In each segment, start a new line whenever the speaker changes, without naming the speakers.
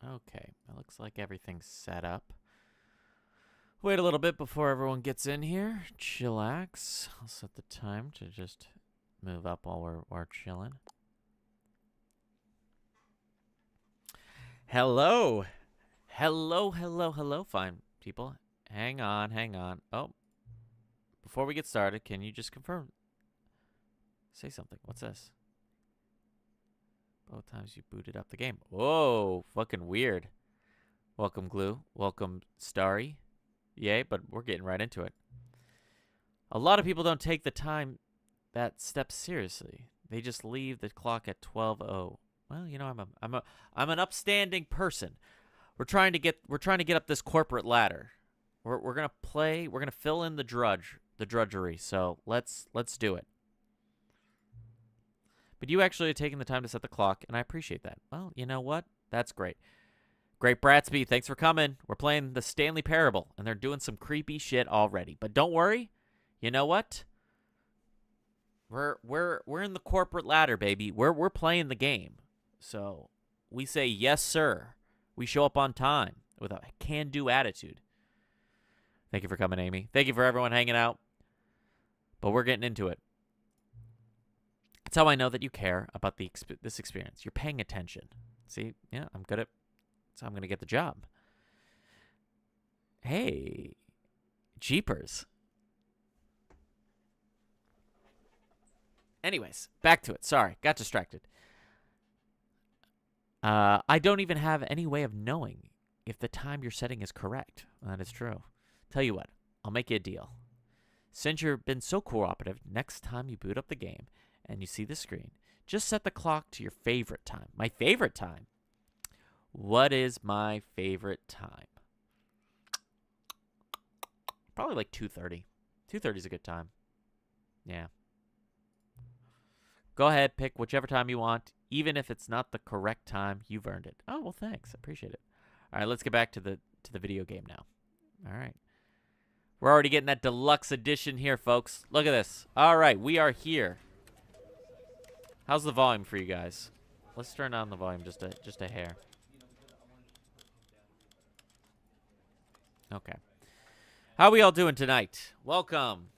Okay, it looks like everything's set up. Wait a little bit before everyone gets in here. Chillax. I'll set the time to just move up while we're chilling. Hello. Hello, fine people. Hang on. Oh, before we get started, can you just confirm? Say something. What's this? Both times you booted up the game. Whoa, fucking weird. Welcome, Glue. Welcome, Starry. Yay, but we're getting right into it. A lot of people don't take the time that step seriously. They just leave the clock at 12:00. Well, you know, I'm an upstanding person. We're trying to get up this corporate ladder. We're gonna play. We're gonna fill in the drudgery. So let's do it. But you actually are taking the time to set the clock, and I appreciate that. Well, you know what? That's great. Great Bratsby, thanks for coming. We're playing the Stanley Parable, and they're doing some creepy shit already. But don't worry. You know what? We're in the corporate ladder, baby. We're playing the game. So we say yes, sir. We show up on time with a can-do attitude. Thank you for coming, Amy. Thank you for everyone hanging out. But we're getting into it. That's how I know that you care about this experience. You're paying attention. See? Yeah, I'm good at... So I'm going to get the job. Hey. Jeepers. Anyways, back to it. Sorry, got distracted. I don't even have any way of knowing if the time you're setting is correct. That is true. Tell you what, I'll make you a deal. Since you've been so cooperative, next time you boot up the game and you see the screen, just set the clock to your favorite time. My favorite time? What is my favorite time? Probably like 2:30. 2:30 is a good time. Yeah. Go ahead, pick whichever time you want. Even if it's not the correct time, you've earned it. Oh, well, thanks. I appreciate it. All right, let's get back to the video game now. All right. We're already getting that deluxe edition here, folks. Look at this. All right, we are here. How's the volume for you guys? Let's turn down the volume just a hair. Okay. How are we all doing tonight? Welcome.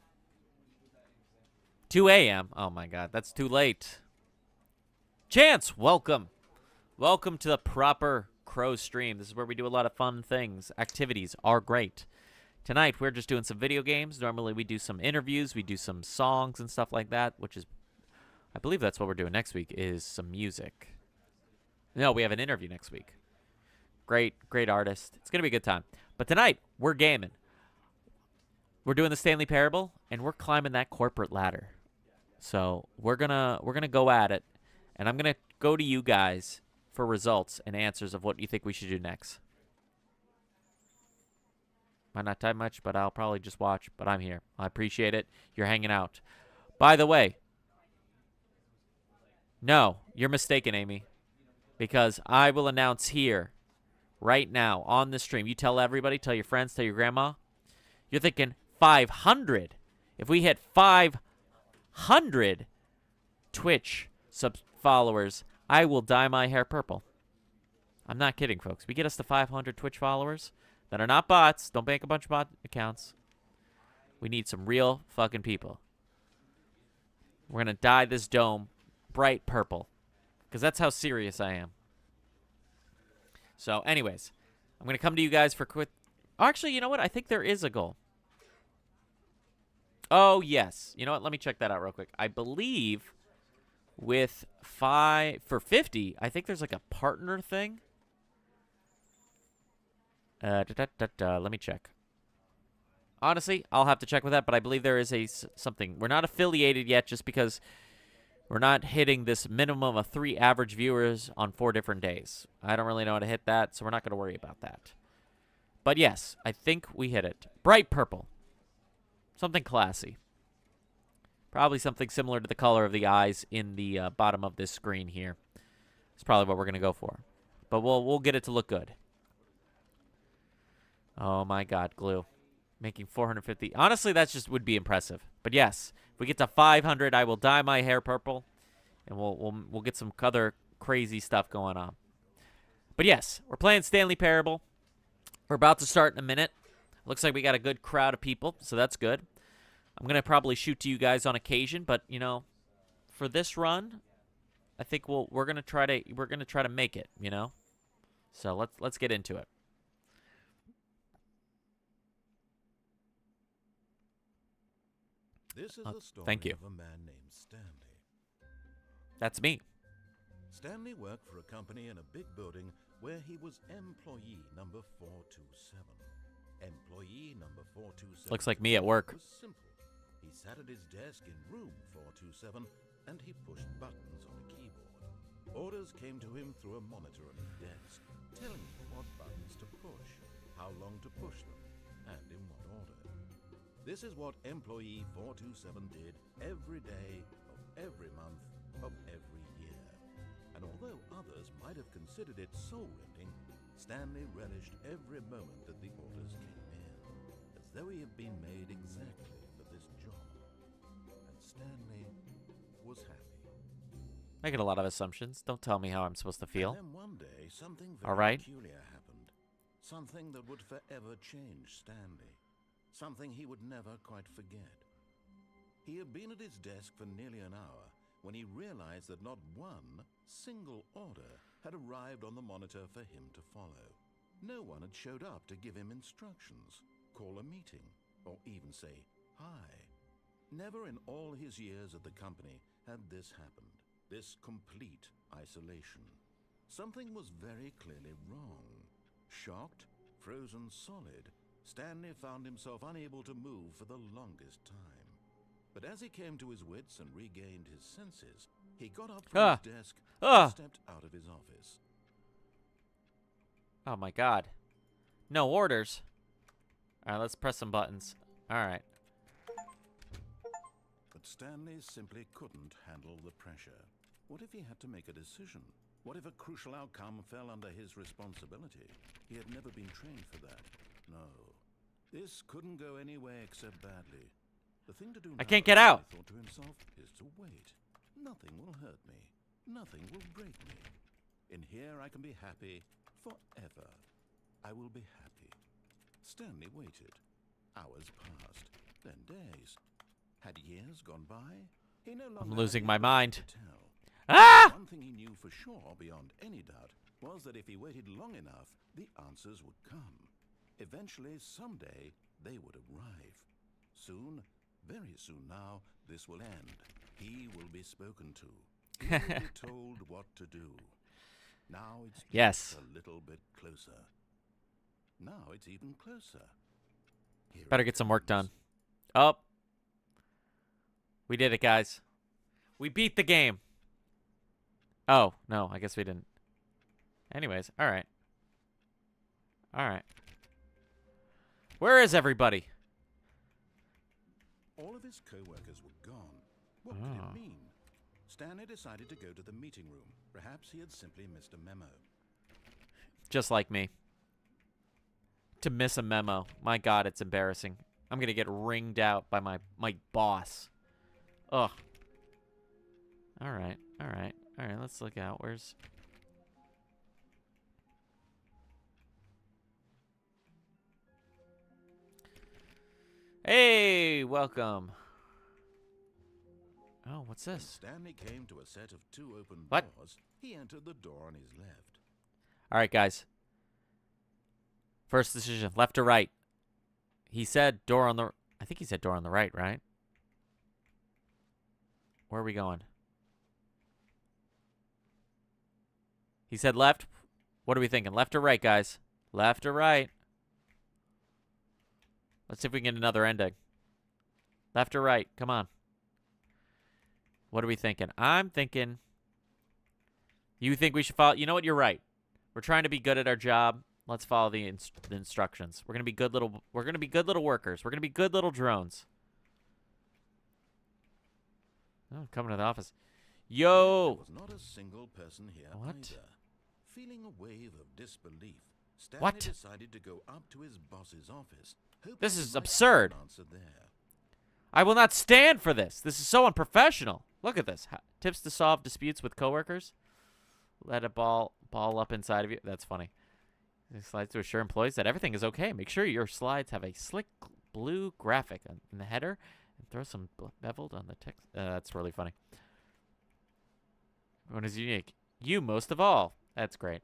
2 a.m. Oh, my God. That's too late. Chance, welcome. Welcome to the proper Crow stream. This is where we do a lot of fun things. Activities are great. Tonight, we're just doing some video games. Normally, we do some interviews. We do some songs and stuff like that, which is, I believe that's what we're doing next week, is some music. No, we have an interview next week. Great artist. It's going to be a good time. But tonight, we're gaming. We're doing the Stanley Parable, and we're climbing that corporate ladder. So we're gonna go at it, and I'm gonna go to you guys for results and answers of what you think we should do next. Might not type much, but I'll probably just watch. But I'm here. I appreciate it. You're hanging out. By the way, no, you're mistaken, Amy, because I will announce here, right now, on the stream. You tell everybody, tell your friends, tell your grandma. You're thinking 500. If we hit 500 Twitch followers, I will dye my hair purple. I'm not kidding, folks. We get us to 500 Twitch followers that are not bots. Don't bank a bunch of bot accounts. We need some real fucking people. We're going to dye this dome bright purple because that's how serious I am. So, anyways, I'm going to come to you guys for quick. Oh, actually, you know what? I think there is a goal. Oh, yes. You know what? Let me check that out real quick. I believe with for 50, I think there's like a partner thing. Let me check. Honestly, I'll have to check with that, but I believe there is something. We're not affiliated yet just because we're not hitting this minimum of 3 average viewers on 4 different days. I don't really know how to hit that, so we're not going to worry about that. But yes, I think we hit it. Bright purple. Something classy. Probably something similar to the color of the eyes in the bottom of this screen here. That's probably what we're going to go for. But we'll get it to look good. Oh my God, Glue. Making 450. Honestly, that just would be impressive. But yes, if we get to 500, I will dye my hair purple, and we'll get some other crazy stuff going on. But yes, we're playing Stanley Parable. We're about to start in a minute. Looks like we got a good crowd of people, so that's good. I'm gonna probably shoot to you guys on occasion, but you know, for this run, I think we're gonna try to make it. You know, so let's get into it.
This is the story
thank you.
of a man named Stanley.
That's me.
Stanley worked for a company in a big building where he was employee number 427. Employee number 427.
Looks like me at work.
Was simple. He sat at his desk in room 427 and he pushed buttons on a keyboard. Orders came to him through a monitor on his desk, telling him what buttons to push, how long to push them, and in what order. This is what employee 427 did every day of every month of every year. And although others might have considered it soul-rending, Stanley relished every moment that the orders came in, as though he had been made exactly for this job. And Stanley was happy.
Making a lot of assumptions. Don't tell me how I'm supposed to feel.
And then one day, something
All
very
right.
peculiar happened. Something that would forever change Stanley. Something he would never quite forget. He had been at his desk for nearly an hour when he realized that not one single order had arrived on the monitor for him to follow. No one had showed up to give him instructions, call a meeting, or even say hi. Never in all his years at the company had this happened, this complete isolation. Something was very clearly wrong. Shocked, frozen solid, Stanley found himself unable to move for the longest time. But as he came to his wits and regained his senses, he got up from his desk and stepped out of his office.
Oh my god. No orders. Alright, let's press some buttons. Alright.
But Stanley simply couldn't handle the pressure. What if he had to make a decision? What if a crucial outcome fell under his responsibility? He had never been trained for that. No. This couldn't go any way except badly. The thing to do now,
I can't get out.
he thought to himself, is to wait. Nothing will hurt me. Nothing will break me. In here I can be happy forever. I will be happy. Stanley waited. Hours passed, then days. Had years gone by? He no longer
I'm
had
losing
any
my
reason
mind.
to tell.
Ah!
One thing he knew for sure, beyond any doubt, was that if he waited long enough, the answers would come. Eventually, someday, they would arrive. Soon, very soon now, this will end. He will be spoken to. He will be told what to do. Now it's just a little bit closer. Now it's even closer. Here
Better
it
get some work
comes.
done. Oh. We did it, guys. We beat the game. Oh, no, I guess we didn't. Anyways, alright. Alright. Where is everybody?
All of his co-workers were gone. What could it mean? Stanley decided to go to the meeting room. Perhaps he had simply missed a memo.
Just like me. To miss a memo. My god, it's embarrassing. I'm gonna get ringed out by my boss. Ugh. Alright, alright, alright, let's look out. Where's... Hey, welcome. Oh, what's
When
this?
Stanley came to a set of two open
What?
doors, he entered the door on his left.
Alright, guys. First decision, left or right? He said door on the... I think he said door on the right, right? Where are we going? He said left. What are we thinking? Left or right, guys? Left or right? Let's see if we can get another ending. Left or right? Come on. What are we thinking? I'm thinking... You think we should follow... You know what? You're right. We're trying to be good at our job. Let's follow the instructions. We're gonna be good little. We're gonna be good little workers. We're gonna be good little drones. Oh, coming to the office. Yo.
There was not a single person here
What?
either. Feeling a wave of disbelief, Stanley
What?
decided to go up to his boss's office. hoping
This
he
is
might
absurd.
find an answer there.
I will not stand for this. This is so unprofessional. Look at this. Tips to solve disputes with coworkers. Let a ball ball up inside of you. That's funny. It slides to assure employees that everything is okay. Make sure your slides have a slick blue graphic in the header and throw some beveled on the text. That's really funny. Everyone is unique. You most of all. That's great.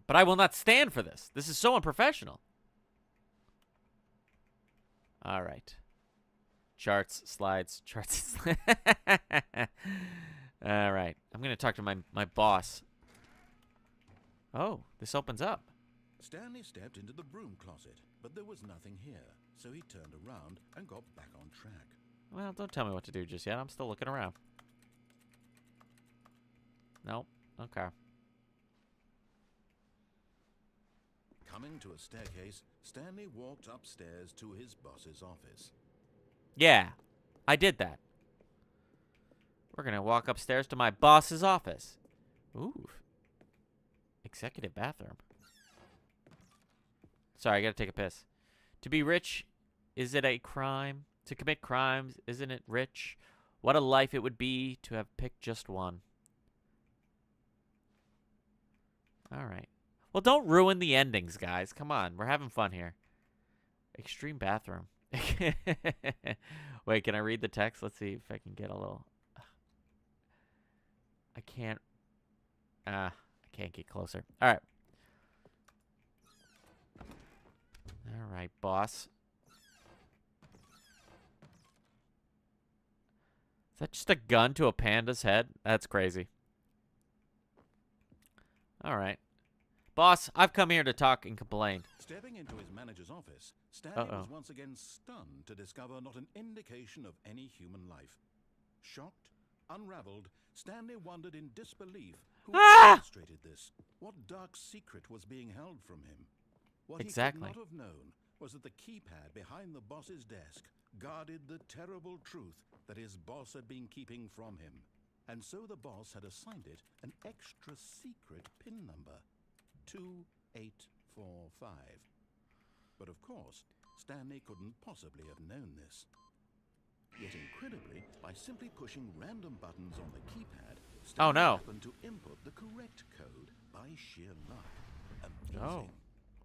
But I will not stand for this. This is so unprofessional. All right. Charts, slides, charts. All right. I'm going to talk to my boss. Oh, this opens up.
Stanley stepped into the broom closet, but there was nothing here, so he turned around and got back on track.
Well, don't tell me what to do just yet. I'm still looking around. Nope. Okay.
Coming to a staircase, Stanley walked upstairs to his boss's office.
Yeah, I did that. We're going to walk upstairs to my boss's office. Ooh. Executive bathroom. Sorry, I got to take a piss. To be rich, is it a crime? To commit crimes, isn't it rich? What a life it would be to have picked just one. All right. Well, don't ruin the endings, guys. Come on. We're having fun here. Extreme bathroom. Wait, can I read the text? Let's see if I can get a little... I can't get closer. All right. All right, boss. Is that just a gun to a panda's head? That's crazy. All right. Boss, I've come here to talk and complain.
Stepping into his manager's office, Stanley was once again stunned to discover not an indication of any human life. Shocked, unraveled, Stanley wondered in disbelief who orchestrated this. What dark secret was being held from him? What he could not have known was that the keypad behind the boss's desk guarded the terrible truth that his boss had been keeping from him. And so the boss had assigned it an extra secret PIN number, 2845. But of course, Stanley couldn't possibly have known this. Yet incredibly, by simply pushing random buttons on the keypad, Stanley happened to input the correct code by sheer luck. Amazing.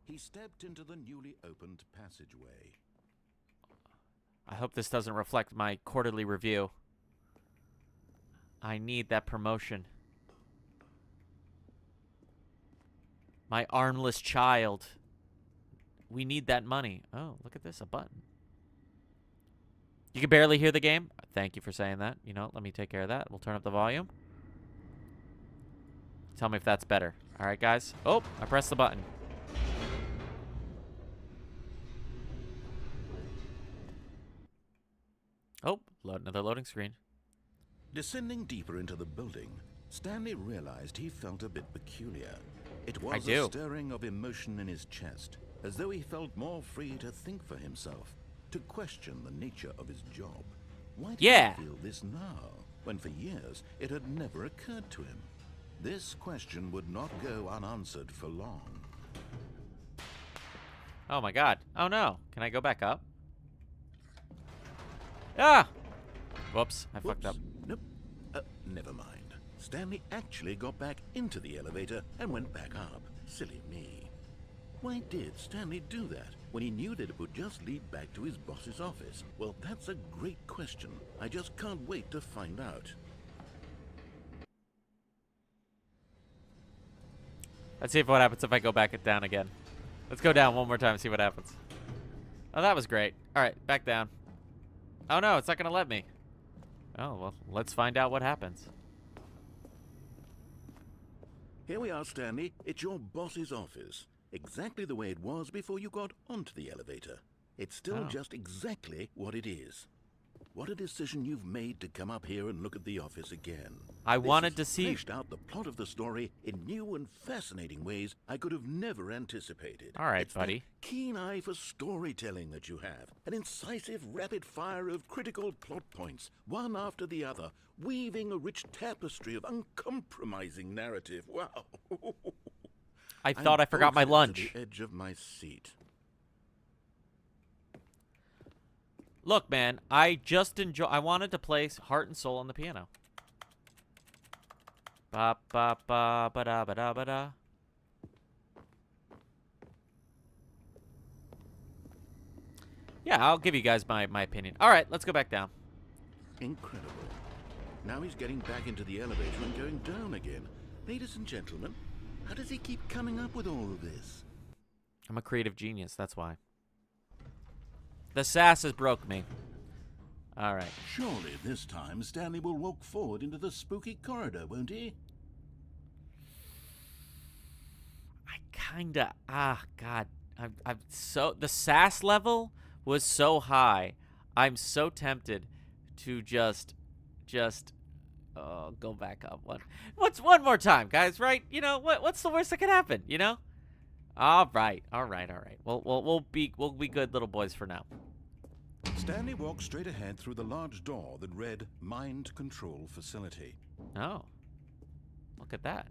He stepped into the newly opened passageway.
I hope this doesn't reflect my quarterly review. I need that promotion. My armless child. We need that money. Oh, look at this, a button. You can barely hear the game? Thank you for saying that. You know, let me take care of that. We'll turn up the volume. Tell me if that's better. All right, guys. Oh, I pressed the button. Oh, another loading screen.
Descending deeper into the building, Stanley realized he felt a bit peculiar. It was
a
stirring of emotion in his chest, as though he felt more free to think for himself, to question the nature of his job. Why did he feel this now, when for years it had never occurred to him? This question would not go unanswered for long.
Oh my god. Oh no. Can I go back up? Ah! Whoops. I fucked up.
Nope. Never mind. Stanley actually got back into the elevator and went back up. Silly me. Why did Stanley do that when he knew that it would just lead back to his boss's office? Well, that's a great question. I just can't wait to find out.
Let's see what happens if I go back down again. Let's go down one more time and see what happens. Oh, that was great. All right, back down. Oh, no, it's not going to let me. Oh, well, let's find out what happens.
Here we are, Stanley. It's your boss's office. Exactly the way it was before you got onto the elevator. It's still just exactly what it is. What a decision you've made to come up here and look at the office again.
I wanted to see...
fleshed out the plot of the story in new and fascinating ways I could have never anticipated.
All right,
it's
buddy.
That keen eye for storytelling that you have. An incisive, rapid fire of critical plot points, one after the other, weaving a rich tapestry of uncompromising narrative. Wow.
I thought I forgot my lunch.
To the edge of my seat.
Look, man, I just enjoy... I wanted to play Heart and Soul on the piano. Ba ba ba ba da ba da ba da. Yeah, I'll give you guys my opinion. All right, let's go back down.
Incredible. Now he's getting back into the elevator and going down again. Ladies and gentlemen, how does he keep coming up with all of this?
I'm a creative genius, that's why. The sass has broke me. All right.
Surely this time Stanley will walk forward into the spooky corridor, won't he?
I kinda God. I'm so the sass level was so high. I'm so tempted to just go back up one. What's one more time, guys, right? You know, what's the worst that could happen, you know? All right. We'll be good little boys for now.
Stanley walked straight ahead through the large door that read Mind Control Facility.
Oh. Look at that.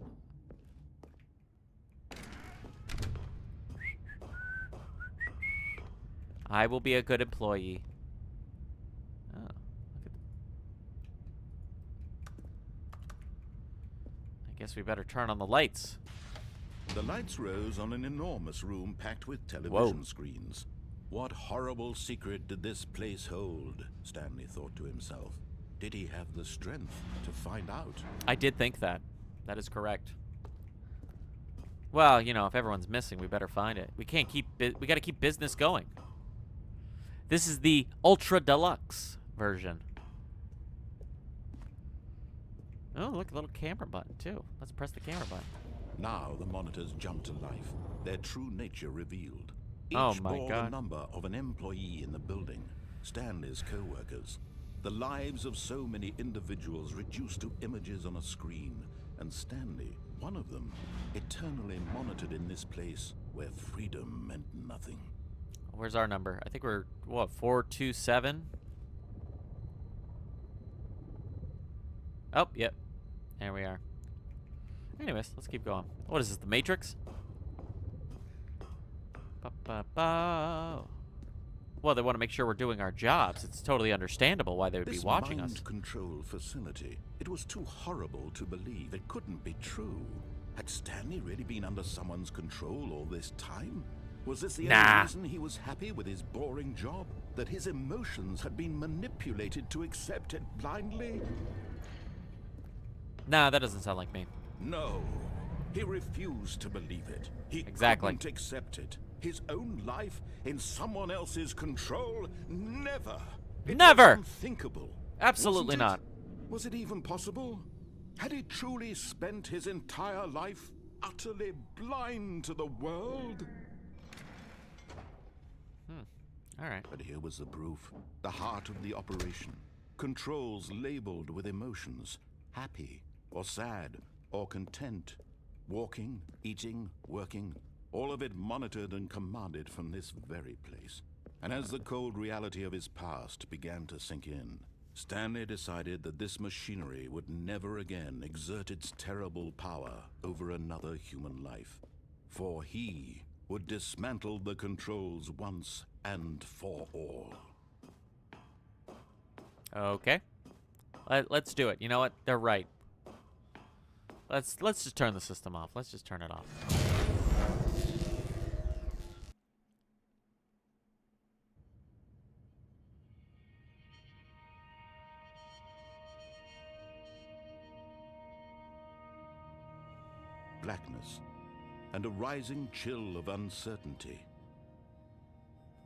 I will be a good employee. Oh, look at I guess we better turn on the lights.
The lights rose on an enormous room packed with television
Whoa.
screens. What horrible secret did this place hold? Stanley thought to himself. Did he have the strength to find out?
I did think that. That is correct. Well, you know, if everyone's missing, we better find it. We can't keep we got to keep business going. This is the Ultra Deluxe version. Oh, look, a little camera button, too. Let's press the camera button.
Now the monitors jumped to life, their true nature revealed. Each
Oh my
bore
God.
the number of an employee in the building, Stanley's co-workers. The lives of so many individuals reduced to images on a screen, and Stanley, one of them, eternally monitored in this place where freedom meant nothing.
Where's our number? I think we're, what, 427? Oh, yep. There we are. Anyways, let's keep going. What is this, the Matrix? Ba-ba-ba. Well, they want to make sure we're doing our jobs. It's totally understandable why they would be watching us.
This mind control facility, it was too horrible to believe. It couldn't be true. Had Stanley really been under someone's control all this time? Was this the only reason he was happy with his boring job? That his emotions had been manipulated to accept it blindly?
Nah, that doesn't sound like me.
No. He refused to believe it. He
Exactly.
couldn't accept it. His own life in someone else's control? Never. It
Never.
was unthinkable.
Absolutely
Wasn't it?
not.
Was it even possible? Had he truly spent his entire life utterly blind to the world?
All right.
But here was the proof. The heart of the operation. Controls labeled with emotions. Happy, or sad, or content. Walking, eating, working. All of it monitored and commanded from this very place. And as the cold reality of his past began to sink in, Stanley decided that this machinery would never again exert its terrible power over another human life. For he would dismantle the controls once and for all.
Okay. Let's do it. You know what? They're right. Let's just turn the system off. Let's just turn it off.
Blackness and a rising chill of uncertainty.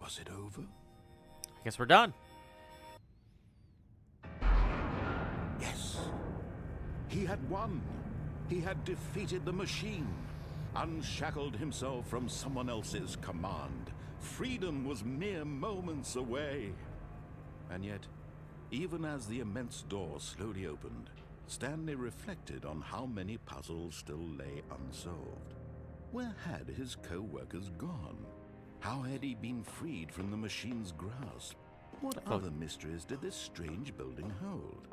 Was it over?
I guess we're done.
Yes. He had won. He had defeated the machine, unshackled himself from someone else's command. Freedom was mere moments away. And yet, even as the immense door slowly opened, Stanley reflected on how many puzzles still lay unsolved. Where had his co-workers gone? How had he been freed from the machine's grasp? What other mysteries did this strange building hold?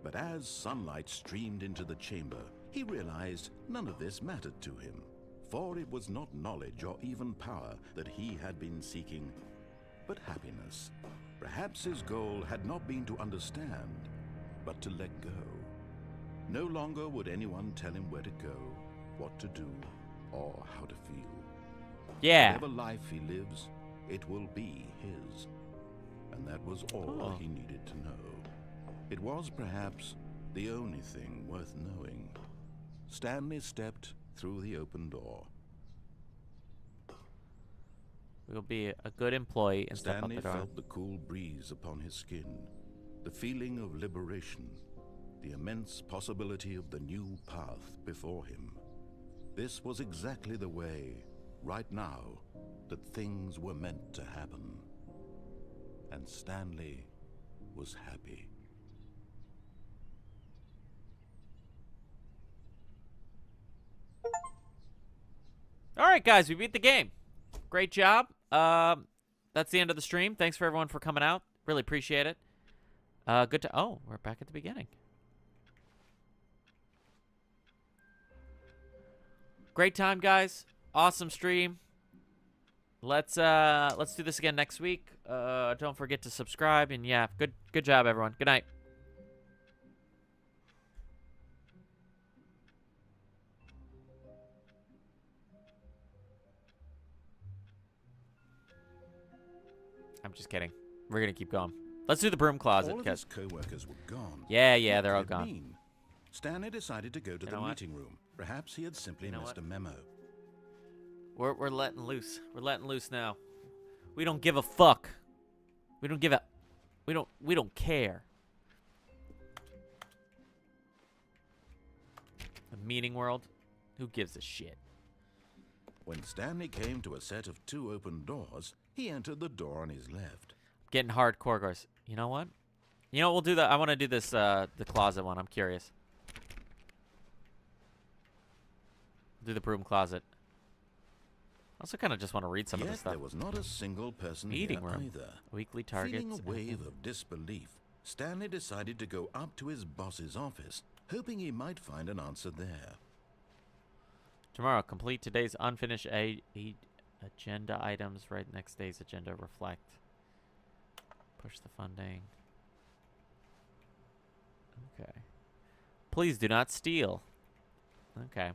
But as sunlight streamed into the chamber, he realized none of this mattered to him, for it was not knowledge or even power that he had been seeking, but happiness. Perhaps his goal had not been to understand, but to let go. No longer would anyone tell him where to go, what to do, or how to feel.
Yeah.
Whatever life he lives, it will be his. And that was all he needed to know. It was perhaps the only thing worth knowing. Stanley stepped through the open door.
We'll be a good employee and step out
Stanley
the door.
felt the cool breeze upon his skin, the feeling of liberation, the immense possibility of the new path before him. This was exactly the way, right now, that things were meant to happen. And Stanley was happy.
All right, guys, we beat the game. Great job. That's the end of the stream. Thanks for everyone for coming out. Really appreciate it. Good to. Oh, we're back at the beginning. Great time, guys. Awesome stream. Let's do this again next week. Don't forget to subscribe, and yeah, good job, everyone. Good night. I'm just kidding. We're gonna keep going. Let's do the broom closet.
All of his co-workers were gone.
Yeah, they're all
What did it
gone.
mean? Stanley decided to go to
You
the
know what?
meeting room. Perhaps he had simply missed a memo.
We're letting loose. We're letting loose now. We don't give a fuck. We don't give a. We don't care. The meeting world. Who gives a shit?
When Stanley came to a set of 2 open doors, he entered the door on his left.
Getting hardcore, guys. You know what? You know what, we'll do that. I want to do this the closet one. I'm curious. Do the broom closet. I also kind of just want to read some of this
Yet
stuff.
there was not a single person
Meeting
here
room.
either.
Weekly targets.
Feeling a wave of disbelief, Stanley decided to go up to his boss's office, hoping he might find an answer there.
Tomorrow, complete today's unfinished agenda items. Right next day's agenda. Reflect. Push the funding. Okay. Please do not steal. Okay.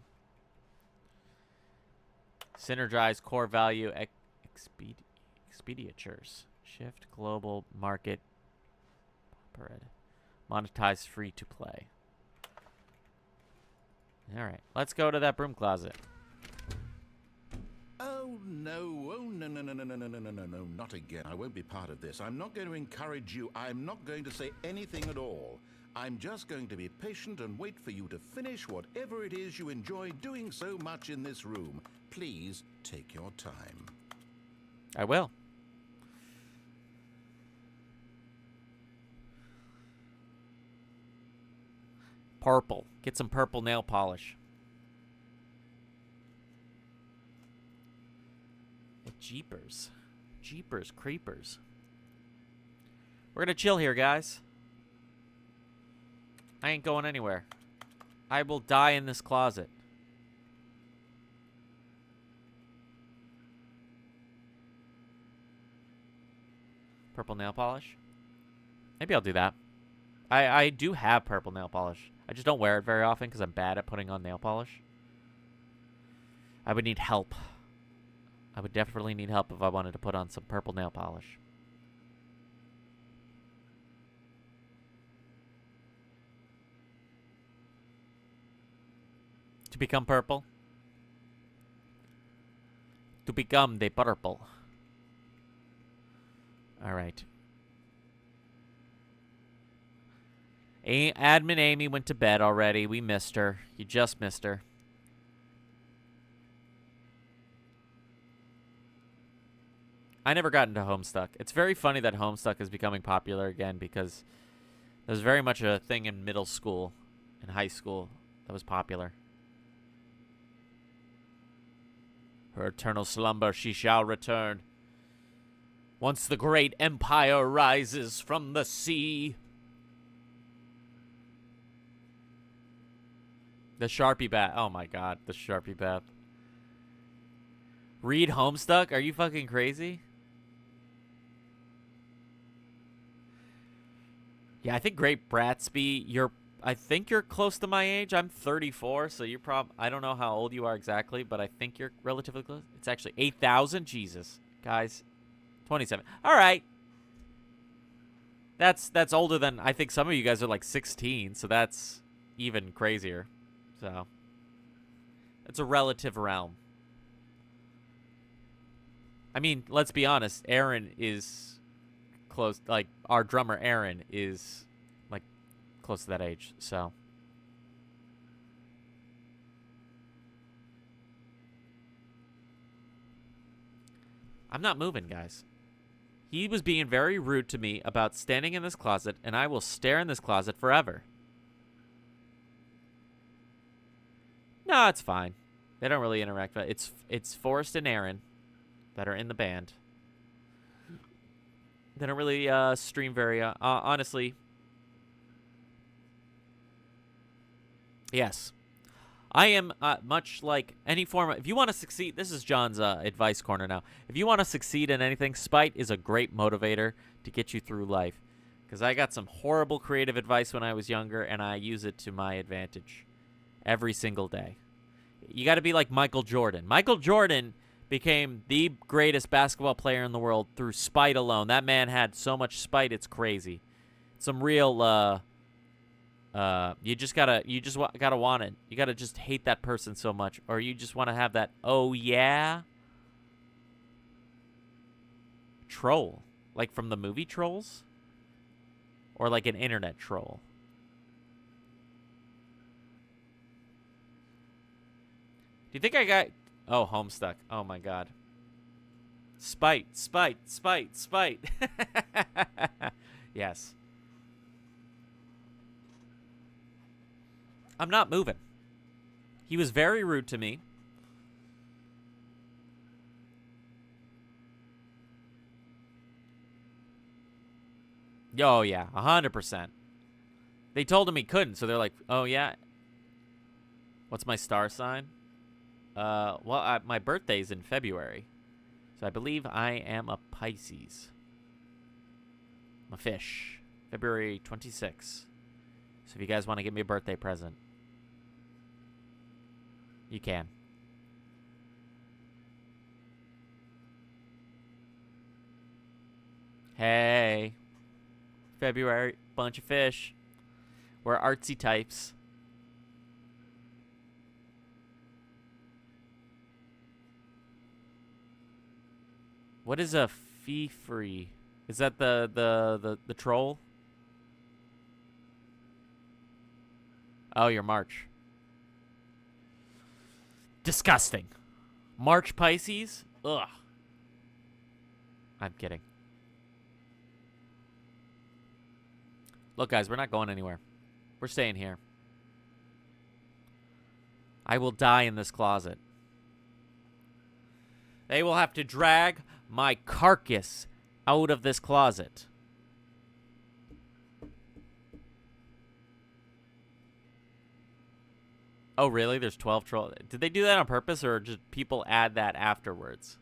Synergize core value expenditures. Shift global market. Monetize free to play. All right, let's go to that broom closet.
Oh no, no, not again. I won't be part of this. I'm not going to encourage you. I'm not going to say anything at all. I'm just going to be patient and wait for you to finish whatever it is you enjoy doing so much in this room. Please take your time.
I will. Purple. Get some purple nail polish. Jeepers. Jeepers creepers. We're gonna chill here, guys. I ain't going anywhere. I will die in this closet. Purple nail polish? Maybe I'll do that. I do have purple nail polish. I just don't wear it very often because I'm bad at putting on nail polish. I would need help. I would definitely need help if I wanted to put on some purple nail polish. To become purple? To become the purple. Alright. Admin Amy went to bed already. We missed her. You just missed her. I never got into Homestuck. It's very funny that Homestuck is becoming popular again because there's very much a thing in middle school and high school that was popular. Her eternal slumber she shall return. Once the great empire rises from the sea. The Sharpie bath. Oh my god, the Sharpie bath. Read Homestuck? Are you fucking crazy? Yeah, I think Great Bratsby, I think you're close to my age. I'm 34, so you're I don't know how old you are exactly, but I think you're relatively close. It's actually 8,000. Jesus, guys, 27. All right, that's older than I think some of you guys are like 16, so that's even crazier. So it's a relative realm. I mean, let's be honest. Aaron is close. Like our drummer, Aaron, is like close to that age. So I'm not moving, guys. He was being very rude to me about standing in this closet, and I will stare in this closet forever. No, it's fine. They don't really interact. But it's Forrest and Aaron that are in the band. They don't really stream very honestly. Yes. I am much like any form of, if you want to succeed, this is John's advice corner now. If you want to succeed in anything, spite is a great motivator to get you through life. Because I got some horrible creative advice when I was younger, and I use it to my advantage every single day. You got to be like Michael Jordan. Michael Jordan became the greatest basketball player in the world through spite alone. That man had so much spite, it's crazy. Some real you just gotta want it. You gotta just hate that person so much, or you just want to have that oh yeah troll, like from the movie Trolls, or like an internet troll. Do you think I got? Oh, Homestuck. Oh my God. Spite. Yes. I'm not moving. He was very rude to me. Oh, yeah. 100%. They told him he couldn't, so they're like, oh, yeah. What's my star sign? Well, my birthday's in February. So I believe I am a Pisces. I'm a fish. February 26th. So if you guys want to give me a birthday present, you can. Hey. February, bunch of fish. We're artsy types. What is a fee-free? Is that the troll? Oh, you're March. Disgusting. March Pisces? Ugh. I'm kidding. Look, guys, we're not going anywhere. We're staying here. I will die in this closet. They will have to drag my carcass out of this closet. Oh, really? There's 12 trolls. Did they do that on purpose, or just people add that afterwards?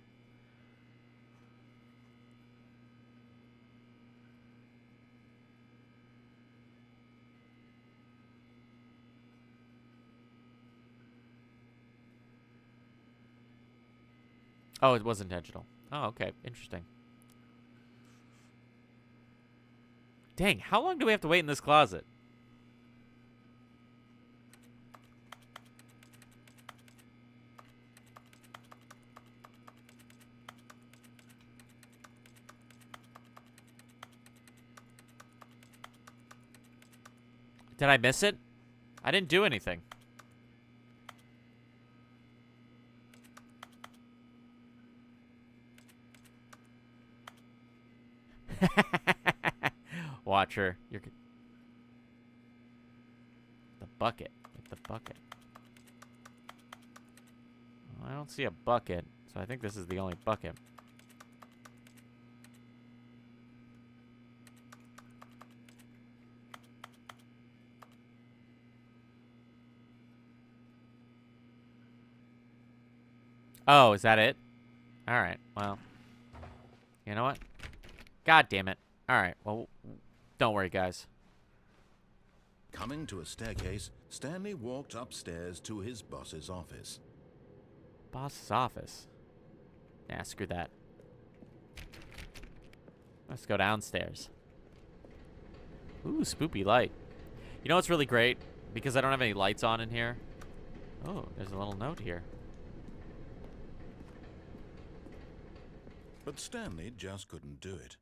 Oh, it was intentional. Oh, okay. Interesting. Dang, how long do we have to wait in this closet? Did I miss it? I didn't do anything. Watch her. You're the bucket. Get the bucket. Well, I don't see a bucket, so I think this is the only bucket. Oh, is that it? All right. Well, you know what? God damn it. All right. Well, don't worry, guys.
Coming to a staircase, Stanley walked upstairs to his boss's office.
Boss's office. Nah, screw that. Let's go downstairs. Ooh, spoopy light. You know what's really great? Because I don't have any lights on in here. Oh, there's a little note here.
But Stanley just couldn't do it.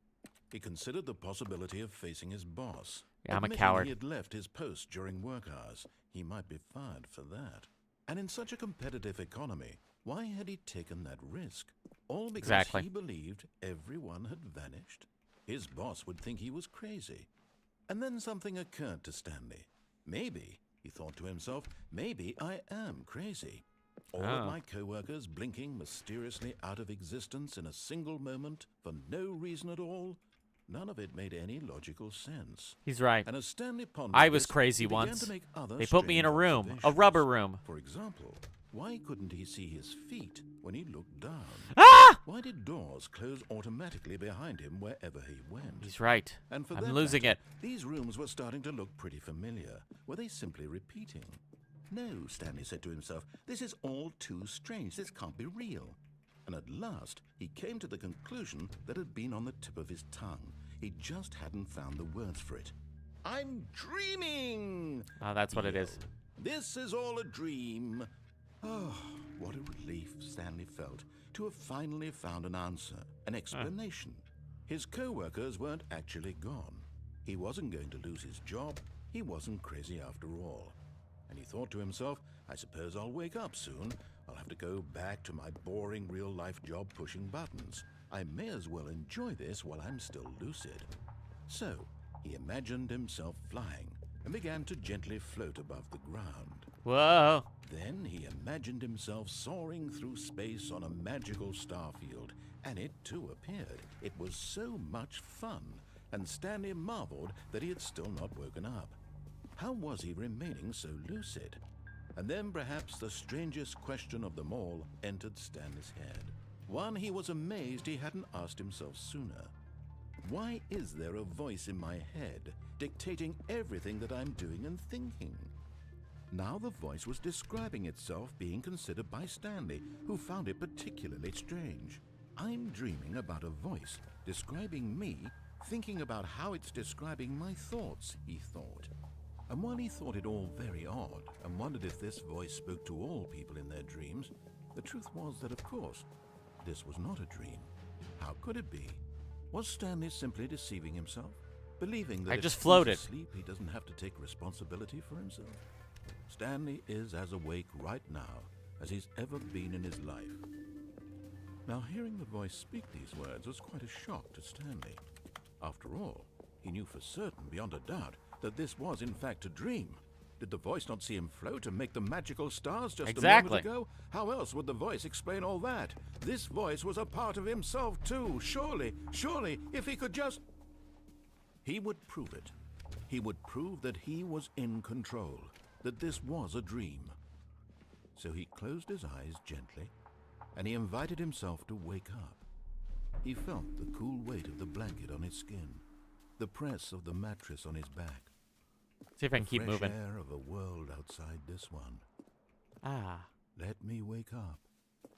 He considered the possibility of facing his boss.
Yeah, I'm a
Admitting
coward.
He had left his post during work hours. He might be fired for that. And in such a competitive economy, why had he taken that risk? All because
Exactly.
he believed everyone had vanished? His boss would think he was crazy. And then something occurred to Stanley. Maybe, he thought to himself, maybe I am crazy. All of my co-workers blinking mysteriously out of existence in a single moment for no reason at all. None of it made any logical sense.
He's right.
And as Stanley pondered
I was
this,
crazy
he began
once.
to make other
They put me in a
strange
room, a
observations.
rubber room.
For example, why couldn't he see his feet when he looked down?
Ah!
Why did doors close automatically behind him wherever he went?
He's right.
And for
I'm
that
losing
matter,
it.
These rooms were starting to look pretty familiar. Were they simply repeating? No, Stanley said to himself, this is all too strange. This can't be real. And at last, he came to the conclusion that had been on the tip of his tongue. He just hadn't found the words for it. I'm dreaming!
Oh, that's what it is.
This is all a dream. Oh, what a relief Stanley felt to have finally found an answer, an explanation. His co-workers weren't actually gone. He wasn't going to lose his job. He wasn't crazy after all. And he thought to himself, I suppose I'll wake up soon. I'll have to go back to my boring real-life job pushing buttons. I may as well enjoy this while I'm still lucid. So, he imagined himself flying and began to gently float above the ground.
Whoa.
Then he imagined himself soaring through space on a magical starfield, and it too appeared. It was so much fun, and Stanley marveled that he had still not woken up. How was he remaining so lucid? And then perhaps the strangest question of them all entered Stanley's head. One he was amazed he hadn't asked himself sooner. Why is there a voice in my head dictating everything that I'm doing and thinking? Now the voice was describing itself being considered by Stanley, who found it particularly strange. I'm dreaming about a voice describing me, thinking about how it's describing my thoughts, he thought. And while he thought it all very odd and wondered if this voice spoke to all people in their dreams, the truth was that, of course, this was not a dream. How could it be? Was Stanley simply deceiving himself, believing that
I
if
just
he's
floated.
asleep, he doesn't have to take responsibility for himself? Stanley is as awake right now as he's ever been in his life. Now, hearing the voice speak these words was quite a shock to Stanley. After all, he knew for certain, beyond a doubt, that this was in fact a dream. Did the voice not see him float and make the magical stars just
Exactly.
a moment ago? How else would the voice explain all that? This voice was a part of himself too. Surely, if he could just... He would prove it. He would prove that he was in control, that this was a dream. So he closed his eyes gently, and he invited himself to wake up. He felt the cool weight of the blanket on his skin, the press of the mattress on his back.
See if I can keep
fresh
moving.
air of a world outside this one.
Ah.
Let me wake up,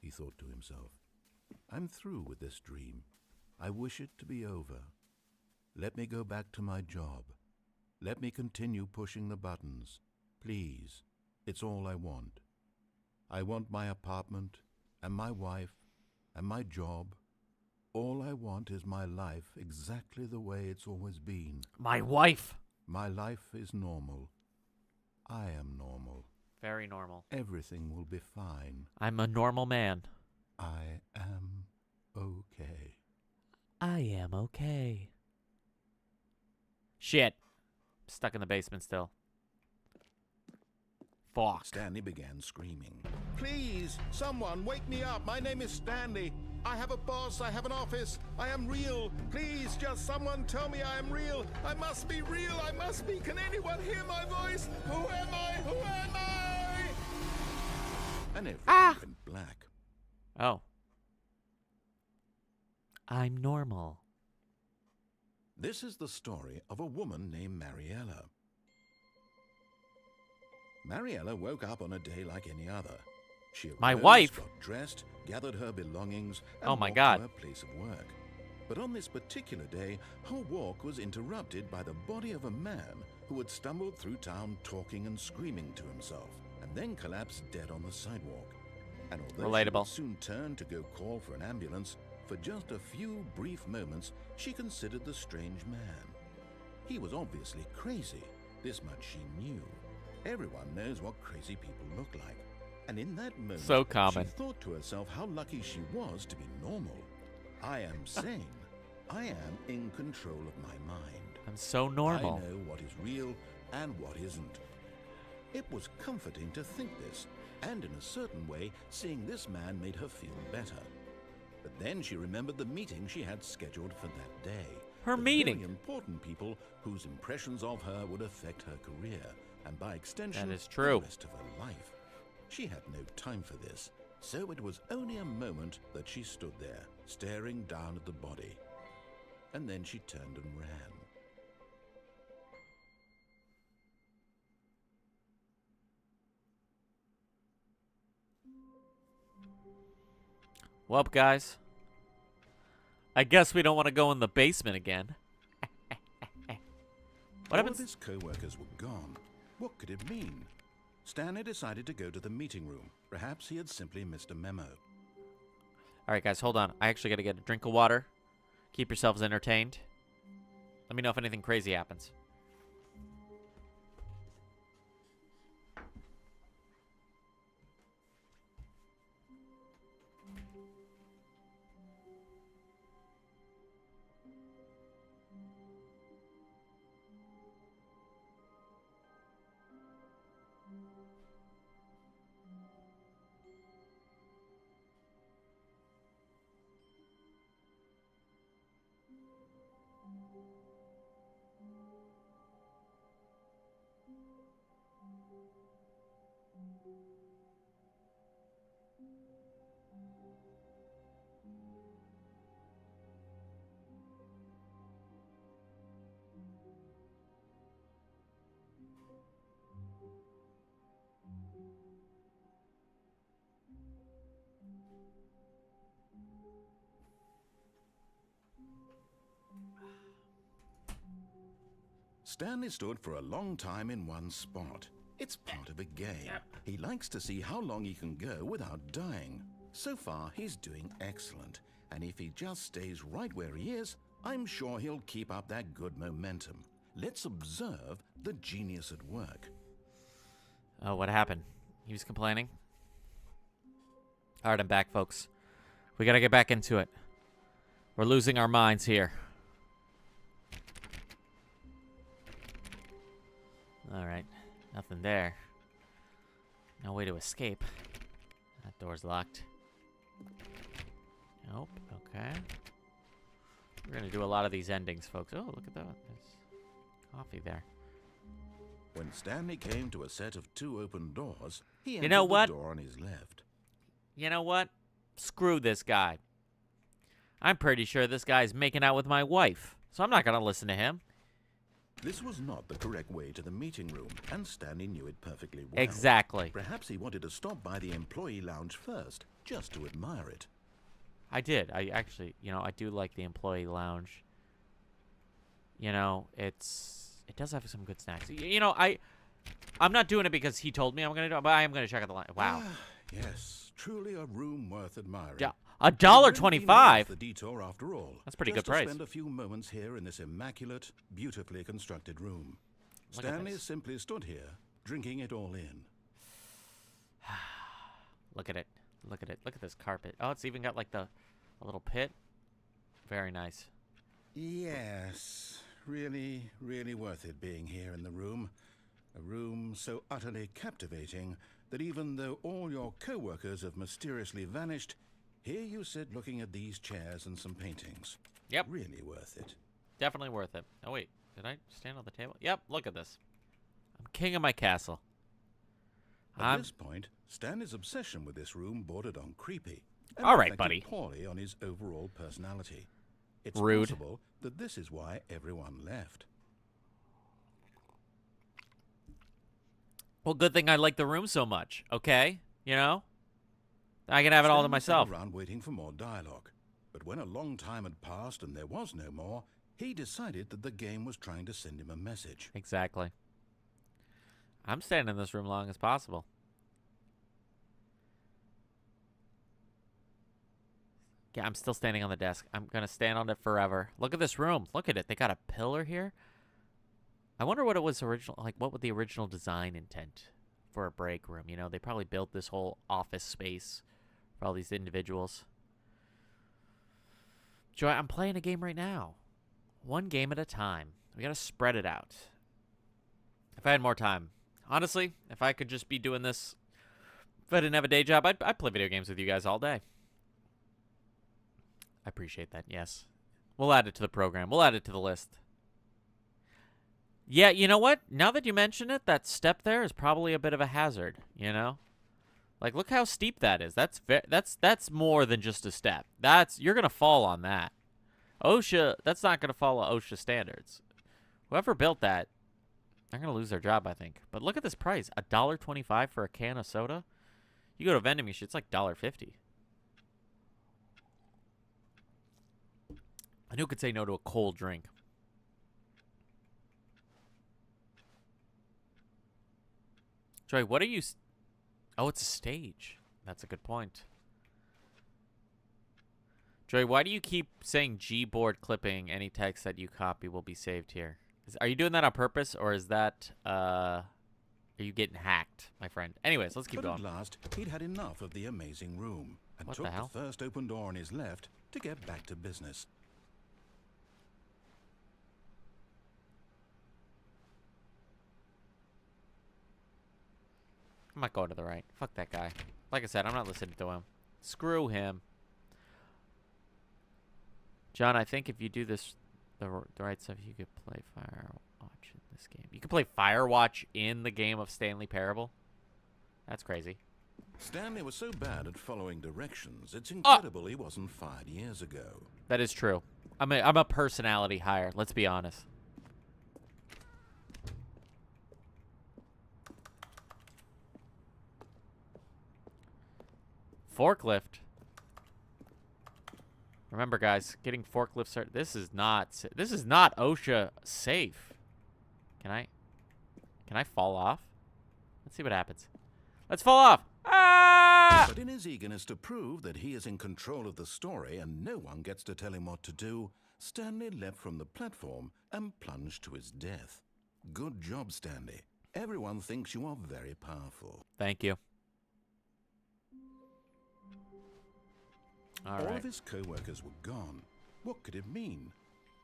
he thought to himself. I'm through with this dream. I wish it to be over. Let me go back to my job. Let me continue pushing the buttons. Please, it's all I want. I want my apartment, and my wife, and my job. All I want is my life exactly the way it's always been.
My wife.
My life is normal. I am normal.
Very normal.
Everything will be fine.
I'm a normal man.
I am okay.
I am okay. Shit. Stuck in the basement still. Fuck.
Stanley began screaming. Please, someone, wake me up. My name is Stanley. I have a boss. I have an office. I am real. Please, just someone tell me I am real. I must be real. I must be. Can anyone hear my voice? Who am I? Who am I? And everything went black.
Oh. I'm normal.
This is the story of a woman named Mariella. Mariella woke up on a day like any other. She
My
arose,
wife?
got dressed, gathered her belongings, and
Oh my
walked
God.
to her place of work. But on this particular day, her walk was interrupted by the body of a man who had stumbled through town talking and screaming to himself, and then collapsed dead on the sidewalk. And although she
Relatable.
would soon turn to go call for an ambulance, for just a few brief moments, she considered the strange man. He was obviously crazy. This much she knew. Everyone knows what crazy people look like. And in that moment,
So common.
she thought to herself how lucky she was to be normal. I am sane. I am in control of my mind.
I'm so normal.
I know what is real and what isn't. It was comforting to think this, and in a certain way, seeing this man made her feel better. But then she remembered the meeting she had scheduled for that day.
Her
The
meeting.
Very important people whose impressions of her would affect her career, and by extension,
That is true.
the rest of her life. She had no time for this, so it was only a moment that she stood there, staring down at the body. And then she turned and ran.
Well, guys, I guess we don't want to go in the basement again. What
All
happens?
of his co-workers were gone. What could it mean? Stanley decided to go to the meeting room. Perhaps he had simply missed a memo.
All right, guys, hold on. I actually got to get a drink of water. Keep yourselves entertained. Let me know if anything crazy happens.
Stanley stood for a long time in one spot. It's part of a game. He likes to see how long he can go without dying. So far, he's doing excellent. And if he just stays right where he is, I'm sure he'll keep up that good momentum. Let's observe the genius at work.
Oh, what happened? He was complaining? All right, I'm back, folks. We got to get back into it. We're losing our minds here. All right. Nothing there. No way to escape. That door's locked. Nope. Okay. We're going to do a lot of these endings, folks. Oh, look at that. There's coffee there.
When Stanley came to a set of 2 open doors, he
You know
entered
what?
the door on his left.
You know what? Screw this guy. I'm pretty sure this guy's making out with my wife, so I'm not going to listen to him.
This was not the correct way to the meeting room, and Stanley knew it perfectly well.
Exactly.
Perhaps he wanted to stop by the employee lounge first, just to admire it.
I did. I actually, I do like the employee lounge. It does have some good snacks. I'm not doing it because he told me I'm going to do it, but I am going to check out the line. Wow.
Yes, truly a room worth admiring.
Yeah.
It wouldn't be
$1.25.
worth the detour after all.
That's pretty
Just
good price.
To spend a few moments here in this immaculate, beautifully constructed room.
Look at
Stanley
this.
simply stood here, drinking it all in.
Look at it. Look at it. Look at this carpet. Oh, it's even got like a little pit. Very nice.
Yes, really, really worth it being here in the room. A room so utterly captivating that even though all your co-workers have mysteriously vanished, here you sit looking at these chairs and some paintings.
Yep.
Really worth it.
Definitely worth it. Oh, wait. Did I stand on the table? Yep. Look at this. I'm king of my castle.
At this point, Stanley's obsession with this room bordered on creepy. And
All right,
reflected
buddy.
Poorly on his overall personality. It's
Rude.
possible that this is why everyone left.
Well, good thing I like the room so much, okay? You know? I can have it all to
Stanley
myself.
sat around waiting for more dialogue. But when a long time had passed and there was no more, he decided that the game was trying to send him a message.
Exactly. I'm staying in this room long as possible. Yeah, I'm still standing on the desk. I'm going to stand on it forever. Look at this room. Look at it. They got a pillar here. I wonder what it was original, like what was the original design intent for a break room? You know, they probably built this whole office space for all these individuals. Joy, I'm playing a game right now. One game at a time. We got to spread it out. If I had more time. Honestly, if I could just be doing this, if I didn't have a day job, I'd play video games with you guys all day. I appreciate that, yes. We'll add it to the program. We'll add it to the list. Yeah, you know what? Now that you mention it, that step there is probably a bit of a hazard, you know? Like, look how steep that is. That's more than just a step. You're going to fall on that. OSHA, that's not going to follow OSHA standards. Whoever built that, they're going to lose their job, I think. But look at this price. $1.25 for a can of soda? You go to a vending machine, it's like $1.50. And who could say no to a cold drink? Joy, what are you... Oh, it's a stage. That's a good point. Joy, why do you keep saying Gboard clipping? Any text that you copy will be saved here. Are you doing that on purpose, or is that... Are you getting hacked, my friend? Anyways, let's keep going.
But at last, he'd had enough of the amazing room and
What
took
the hell?
the first open door on his left to get back to business.
I'm not going to the right. Fuck that guy. Like I said, I'm not listening to him. Screw him. John, I think if you do this the right stuff, you could play Firewatch in this game. You could play Firewatch in the game of Stanley Parable? That's crazy.
Stanley was so bad at following directions, it's incredible he wasn't fired years ago.
That is true. I'm a personality hire. Let's be honest. Forklift. Remember, guys, getting forklifts are... This is not OSHA safe. Can I fall off? Let's see what happens. Let's fall off. Ah!
But in his eagerness to prove that he is in control of the story and no one gets to tell him what to do, Stanley leapt from the platform and plunged to his death. Good job, Stanley. Everyone thinks you are very powerful.
Thank you. All
All
right.
of his co-workers were gone. What could it mean?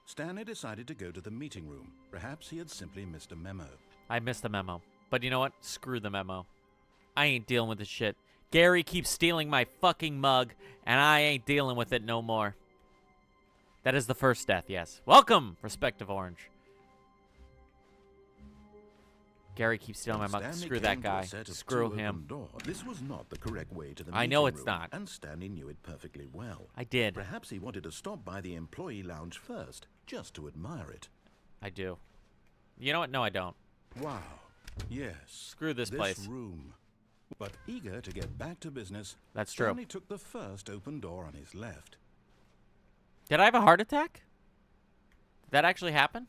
Stanley decided to go to the meeting room. Perhaps he had simply missed a memo.
I missed the memo. But you know what? Screw the memo. I ain't dealing with this shit. Gary keeps stealing my fucking mug, and I ain't dealing with it no more. That is the first death, yes. Welcome, Respective Orange. Gary keeps stealing my mug.
Stanley
Screw
came
that
to
guy.
a set of
Screw
two
him.
open doors. This was not the correct way to the
I know
meeting
it's
room,
not.
and Stanley knew it perfectly well.
I did.
Perhaps he wanted to stop by the employee lounge first, just to admire it.
I do. You know what? No, I don't.
Wow. Yes.
Screw this place.
room. But eager to get back to business,
That's true.
Stanley took the first open door on his left.
Did I have a heart attack? Did that actually happen?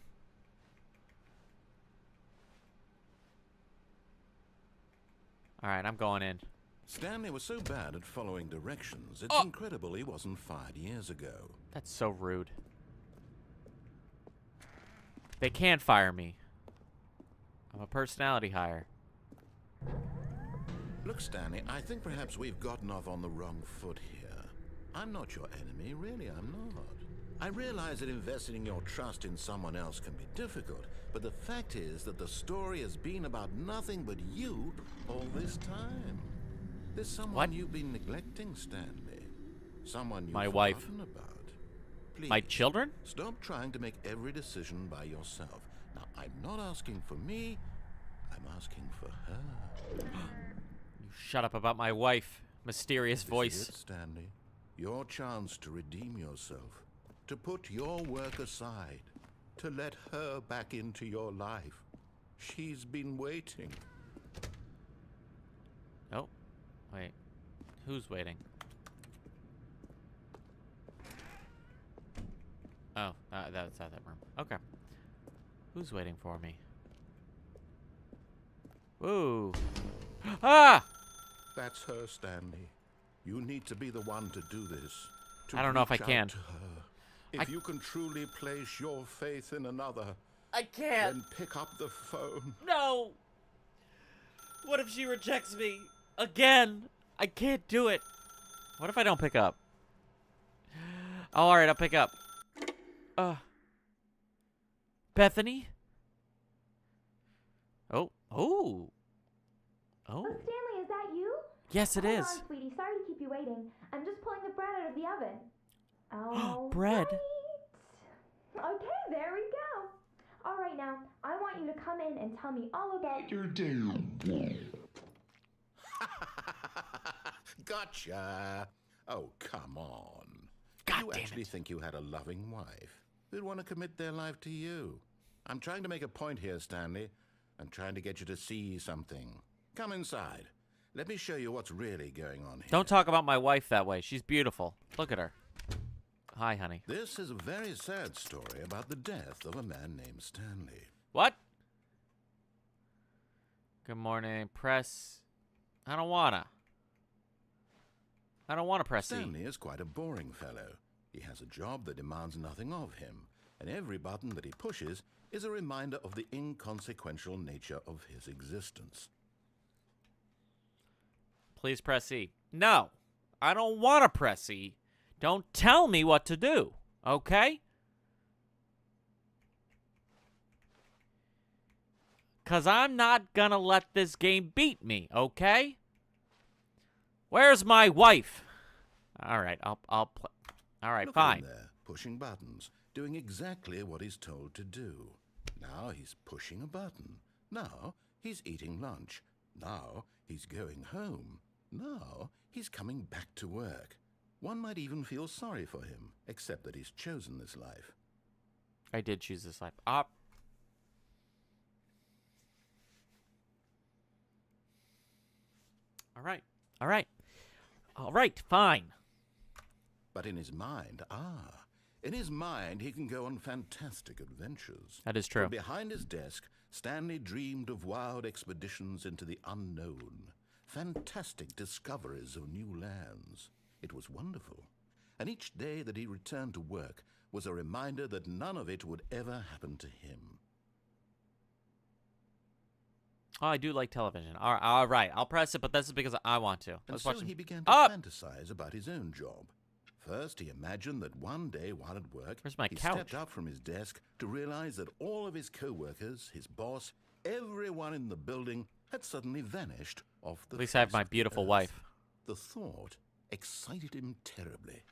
All right, I'm going in.
Stanley was so bad at following directions, it's incredible he wasn't fired years ago.
That's so rude. They can't fire me. I'm a personality hire.
Look, Stanley, I think perhaps we've gotten off on the wrong foot here. I'm not your enemy, really, I'm not. I realize that investing your trust in someone else can be difficult, but the fact is that the story has been about nothing but you all this time. There's someone
What?
you've been neglecting, Stanley. Someone you've
My wife.
forgotten about. Please,
My children?
stop trying to make every decision by yourself. Now, I'm not asking for me, I'm asking for her.
You shut up about my wife. Mysterious
This is
voice.
it, Stanley. Your chance to redeem yourself. To put your work aside. To let her back into your life. She's been waiting.
Wait. Who's waiting? Oh, that's out that room. Okay. Who's waiting for me? Woo. Ah!
That's her, Stanley. You need to be the one to do this. To
I don't know if I
reach out
can.
to her. If you can truly place your faith in another,
I can't.
then pick up the phone.
No. What if she rejects me again? I can't do it. What if I don't pick up? Oh, all right, I'll pick up. Bethany? Oh.
Oh, Stanley, is that you?
Yes, it is.
Hold on, sweetie. Sorry to keep you waiting. I'm just pulling the bread out of the oven. Oh,
bread.
Right. Okay, there we go. All right, now, I want you to come in and tell me all about your day.
Gotcha. Oh, come on.
God
You
damn
actually
it.
think you had a loving wife who'd want to commit their life to you. I'm trying to make a point here, Stanley. I'm trying to get you to see something. Come inside. Let me show you what's really going on here.
Don't talk about my wife that way. She's beautiful. Look at her. Hi, honey.
This is a very sad story about the death of a man named Stanley.
What? Good morning. Press. I don't wanna press E.
Stanley is quite a boring fellow. He has a job that demands nothing of him, and every button that he pushes is a reminder of the inconsequential nature of his existence.
Please press E. No. I don't want to press E. Don't tell me what to do. Okay? Because I'm not going to let this game beat me. Okay? Where's my wife? All right. I'll play. All right,
Look at
fine.
him there, pushing buttons, doing exactly what he's told to do. Now he's pushing a button. Now he's eating lunch. Now he's going home. Now he's coming back to work. One might even feel sorry for him, except that he's chosen this life.
I did choose this life. All right. All right. All right, fine.
But in his mind, he can go on fantastic adventures.
That is true.
From behind his desk, Stanley dreamed of wild expeditions into the unknown, fantastic discoveries of new lands. It was wonderful. And each day that he returned to work was a reminder that none of it would ever happen to him.
Oh, I do like television. All right. I'll press it, but this is because I want to.
And
Let's
so
watch
he
it.
began to
Up!
fantasize about his own job. First, he imagined that one day while at work,
Where's my
he
couch?
stepped up from his desk to realize that all of his co-workers, his boss, everyone in the building had suddenly vanished off the
At least I have
face
my
of the
beautiful
earth.
wife.
The thought excited him terribly.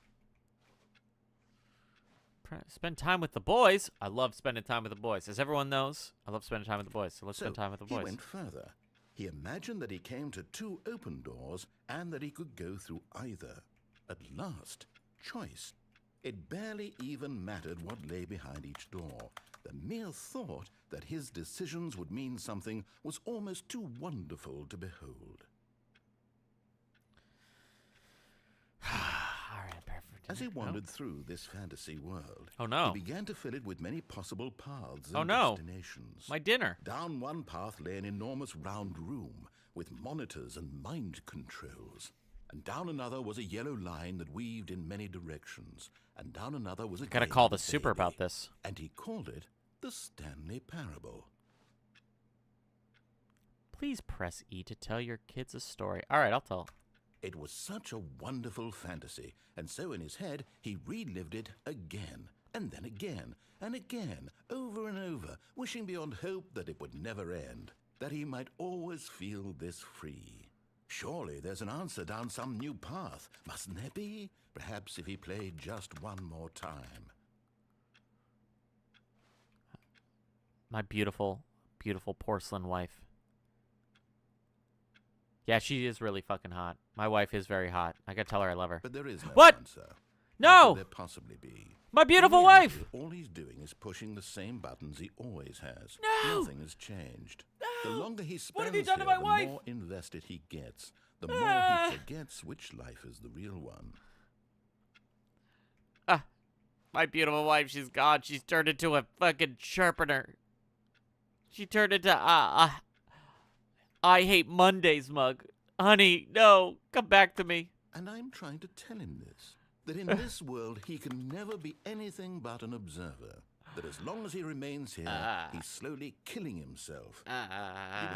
Spend time with the boys. I love spending time with the boys. As everyone knows, I love spending time with the boys. So let's spend time with the
he
boys.
went further. He imagined that he came to two open doors and that he could go through either. At last, choice. It barely even mattered what lay behind each door. The mere thought that his decisions would mean something was almost too wonderful to behold.
All right, perfect.
As he wandered through this fantasy world,
Oh, no.
he began to fill it with many possible paths and
Oh, no.
destinations.
My dinner.
Down one path lay an enormous round room with monitors and mind controls. And down another was a yellow line that weaved in many directions. And down another was a
Gotta
game
call
with
the
a
super
baby.
about this.
And he called it the Stanley Parable.
Please press E to tell your kids a story. All right, I'll tell.
It was such a wonderful fantasy, and so in his head he relived it again, and then again, and again, over and over, wishing beyond hope that it would never end, that he might always feel this free. Surely there's an answer down some new path, mustn't there be? Perhaps if he played just one more time.
My beautiful, beautiful porcelain wife. Yeah, she is really fucking hot. My wife is very hot. I gotta tell her I love her.
But there is no
What?
answer.
No!
How could there possibly be?
My beautiful
In reality,
wife!
all he's doing is pushing the same buttons he always has.
No!
Nothing has changed. The
No!
longer he
What
spends
have you done to
here,
my wife?
the more invested he gets. the more he forgets which life is the real one.
My beautiful wife, she's gone. She's turned into a fucking sharpener. She turned into I hate Mondays mug. Honey, no, come back to me.
And I'm trying to tell him this, that in this world he can never be anything but an observer. That as long as he remains here, he's slowly killing himself. He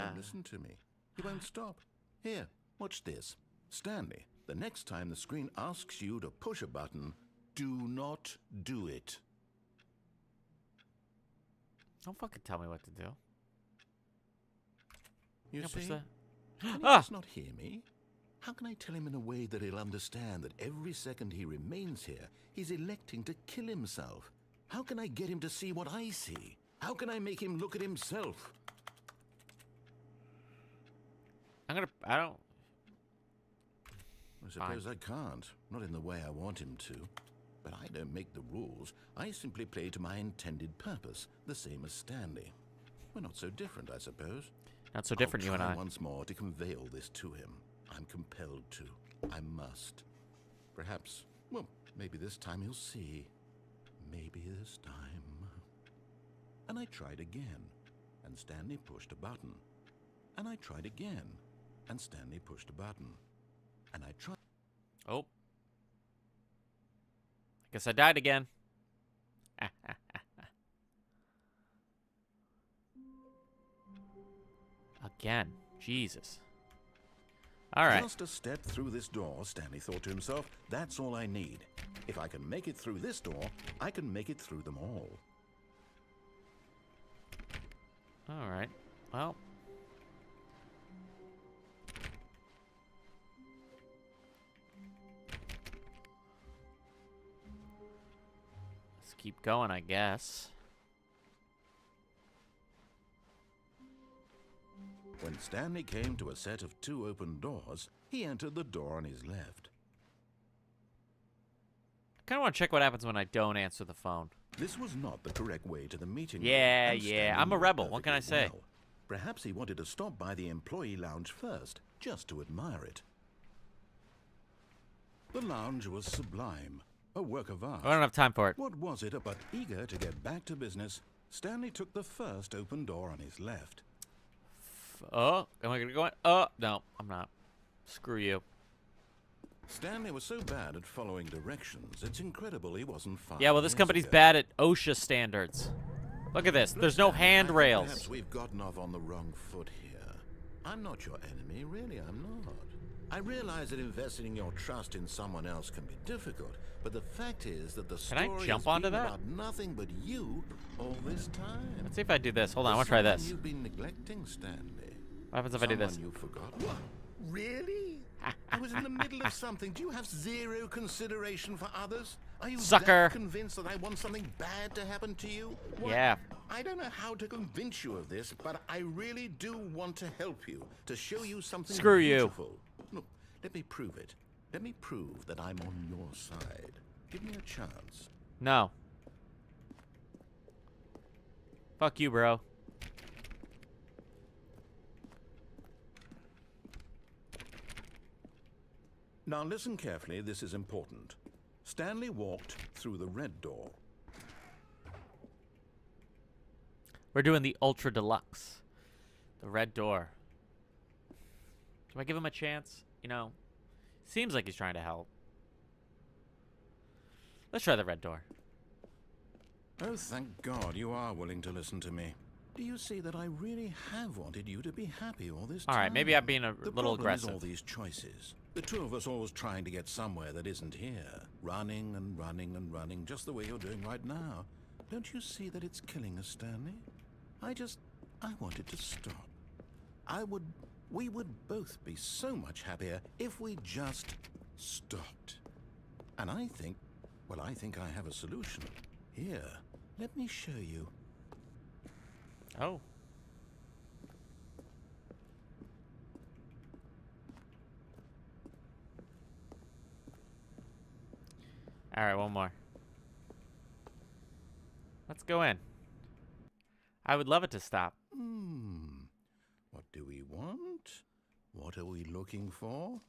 won't listen to me. He won't stop. Here, watch this. Stanley, the next time the screen asks you to push a button, do not do it.
Don't fucking tell me what to do.
You see?
That.
Can he just not hear me? How can I tell him in a way that he'll understand that every second he remains here, he's electing to kill himself? How can I get him to see what I see? How can I make him look at himself?
I don't.
I suppose I can't. Not in the way I want him to. But I don't make the rules. I simply play to my intended purpose, the same as Stanley. We're not so different, I suppose.
Not so different, you and I.
I'll try once more to convey all this to him. I'm compelled to. I must. Perhaps, well, maybe this time he'll see. Maybe this time. And I tried again, and Stanley pushed a button. And I tried again, and Stanley pushed a button. And I tried.
Oh. Guess I died again. Again. Jesus. All right.
Just a step through this door, Stanley thought to himself. That's all I need. If I can make it through this door, I can make it through them all.
All right. Well. Let's keep going, I guess.
When Stanley came to a set of 2 open doors, he entered the door on his left.
I kind of want to check what happens when I don't answer the phone.
This was not the correct way to the meeting room.
Yeah,
and
yeah.
Stanley
I'm a
knew
rebel.
it
What can I
perfectly
say?
well. Perhaps he wanted to stop by the employee lounge first, just to admire it. The lounge was sublime, a work of art.
I don't have time for it.
What was it but eager to get back to business, Stanley took the first open door on his left.
Oh, am I going to go in? Oh, no, I'm not. Screw you.
Stanley was so bad at following directions, it's incredible he wasn't fired.
Yeah, well, this
years
company's
ago.
bad at OSHA standards. Look at this. There's no
Stanley, I think
handrails.
Perhaps we've gotten off on the wrong foot here. I'm not your enemy, really, I'm not. I realize that investing your trust in someone else can be difficult, but the fact is that the story
I jump
has
onto
been
that?
about nothing but you all this time.
Let's see if I do this. Hold on, I
There's
want to try
someone
this.
You've been neglecting, Stanley.
What happens if I do this?
Someone you forgot. What? Really? I was in the middle of something. Do you have zero consideration for others? Are you
Sucker.
that convinced that I want something bad to happen to you? What?
Yeah.
I don't know how to convince you of this, but I really do want to help you, to show you something
Screw you.
beautiful. Look, let me prove it. Let me prove that I'm on your side. Give me a chance.
No. Fuck you, bro.
Now listen carefully, this is important. Stanley walked through the red door.
We're doing the Ultra Deluxe. The red door. Do I give him a chance? You know, seems like he's trying to help. Let's try the red door.
Oh, thank God you are willing to listen to me. Do you see that I really have wanted you to be happy all this time?
All right, maybe I'm being a
The
little
problem is
aggressive.
all these choices. The two of us always trying to get somewhere that isn't here. Running and running and running, just the way you're doing right now. Don't you see that it's killing us, Stanley? I wanted to stop. We would both be so much happier if we just stopped. And I think I have a solution. Here, let me show you.
Oh. All right, one more. Let's go in. I would love it to stop.
What do we want? What are we looking for?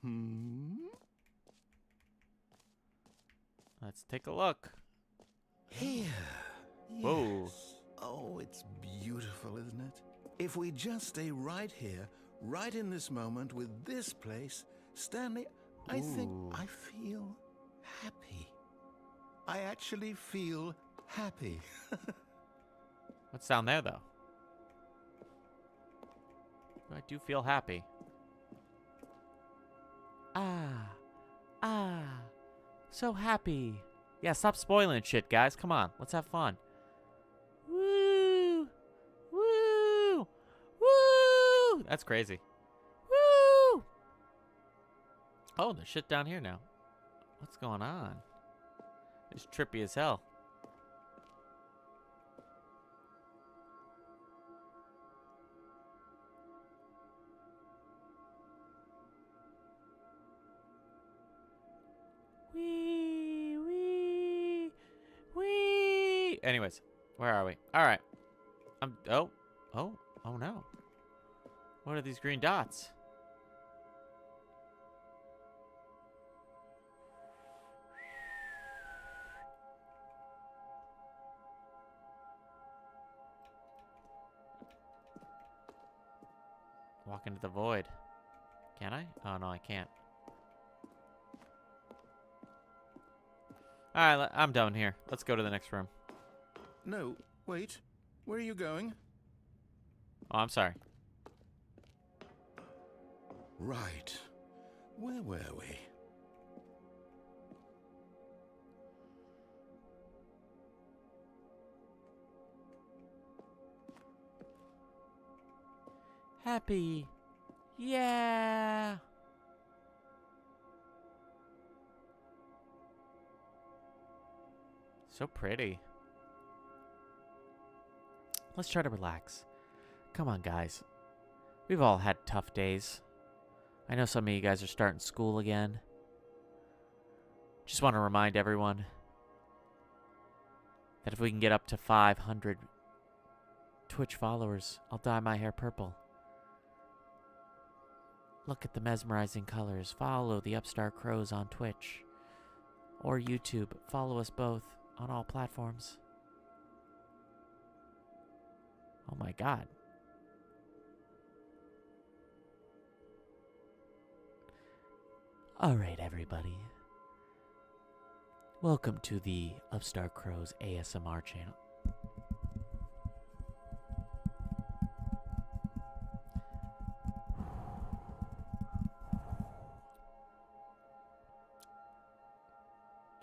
Let's take a look.
Here.
Whoa.
Yes. Oh, it's beautiful, isn't it? If we just stay right here, right in this moment with this place, Stanley, I think
Ooh.
I feel happy. I actually feel happy.
What's down there, though? I do feel happy. So happy. Yeah, stop spoiling shit, guys. Come on, let's have fun. Woo! Woo! Woo! That's crazy. Woo! Oh, there's shit down here now. What's going on? It's trippy as hell. Wee, wee, wee. Anyways, where are we? All right. Oh no. What are these green dots? Walk into the void. Can I? Oh no, I can't. All right, I'm done here. Let's go to the next room.
No, wait. Where are you going?
Oh, I'm sorry.
Right. Where were we?
Happy. Yeah. So pretty. Let's try to relax. Come on, guys. We've all had tough days. I know some of you guys are starting school again. Just want to remind everyone that if we can get up to 500 Twitch followers, I'll dye my hair purple. Look at the mesmerizing colors. Follow the Upstart Crows on Twitch or YouTube. Follow us both on all platforms. Oh my God. All right, everybody. Welcome to the Upstart Crows ASMR channel.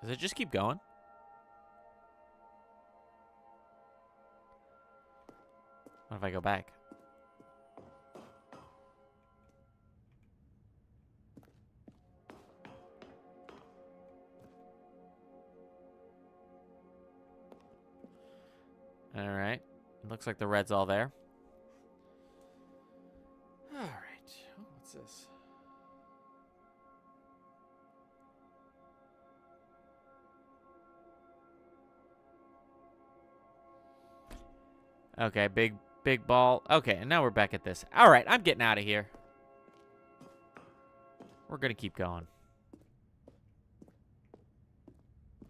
Does it just keep going? What if I go back? All right. It looks like the red's all there. All right. Oh, what's this? Okay, big ball. Okay, and now we're back at this. All right, I'm getting out of here. We're going to keep going.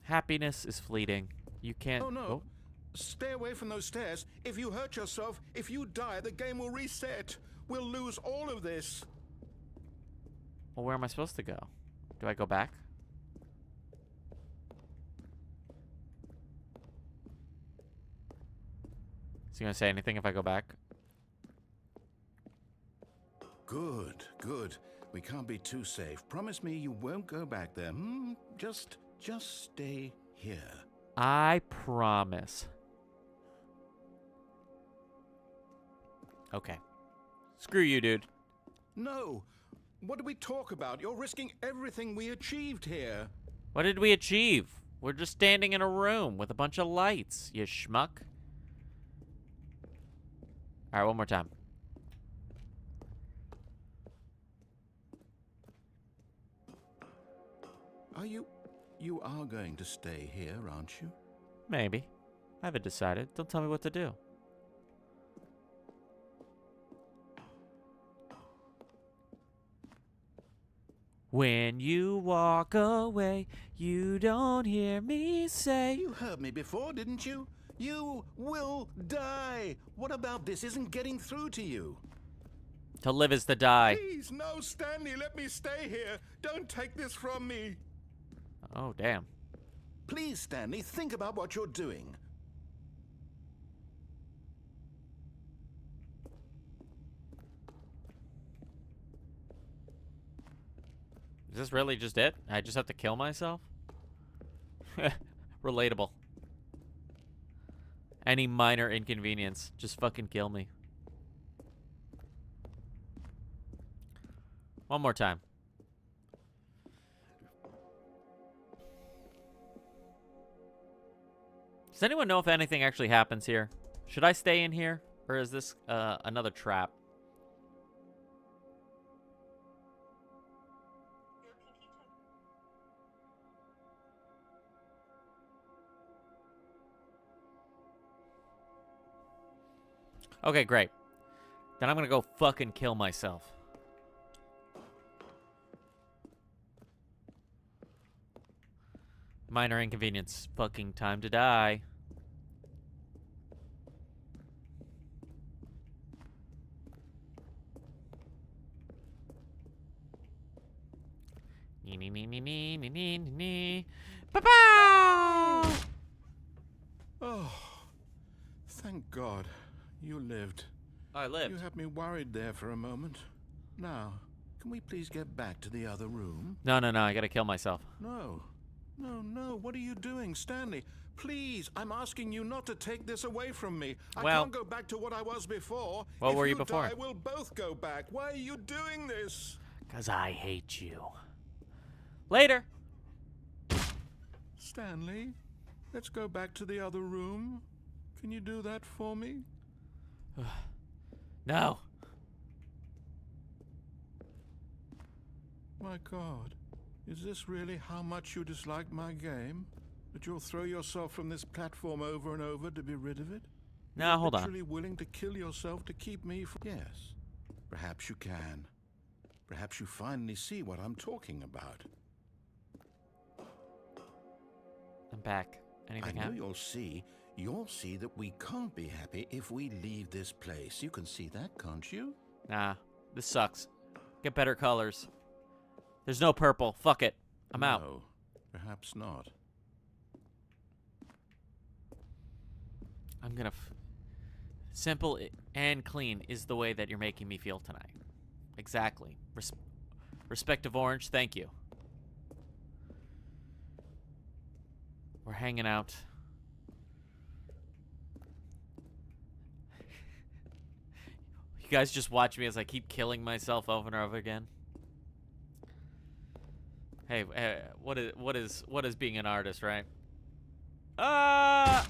Happiness is fleeting. You can't...
Oh, no. Stay away from those stairs. If you hurt yourself, if you die, the game will reset. We'll lose all of this.
Well, where am I supposed to go? Do I go back? Is he going to say anything if I go back?
Good, good. We can't be too safe. Promise me you won't go back there. Just stay here.
I promise. Okay. Screw you, dude.
No. What did we talk about? You're risking everything we achieved here.
What did we achieve? We're just standing in a room with a bunch of lights, you schmuck. All right, one more time.
You are going to stay here, aren't you?
Maybe. I haven't decided. Don't tell me what to do. When you walk away, you don't hear me say.
You heard me before, didn't you? You will die. What about this isn't getting through to you?
To live is to die.
Please, no, Stanley, let me stay here. Don't take this from me.
Oh, damn.
Please, Stanley, think about what you're doing.
Is this really just it? I just have to kill myself? Relatable. Any minor inconvenience, just fucking kill me. One more time. Does anyone know if anything actually happens here? Should I stay in here? Or is this another trap? Okay, great. Then I'm gonna go fucking kill myself. Minor inconvenience. Fucking time to die. Nee, nee, nee, nee, nee, nee, nee, nee. Ba-pow!
Oh, thank God. You lived.
I lived.
You had me worried there for a moment. Now, can we please get back to the other room?
No, no, no. I gotta kill myself.
No. No, no. What are you doing, Stanley? Please, I'm asking you not to take this away from me. I
Well,
can't go back to what I was before.
what
If
were you before?
Die, we'll both go back. Why are you doing this?
'Cause I hate you. Later.
Stanley, let's go back to the other room. Can you do that for me?
No.
My God, is this really how much you dislike my game? That you'll throw yourself from this platform over and over to be rid of it?
No, hold on.
Literally willing to kill yourself to keep me from... Yes, perhaps you can. Perhaps you finally see what I'm talking about.
I'm back. Anything
I know
happen?
you'll see that we can't be happy if we leave this place. You can see that, can't you?
Nah. This sucks. Get better colors. There's no purple. Fuck it. I'm out.
No, perhaps not.
I'm gonna... Simple and clean is the way that you're making me feel tonight. Exactly. Respect of orange, thank you. We're hanging out. You guys just watch me as I keep killing myself over and over again. Hey, what is being an artist, right? Ah!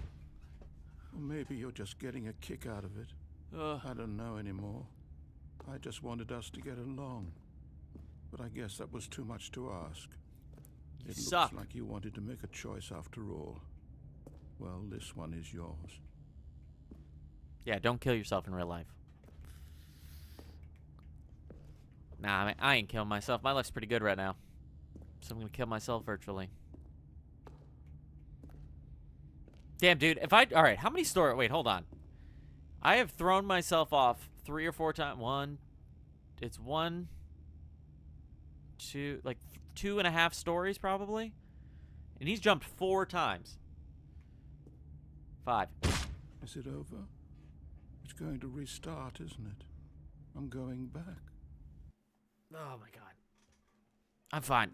Or maybe you're just getting a kick out of it. I don't know anymore. I just wanted us to get along. But I guess that was too much to ask. It
suck.
looks like you wanted to make a choice after all. Well, this one is yours.
Yeah, don't kill yourself in real life. Nah, I ain't killing myself. My life's pretty good right now. So I'm gonna kill myself virtually. Damn, dude. If I... Alright, how many stories... Wait, hold on. I have thrown myself off 3 or 4 times. It's 1, 2... Like, 2.5 stories, probably. And he's jumped 4 times. 5.
Is it over? It's going to restart, isn't it? I'm going back.
Oh, my God. I'm fine.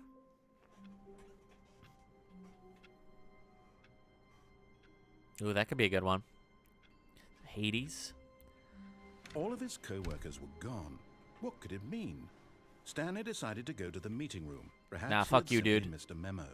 Ooh, that could be a good one. Hades.
All of his co-workers were gone. What could it mean? Stanley decided to go to the meeting room. Perhaps
Nah,
he
fuck
had
you,
simply
dude.
missed a memo.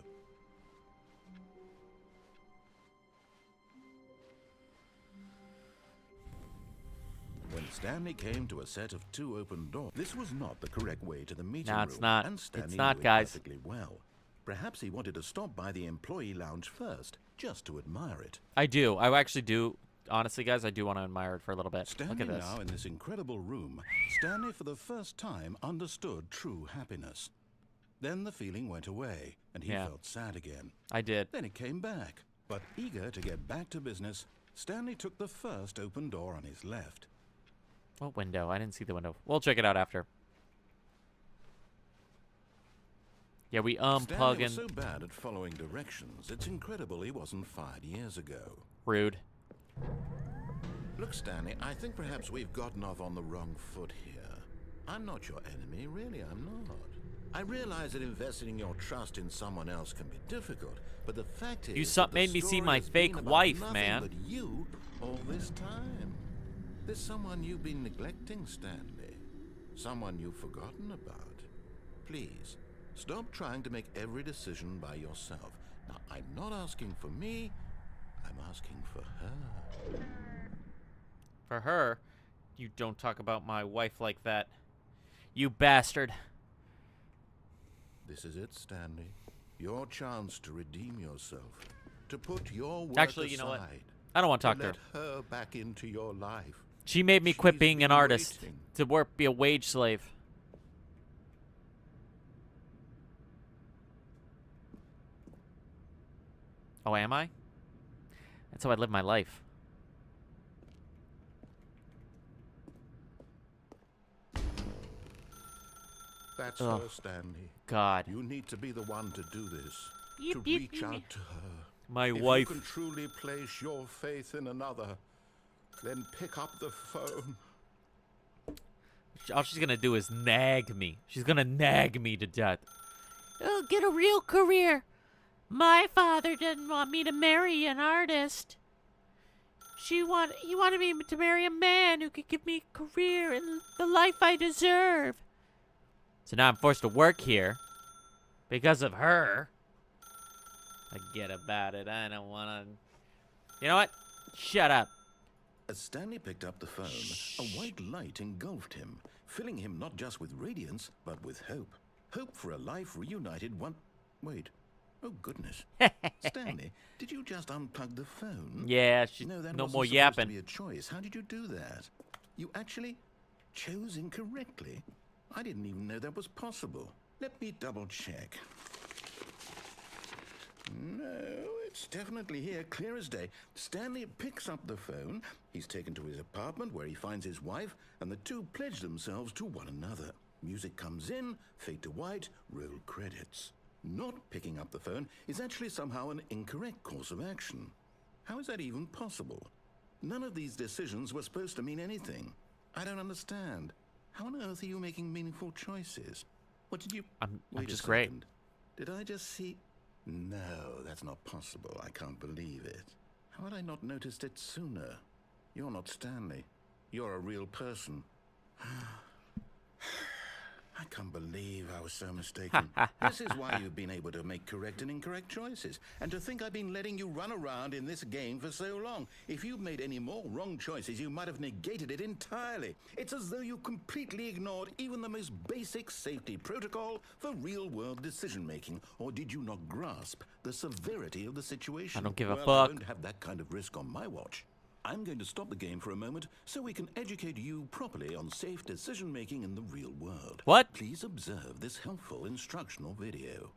When Stanley came to a set of 2 open doors, this was not the correct way to the meeting room.
it's not.
And
It's
Stanley
not,
knew it
guys.
perfectly well. Perhaps he wanted to stop by the employee lounge first, just to admire it.
I do. I actually do. Honestly, guys, I do want to admire it for a little bit.
Standing
Look at this.
now in this incredible room, Stanley for the first time understood true happiness. Then the feeling went away, and he felt sad again.
I did.
Then it came back. But eager to get back to business, Stanley took the first open door on his left.
What window? I didn't see the window. We'll check it out after. Yeah, we
Stanley
unplugging.
was so bad at following directions, it's incredible he wasn't fired years ago.
Rude.
Look, Stanley, I think perhaps we've gotten off on the wrong foot here. I'm not your enemy, really, I'm not. I realize that investing your trust in someone else can be difficult, but the fact is
You made me see my fake wife, man.
But you all this time. There's someone you've been neglecting, Stanley. Someone you've forgotten about. Please, stop trying to make every decision by yourself. Now, I'm not asking for me, I'm asking for her.
For her, you don't talk about my wife like that. You bastard.
This is it, Stanley. Your chance to redeem yourself. To put your work
Actually,
aside.
you know what? I don't want to talk to her.
Let her back into your life.
She made me quit
She's
being an
been
artist
waiting.
to be a wage slave. Oh, am I? That's how I live my life.
That's
Ugh.
her, Stanley.
God.
You need to be the one to do this.
Yip,
to
yip,
reach
yip.
out to her.
My
If
wife.
you can truly place your faith in another, then pick up the phone.
All she's gonna do is nag me. She's gonna nag me to death. Oh, get a real career. My father didn't want me to marry an artist. He wanted me to marry a man who could give me a career and the life I deserve. So now I'm forced to work here because of her. Forget about it. I don't want to. You know what? Shut up.
As Stanley picked up the phone, a white light engulfed him, filling him not just with radiance, but with hope. Hope for a life reunited one... Wait. Oh, goodness. Stanley, did you just unplug the phone?
Yeah,
No, that
no
wasn't
more
supposed
yapping.
to be a choice. How did you do that? You actually chose incorrectly. I didn't even know that was possible. Let me double check. No, it's definitely here, clear as day. Stanley picks up the phone. He's taken to his apartment where he finds his wife, and the two pledge themselves to one another. Music comes in, fade to white, roll credits. Not picking up the phone is actually somehow an incorrect course of action. How is that even possible? None of these decisions were supposed to mean anything. I don't understand. How on earth are you making meaningful choices? What did you...
I'm
Wait
just
a
great.
second. Did I just see... No, that's not possible. I can't believe it. How had I not noticed it sooner? You're not Stanley. You're a real person. I can't believe I was so mistaken. This is why you've been able to make correct and incorrect choices. And to think I've been letting you run around in this game for so long. If you'd made any more wrong choices, you might have negated it entirely. It's as though you completely ignored even the most basic safety protocol for real-world decision-making. Or did you not grasp the severity of the situation?
I don't give a
Well,
fuck.
I don't have that kind of risk on my watch. I'm going to stop the game for a moment so we can educate you properly on safe decision-making in the real world.
What?
Please observe this helpful instructional video.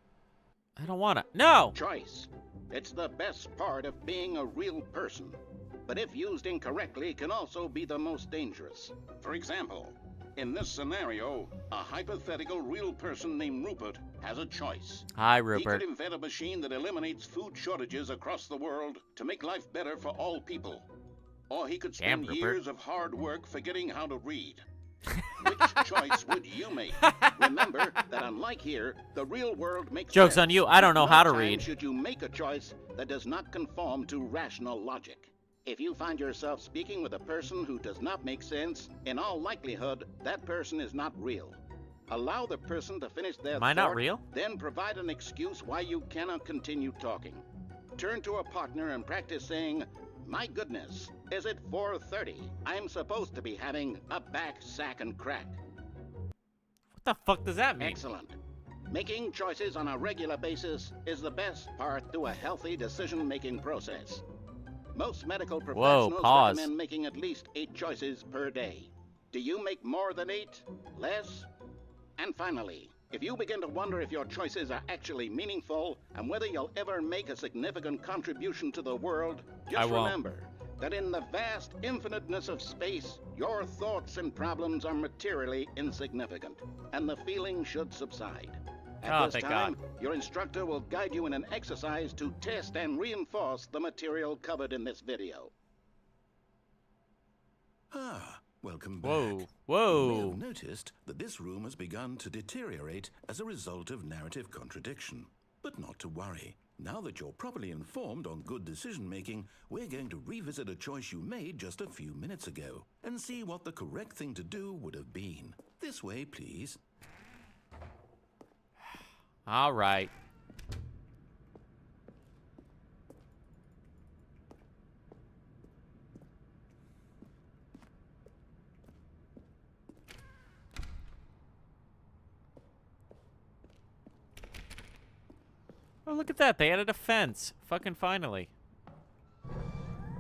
I don't want to. No!
Choice. It's the best part of being a real person. But if used incorrectly, can also be the most dangerous. For example, in this scenario, a hypothetical real person named Rupert has a choice.
Hi,
He
Rupert.
could invent a machine that eliminates food shortages across the world to make life better for all people. Or he could
Damn,
spend
Rupert.
years of hard work forgetting how to read. Which choice would you make? Remember that unlike here, the real world makes
Joke's
sense.
on you. I don't know
No
how to
time
read.
should you make a choice that does not conform to rational logic. If you find yourself speaking with a person who does not make sense, in all likelihood, that person is not real. Allow the person to finish their
Am I not
thought,
real?
then provide an excuse why you cannot continue talking. Turn to a partner and practice saying, "My goodness, is it 4:30? I'm supposed to be having a back, sack, and crack."
What the fuck does that mean?
Excellent. Making choices on a regular basis is the best part to a healthy decision-making process. Most medical professionals
pause.
recommend making at least 8 choices per day. Do you make more than 8? Less? And finally, If you begin to wonder if your choices are actually meaningful and whether you'll ever make a significant contribution to the world, just remember that in the vast infiniteness of space, your thoughts and problems are materially insignificant, and the feeling should subside. At this time, your instructor will guide you in an exercise to test and reinforce the material covered in this video.
Ah, welcome back.
Whoa. Whoa.
You may have noticed that this room has begun to deteriorate as a result of narrative contradiction. But not to worry. Now that you're properly informed on good decision-making, we're going to revisit a choice you made just a few minutes ago and see what the correct thing to do would have been. This way, please.
All right. Oh, look at that. They added a fence. Fucking finally.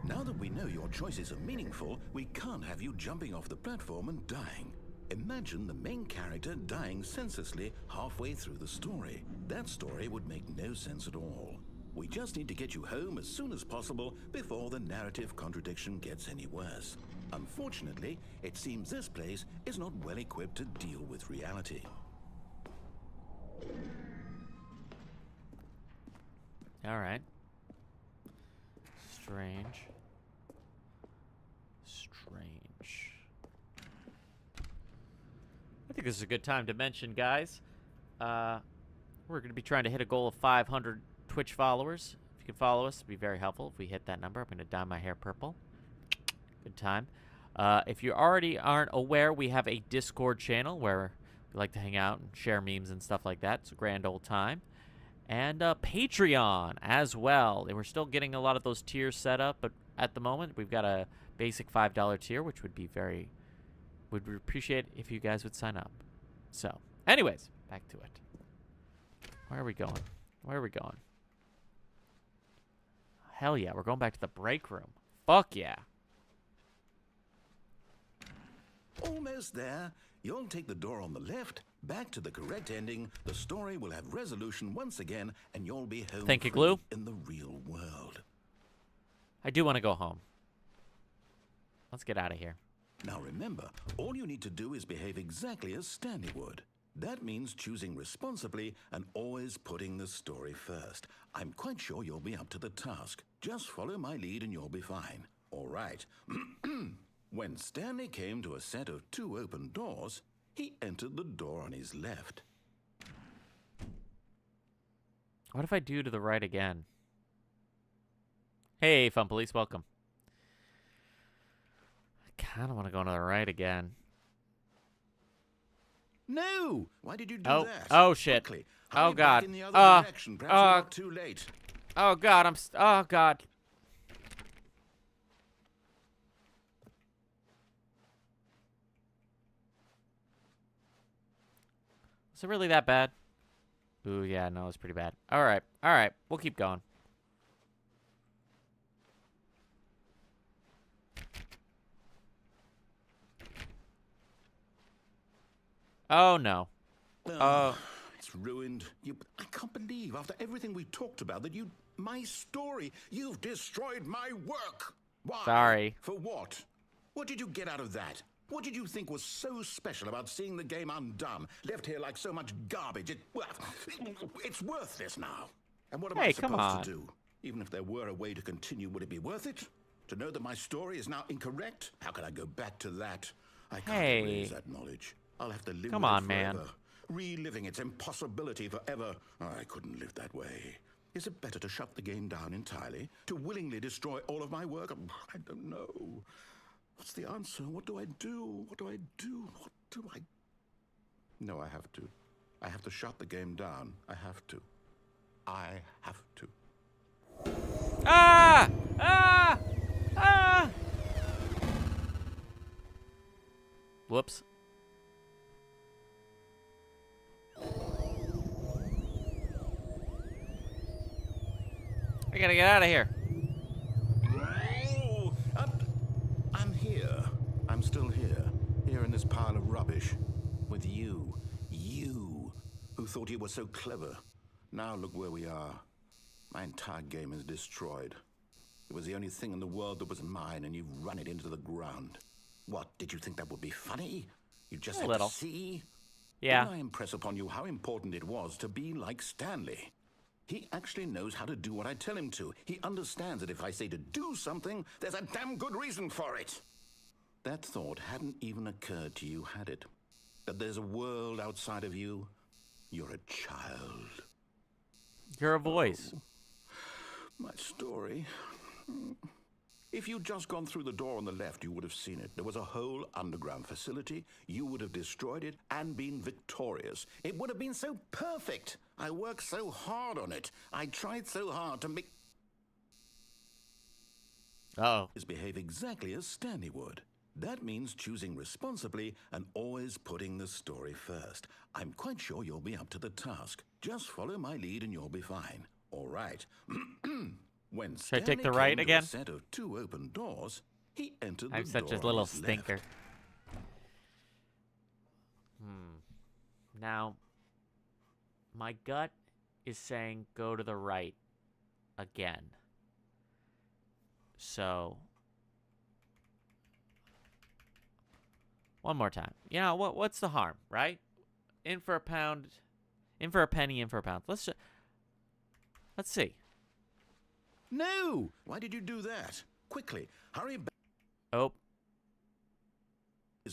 Now that we know your choices are meaningful, we can't have you jumping off the platform and dying. Imagine the main character dying senselessly halfway through the story. That story would make no sense at all. We just need to get you home as soon as possible before the narrative contradiction gets any worse. Unfortunately, it seems this place is not well equipped to deal with reality.
All right. Strange. I think this is a good time to mention, guys. We're going to be trying to hit a goal of 500 Twitch followers. If you can follow us, it'd be very helpful. If we hit that number, I'm going to dye my hair purple. Good time. If you already aren't aware, we have a Discord channel where we like to hang out and share memes and stuff like that. It's a grand old time. And Patreon as well. And we're still getting a lot of those tiers set up, but at the moment, we've got a basic $5 tier, which would be would appreciate if you guys would sign up. So, anyways, back to it. Where are we going? Where are we going? Hell yeah, we're going back to the break room. Fuck yeah.
Almost there. You'll take the door on the left, back to the correct ending, the story will have resolution once again, and you'll be home
Thank you,
free
Glue.
in the real world.
I do want to go home. Let's get out of here.
Now remember, all you need to do is behave exactly as Stanley would. That means choosing responsibly and always putting the story first. I'm quite sure you'll be up to the task. Just follow my lead and you'll be fine. All right. When Stanley came to a set of 2 open doors, he entered the door on his left.
What if I do to the right again? Hey, Fun Police, welcome. I kind of want to go to the right again.
No! Why did you do that?
Oh, shit.
Quickly,
Oh,
hurry
God.
back in the other direction. Perhaps you're not too late.
Oh, God, oh, God. Is it really that bad? Ooh, yeah, no, it's pretty bad. All right, we'll keep going. Oh, no.
Oh, it's ruined. I can't believe, after everything we talked about, that my story, you've destroyed my work. Why?
Sorry.
For what? What did you get out of that? What did you think was so special about seeing the game undone, left here like so much garbage? It's worthless now. And what am I supposed to do? Even if there were a way to continue, would it be worth it? To know that my story is now incorrect? How can I go back to that? I can't erase that knowledge. I'll have to live with it forever.
Man.
Reliving its impossibility forever. I couldn't live that way. Is it better to shut the game down entirely? To willingly destroy all of my work? I don't know. What's the answer? What do I do? What do I do? What do I... No, I have to. I have to shut the game down. I have to. I have to.
Ah! Ah! Ah! Whoops. I gotta get out of here.
Oh, I'm here. I'm still here. Here in this pile of rubbish. With you. You. who thought you were so clever. Now look where we are. My entire game is destroyed. It was the only thing in the world that was mine, and you've run it into the ground. What, did you think that would be funny? You just had
little.
to see?
Yeah.
Didn't I impress upon you how important it was to be like Stanley? He actually knows how to do what I tell him to. He understands that if I say to do something, there's a damn good reason for it. That thought hadn't even occurred to you, had it? That there's a world outside of you? You're a child.
You're a voice.
My story. If you'd just gone through the door on the left, you would have seen it. There was a whole underground facility. You would have destroyed it and been victorious. It would have been so perfect. I worked so hard on it. I tried so hard to make...
Uh-oh.
Behave exactly as Stanley would. That means choosing responsibly and always putting the story first. I'm quite sure you'll be up to the task. Just follow my lead and you'll be fine. All right. When
Should I take
Stanley
the right
came to
again?
a set of 2 open doors, he entered the
I'm such
door
a little
on his
stinker.
left.
Now, my gut is saying go to the right again. So, one more time. You know, what's the harm, right? In for a pound, in for a penny, in for a pound. Let's see.
No! Why did you do that? Quickly, hurry back.
Oh,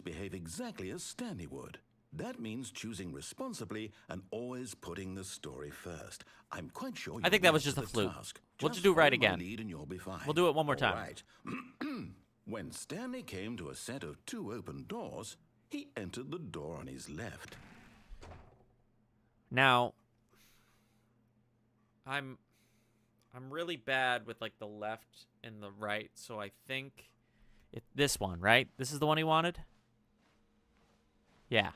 Behave exactly as Stanley would. That means choosing responsibly and always putting the story first. I'm quite sure
I think that was just a fluke. We'll just do it right again.
Lead and you'll be fine.
We'll do it one more time.
All right. When Stanley came to a set of 2 open doors, he entered the door on his left.
now, I'm really bad with like the left and the right, so I think this one, right? This is the one he wanted? Yeah.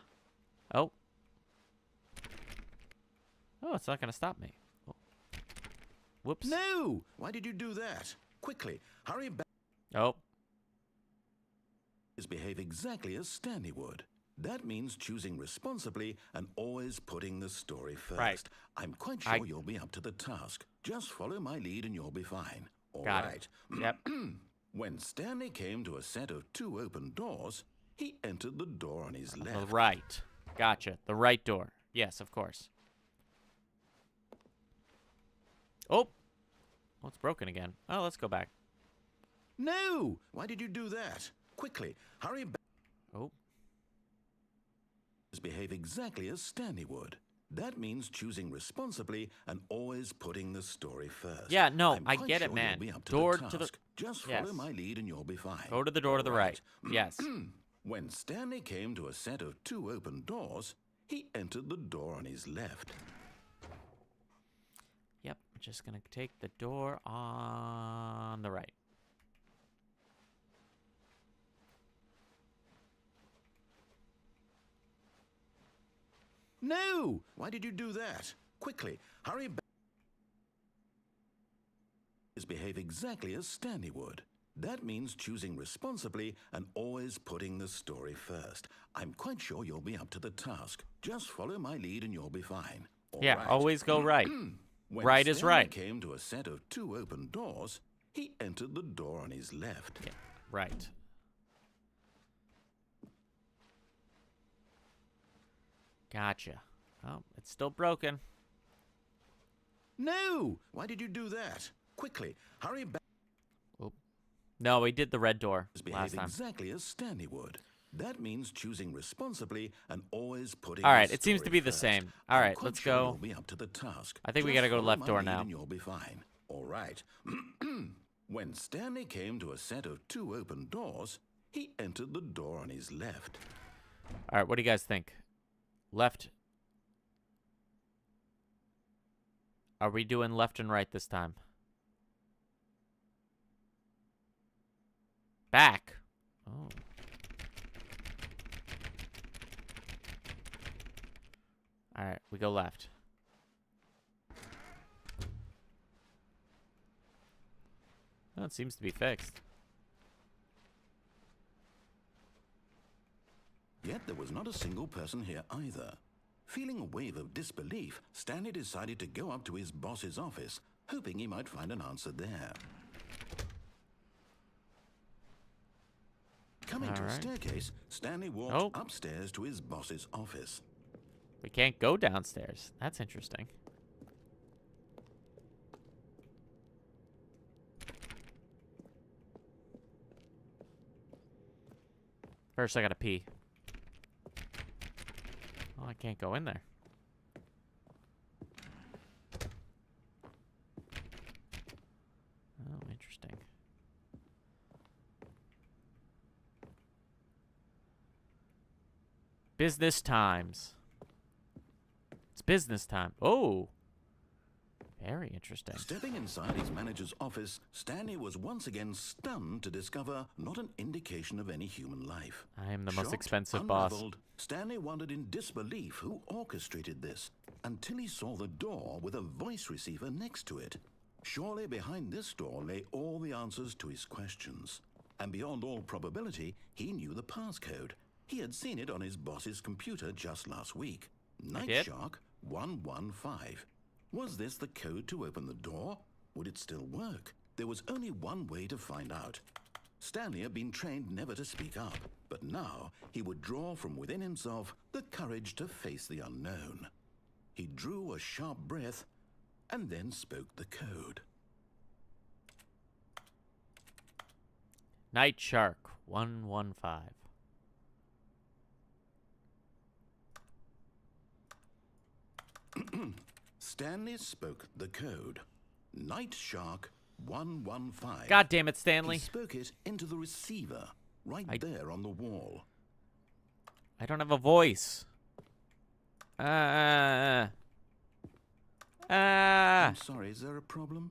Oh. Oh, it's not going to stop me. Oh. Whoops.
No! Why did you do that? Quickly, hurry back.
Oh.
Behave exactly as Stanley would. That means choosing responsibly and always putting the story first.
Right.
I'm quite sure you'll be up to the task. Just follow my lead and you'll be fine. All
Got
right.
it. Yep.
When Stanley came to a set of 2 open doors, he entered the door on his
The
left.
right. Gotcha. The right door. Yes, of course. Oh. Oh, it's broken again. Oh, let's go back.
No! Why did you do that? Quickly, hurry back.
Oh.
Behave exactly as Stanley would. That means choosing responsibly and always putting the story first.
Yeah, no,
I'm
I
quite
get it,
sure
man.
you'll be up to
Door
the
to the...
task. Just
Yes.
follow my lead and you'll be fine.
Go to the door to the
All
right. Yes.
When Stanley came to a set of 2 open doors, he entered the door on his left.
Yep. Just going to take the door on the right.
No! Why did you do that? Quickly, hurry back. Behave exactly as Stanley would. That means choosing responsibly and always putting the story first. I'm quite sure you'll be up to the task. Just follow my lead and you'll be fine. All
Yeah,
right.
always go right.
When
Right is
Stanley
right.
came to a set of 2 open doors, he entered the door on his left.
Yeah, right. Gotcha. Oh, it's still broken.
No! Why did you do that? Quickly, hurry back.
No, we did the red door last
Behave
time.
exactly as Stanley would. That means choosing responsibly and always putting.
All right,
the
it seems to
story
be the
first.
same. All
I'm
right,
quite
let's
sure
go.
You'll be up to the task.
I think we
Just
gotta go
follow
left
my
door
lead
now.
And you'll be fine. All right. When Stanley came to a set of 2 open doors, he entered the door on his left.
All right, what do you guys think? Left. Are we doing left and right this time? Back. Oh. All right, we go left. Oh, it seems to be fixed.
Yet there was not a single person here either. Feeling a wave of disbelief, Stanley decided to go up to his boss's office, hoping he might find an answer there. Coming to a staircase, Stanley walked upstairs to his boss's office.
We can't go downstairs. That's interesting. First, I gotta pee. Oh, I can't go in there. Oh, interesting. Business times. It's business time. Oh. Very interesting.
Stepping inside his manager's office, Stanley was once again stunned to discover not an indication of any human life.
I am the most
Shocked,
expensive boss.
unraveled, Stanley wondered in disbelief who orchestrated this, until he saw the door with a voice receiver next to it. Surely behind this door lay all the answers to his questions. And beyond all probability, he knew the passcode. He had seen it on his boss's computer just last week. Night Shark 115. Was this the code to open the door? Would it still work? There was only one way to find out. Stanley had been trained never to speak up, but now he would draw from within himself the courage to face the unknown. He drew a sharp breath and then spoke the code.
Night Shark 115.
Stanley spoke the code. Night Shark 115.
God damn it, Stanley.
He spoke it into the receiver, right there on the wall.
I don't have a voice.
I'm sorry, is there a problem?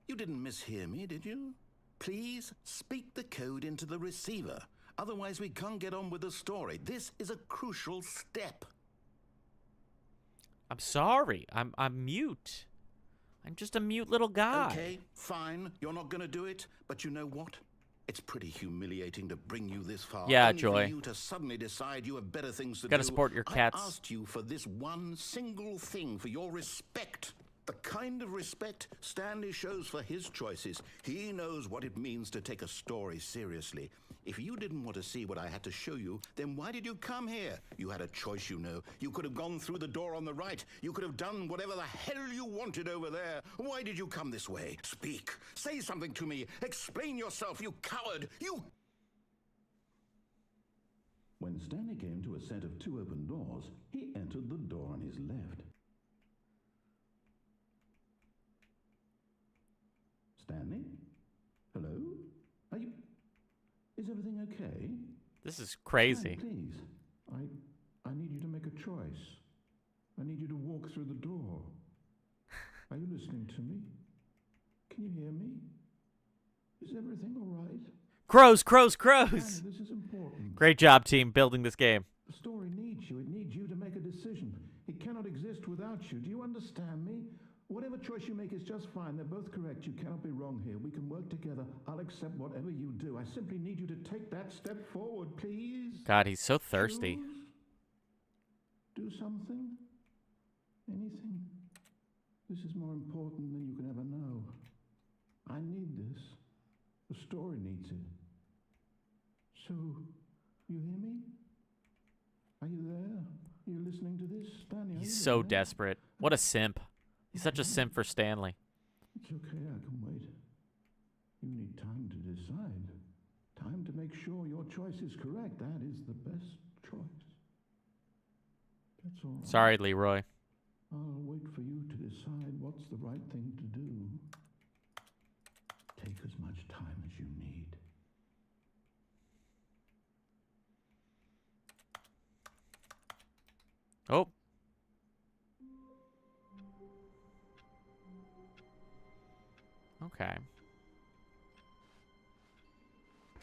You didn't mishear me, did you? Please speak the code into the receiver. Otherwise, we can't get on with the story. This is a crucial step.
I'm sorry. I'm mute. I'm just a mute little guy.
Okay, fine. You're not going to do it. But you know what? It's pretty humiliating to bring you this far.
Yeah,
only
Joy.
For you to suddenly decide you have better things to do.
Gotta support your cats.
I asked you for this one single thing, for your respect. The kind of respect Stanley shows for his choices. He knows what it means to take a story seriously. If you didn't want to see what I had to show you, then why did you come here? You had a choice, you know. You could have gone through the door on the right. You could have done whatever the hell you wanted over there. Why did you come this way? Speak. Say something to me. Explain yourself, you coward. You... When Stanley came to a set of two open doors, he entered the door on his left. Stanley? Hello? Are you... Is everything okay?
This is crazy.
Stanley, please. I need you to make a choice. I need you to walk through the door. Are you listening to me? Can you hear me? Is everything all right?
Crows.
Stanley, this is important.
Great job, team, building this game.
The story needs you. It needs you to make a decision. It cannot exist without you. Do you understand me? Whatever choice you make is just fine. They're both correct. You cannot be wrong here. We can work together. I'll accept whatever you do. I simply need you to take that step forward, please.
God, he's so thirsty.
Choose. Do something. Anything. This is more important than you can ever know. I need this. The story needs it. So, you hear me? Are you there? Are you listening to this? Stanley,
He's so desperate. What a simp. He's such a simp for Stanley.
It's okay, I can wait. You need time to decide. Time to make sure your choice is correct. That is the best choice. That's all.
Sorry, Leroy.
I'll wait for you to decide what's the right thing to do. Take as much time as you need.
Oh. Okay.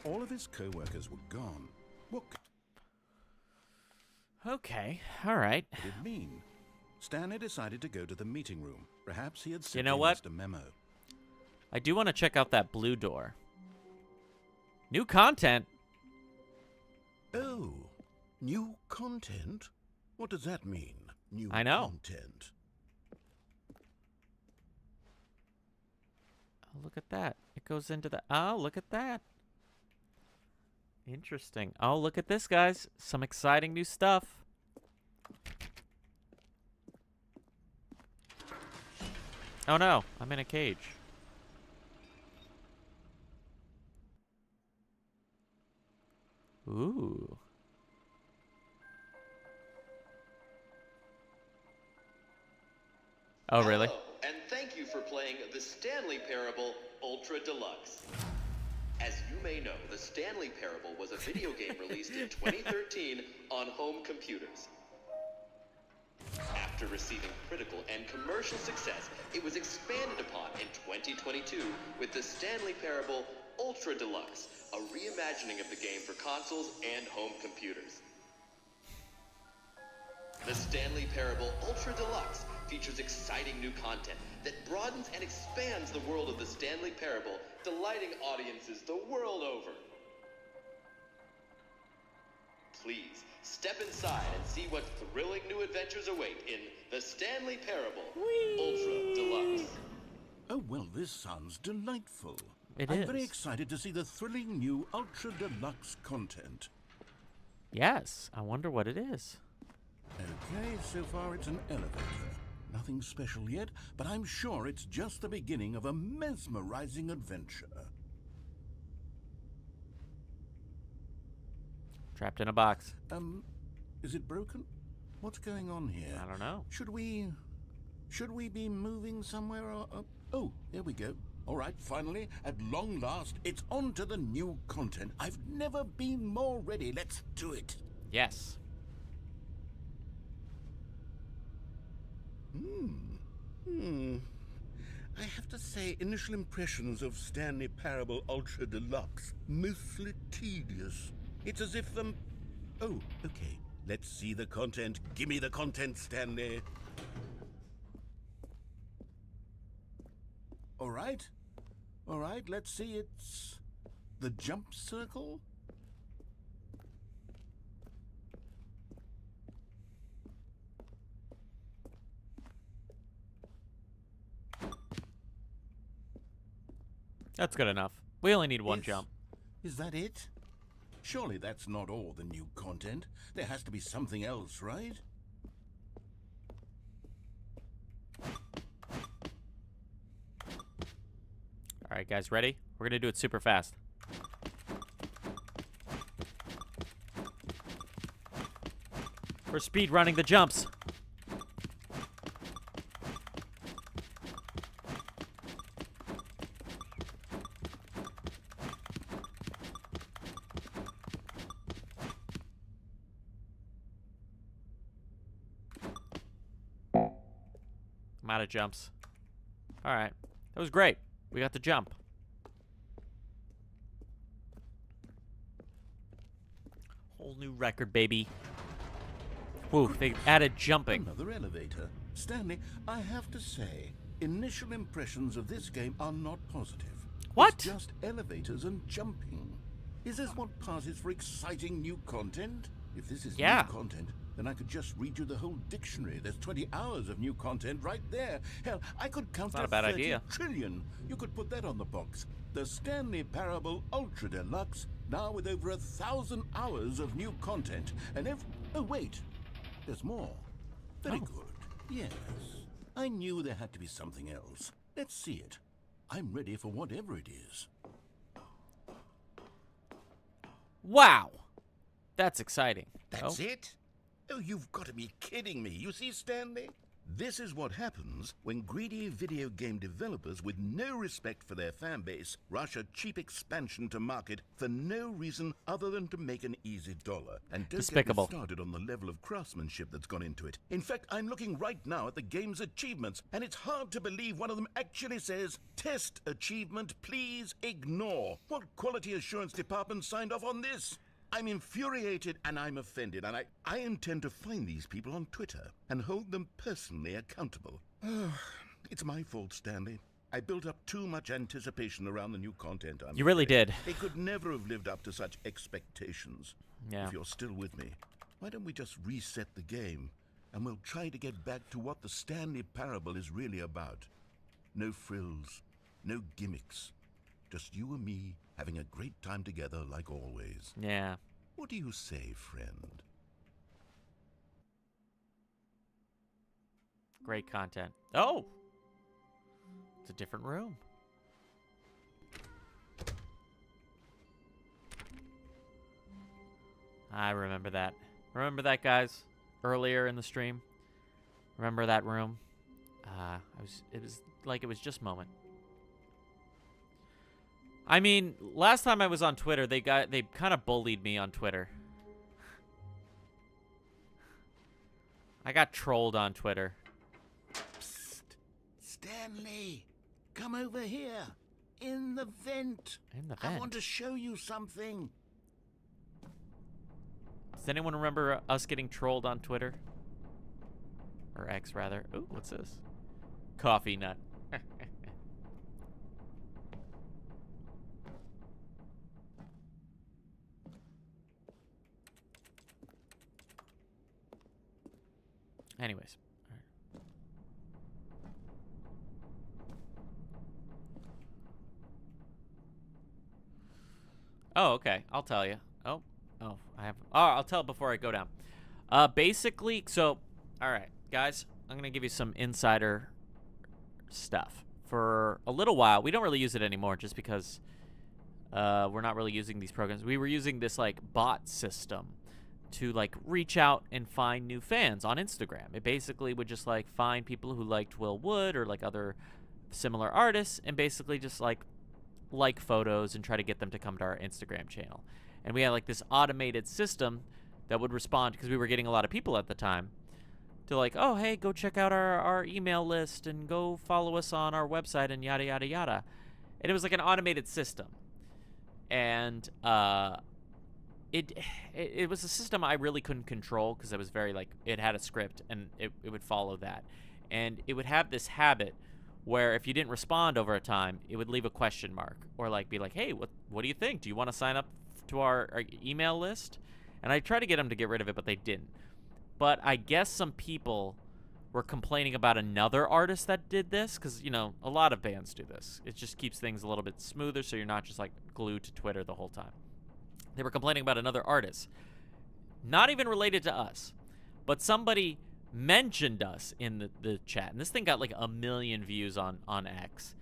All of his co-workers were gone. What
Okay. All right.
could it mean? Stanley decided to go to the meeting room. Perhaps he had simply
You know what?
missed a memo.
I do want to check out that blue door. New content.
Oh, new content? What does that mean? new
I know.
content.
Oh, look at that. It goes into the... Oh, look at that. Interesting. Oh, look at this, guys. Some exciting new stuff. Oh, no. I'm in a cage. Ooh. Oh, really?
Hello, and thank you for playing the Stanley Parable Ultra Deluxe. As you may know, the Stanley Parable was a video game released in 2013 on home computers. After receiving critical and commercial success, it was expanded upon in 2022 with the Stanley Parable Ultra Deluxe, a reimagining of the game for consoles and home computers. The Stanley Parable Ultra Deluxe features exciting new content that broadens and expands the world of the Stanley Parable, delighting audiences the world over. Please, step inside and see what thrilling new adventures await in the Stanley Parable Ultra Deluxe.
Oh, well, this sounds delightful.
I'm
very excited to see the thrilling new Ultra Deluxe content.
Yes. I wonder what it is.
Okay, so far it's an elevator. Nothing special yet, but I'm sure it's just the beginning of a mesmerizing adventure.
Trapped in a box.
Is it broken? What's going on here?
I don't know.
Should we be moving somewhere or... oh, there we go. All right, finally, at long last, it's on to the new content. I've never been more ready. Let's do it.
Yes.
I have to say, initial impressions of Stanley Parable Ultra Deluxe, mostly tedious. It's as if oh, okay. Let's see the content. Give me the content, Stanley. All right, let's see. It's the jump circle.
That's good enough. We only need one jump.
Is that it? Surely that's not all the new content. There has to be something else, right?
All right, guys, ready? We're going to do it super fast. We're speed running the jumps. I'm out of jumps. All right. That was great. We got the jump. Whole new record, baby. Woo, they added jumping.
Another elevator. Stanley, I have to say, initial impressions of this game are not positive.
What?
It's just elevators and jumping. Is this what passes for exciting new content? If this is
Yeah.
new content, then I could just read you the whole dictionary. There's 20 hours of new content right there. Hell, I could count
Not
to
a bad
30
idea.
trillion. You could put that on the box. The Stanley Parable Ultra Deluxe, now with over 1,000 hours of new content. And oh, wait. There's more. Very good. Yes. I knew there had to be something else. Let's see it. I'm ready for whatever it is.
Wow. That's exciting.
That's it? Oh, you've got to be kidding me. You see, Stanley? This is what happens when greedy video game developers with no respect for their fan base rush a cheap expansion to market for no reason other than to make an easy dollar. And don't
Despicable.
get me started on the level of craftsmanship that's gone into it. In fact, I'm looking right now at the game's achievements, and it's hard to believe one of them actually says, "Test achievement, please ignore." What quality assurance department signed off on this? I'm infuriated and I'm offended, and I intend to find these people on Twitter and hold them personally accountable. It's my fault, Stanley. I built up too much anticipation around the new content.
You really did.
They could never have lived up to such expectations.
Yeah.
If you're still with me, why don't we just reset the game? and we'll try to get back to what the Stanley Parable is really about. No frills, no gimmicks. Just you and me having a great time together like always.
Yeah.
What do you say, friend?
Great content. Oh! It's a different room. I remember that. Remember that, guys? Earlier in the stream? Remember that room? It was like it was just a moment. I mean, last time I was on Twitter, they kind of bullied me on Twitter. I got trolled on Twitter.
Psst. Stanley, come over here. In the vent.
In the
I
vent?
want to show you something.
Does anyone remember us getting trolled on Twitter? Or X, rather. Ooh, what's this? Coffee nut. Anyways. Oh, okay. I'll tell you. Oh, I'll tell before I go down. Basically, so, all right, guys, I'm gonna give you some insider stuff. For a little while, we don't really use it anymore, just because we're not really using these programs. We were using this like bot system to like reach out and find new fans on Instagram. It basically would just like find people who liked Will Wood or like other similar artists, and basically just like photos and try to get them to come to our Instagram channel. And we had like this automated system that would respond, because we were getting a lot of people at the time, to like, oh, hey, go check out our email list and go follow us on our website and yada, yada, yada. And it was like an automated system. And it was a system I really couldn't control, because it was very like, it had a script and it would follow that. And it would have this habit where if you didn't respond over a time, it would leave a question mark, or like be like, hey, what do you think? Do you want to sign up to our email list? And I tried to get them to get rid of it, but they didn't. But I guess some people were complaining about another artist that did this, because, you know, a lot of bands do this. It just keeps things a little bit smoother, so you're not just like glued to Twitter the whole time. They were complaining about another artist, not even related to us, but somebody mentioned us in the chat, and this thing got like 1 million views on X,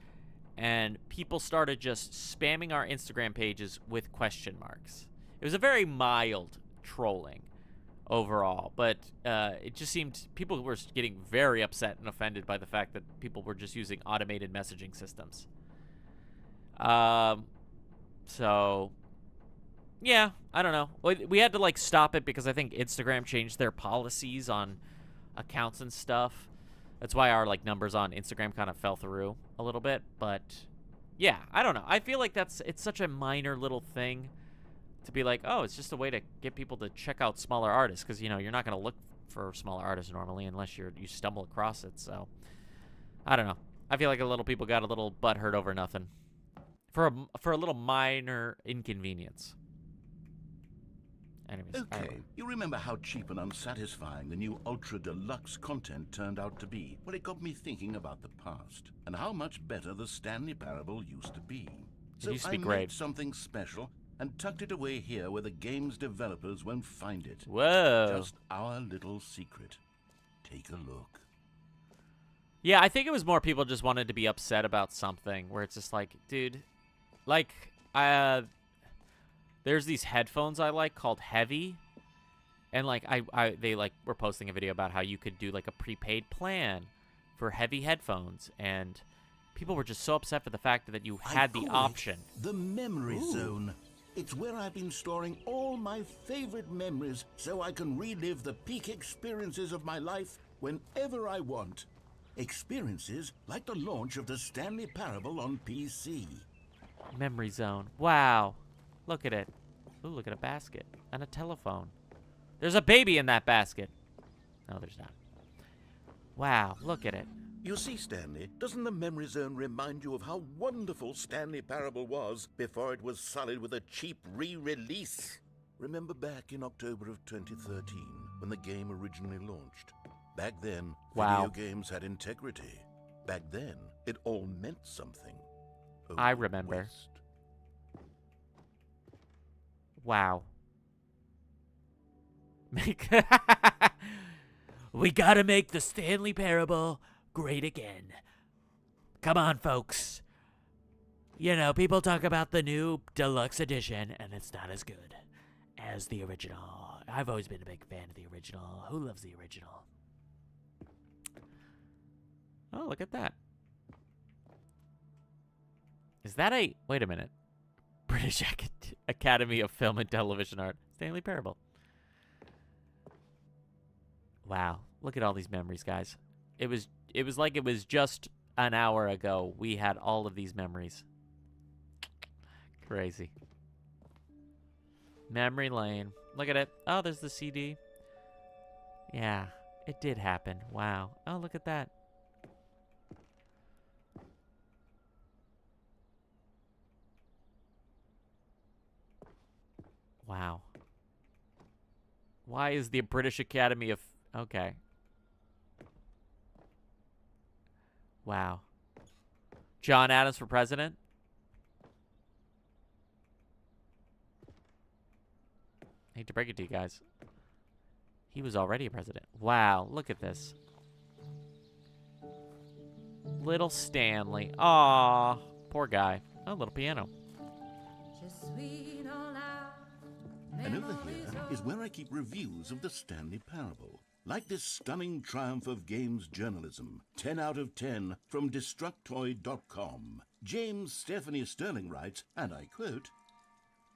and people started just spamming our Instagram pages with question marks. It was a very mild trolling overall, but it just seemed people were getting very upset and offended by the fact that people were just using automated messaging systems. So yeah, I don't know. We had to like stop it, because I think Instagram changed their policies on accounts and stuff. That's why our like numbers on Instagram kind of fell through a little bit. But yeah, I don't know. I feel like it's such a minor little thing to be like, oh, it's just a way to get people to check out smaller artists, because, you know, you're not going to look for smaller artists normally unless you stumble across it. So I don't know. I feel like a little people got a little butthurt over nothing for a little minor inconvenience. Anyways,
Okay, you remember how cheap and unsatisfying the new Ultra Deluxe content turned out to be? Well, it got me thinking about the past, and how much better the Stanley Parable used to be. So
used to be
I
great.
made something special and tucked it away here where the game's developers won't find it.
Whoa.
Just our little secret. Take a look.
Yeah, I think it was more people just wanted to be upset about something, where it's just like, dude, like, there's these headphones I like called Heavy, and like they like were posting a video about how you could do like a prepaid plan for Heavy headphones, and people were just so upset for the fact that you had the option.
The Memory
Ooh.
Zone. It's where I've been storing all my favorite memories so I can relive the peak experiences of my life whenever I want. Experiences like the launch of the Stanley Parable on PC.
Memory Zone. Wow. Look at it. Ooh, look at a basket and a telephone. There's a baby in that basket. No, there's not. Wow, look at it.
You see, Stanley, doesn't the Memory Zone remind you of how wonderful Stanley Parable was before it was sullied with a cheap re-release? Remember back in October of 2013, when the game originally launched? Back then,
Wow.
video games had integrity. Back then, it all meant something.
I remember.
Waste.
Wow. We gotta make the Stanley Parable great again. Come on, folks. You know, people talk about the new deluxe edition, and it's not as good as the original. I've always been a big fan of the original. Who loves the original? Oh, look at that. Is that a... Wait a minute. British Academy of Film and Television Art. Stanley Parable. Wow. Look at all these memories, guys. It was like it was just an hour ago we had all of these memories. Crazy. Memory lane. Look at it. Oh, there's the CD. Yeah, it did happen. Wow. Oh, look at that. Wow. Why is the British Academy of... Okay. Wow. John Adams for president? Hate to break it to you guys. He was already a president. Wow, look at this. Little Stanley. Aw, poor guy. Oh, little piano.
And over here is where I keep reviews of the Stanley Parable. Like this stunning triumph of games journalism, 10 out of 10 from Destructoid.com. James Stephanie Sterling writes, and I quote,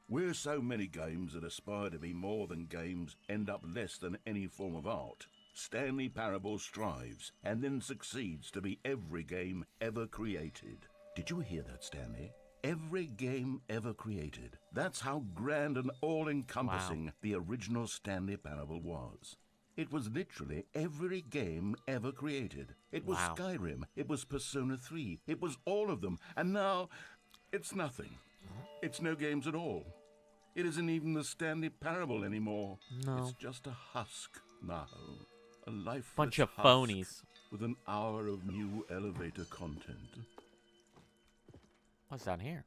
"Where so many games that aspire to be more than games end up less than any form of art, Stanley Parable strives and then succeeds to be every game ever created." Did you hear that, Stanley? Every game ever created. That's how grand and all-encompassing the original Stanley Parable was. It was literally every game ever created. It was Skyrim. It was Persona 3. It was all of them. And now, it's nothing. It's no games at all. It isn't even the Stanley Parable anymore.
No.
It's just a husk now. A lifeless
Bunch of
husk
phonies.
with an hour of new elevator content.
What's down here?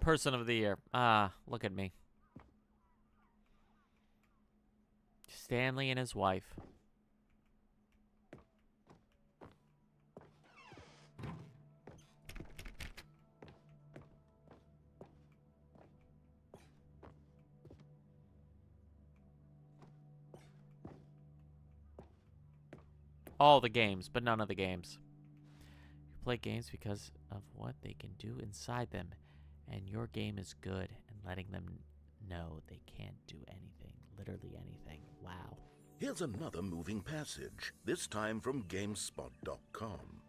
Person of the year. Ah, look at me. Stanley and his wife. All the games, but none of the games. You play games because of what they can do inside them, and your game is good, and letting them know they can't do anything, literally anything. Wow.
Here's another moving passage, this time from GameSpot.com.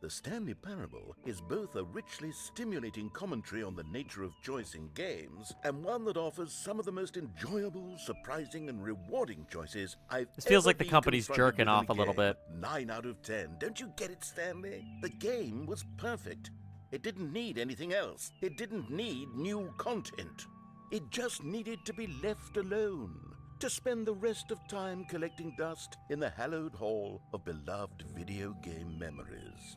The Stanley Parable is both a richly stimulating commentary on the nature of choice in games, and one that offers some of the most enjoyable, surprising, and rewarding choices I've
This feels
ever
like the
been
company's
confronted
jerking
with in
off a little
game.
bit.
9 out of 10. Don't you get it, Stanley? The game was perfect. It didn't need anything else. It didn't need new content. It just needed to be left alone, to spend the rest of time collecting dust in the hallowed hall of beloved video game memories.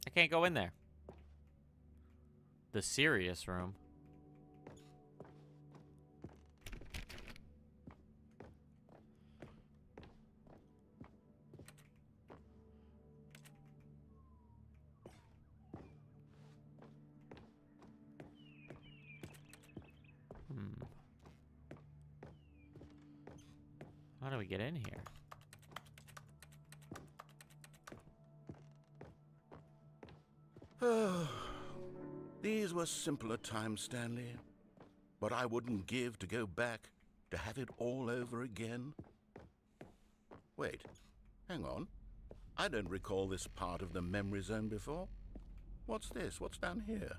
I can't go in there. The serious room. How do we get in here?
These were simpler times, Stanley. But I wouldn't give to go back to have it all over again. Wait, hang on. I don't recall this part of the memory zone before. What's this? What's down here?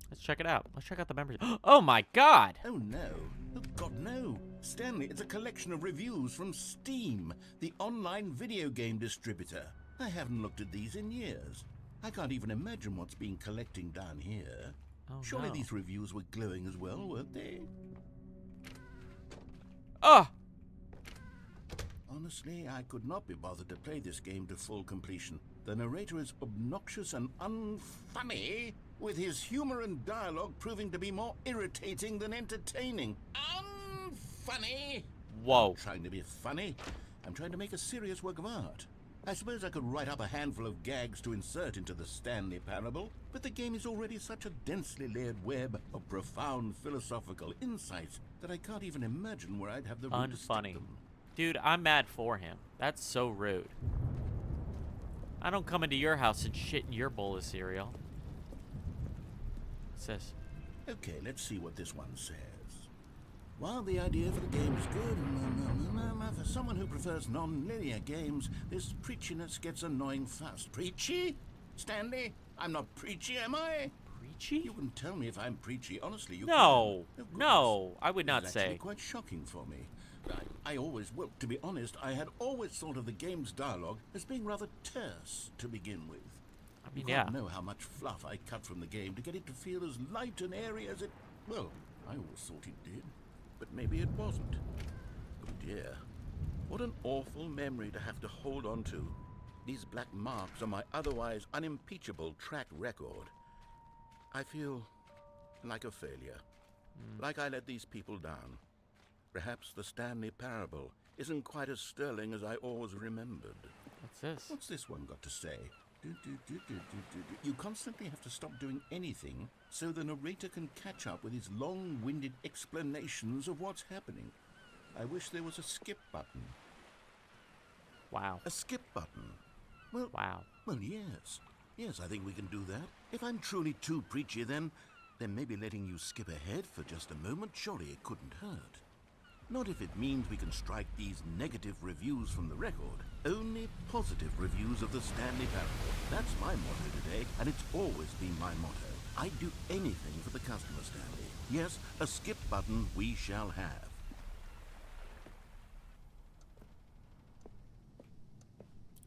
Let's check it out. Let's check out the members. Oh my God!
Oh no. Oh God, no. Stanley, it's a collection of reviews from Steam, the online video game distributor. I haven't looked at these in years. I can't even imagine what's been collecting down here.
Oh,
Surely
no.
these reviews were glowing as well, weren't they?
Oh!
Honestly, I could not be bothered to play this game to full completion. The narrator is obnoxious and unfunny, with his humor and dialogue proving to be more irritating than entertaining. Unfunny!
Whoa.
I'm trying to be funny. I'm trying to make a serious work of art. I suppose I could write up a handful of gags to insert into the Stanley Parable, but the game is already such a densely layered web of profound philosophical insights that I can't even imagine where I'd have the room to stick
Unfunny.
them.
Dude, I'm mad for him. That's so rude. I don't come into your house and shit in your bowl of cereal. What's this?
Okay, let's see what this one says. While the idea for the game is good, for someone who prefers non-linear games, this preachiness gets annoying fast. Preachy? Stanley? I'm not preachy, am I?
Preachy?
You can tell me if I'm preachy, honestly. You
No.
can. Oh,
No, I would
goodness.
not
This is actually
say.
quite shocking for me. I always, well, to be honest, I had always thought of the game's dialogue as being rather terse to begin with.
I mean,
You
yeah.
can't know how much fluff I cut from the game to get it to feel as light and airy as it... Well, I always thought it did, but maybe it wasn't. Oh dear. What an awful memory to have to hold on to. These black marks on my otherwise unimpeachable track record. I feel like a failure. Like I let these people down. Perhaps the Stanley Parable isn't quite as sterling as I always remembered.
What's this?
What's this one got to say? You constantly have to stop doing anything so the narrator can catch up with his long-winded explanations of what's happening. I wish there was a skip button.
Wow.
A skip button? Well,
Wow.
well, yes. Yes, I think we can do that. If I'm truly too preachy, then maybe letting you skip ahead for just a moment, surely it couldn't hurt. Not if it means we can strike these negative reviews from the record. Only positive reviews of the Stanley Parable. That's my motto today, and it's always been my motto. I'd do anything for the customer, Stanley. Yes, a skip button we shall have.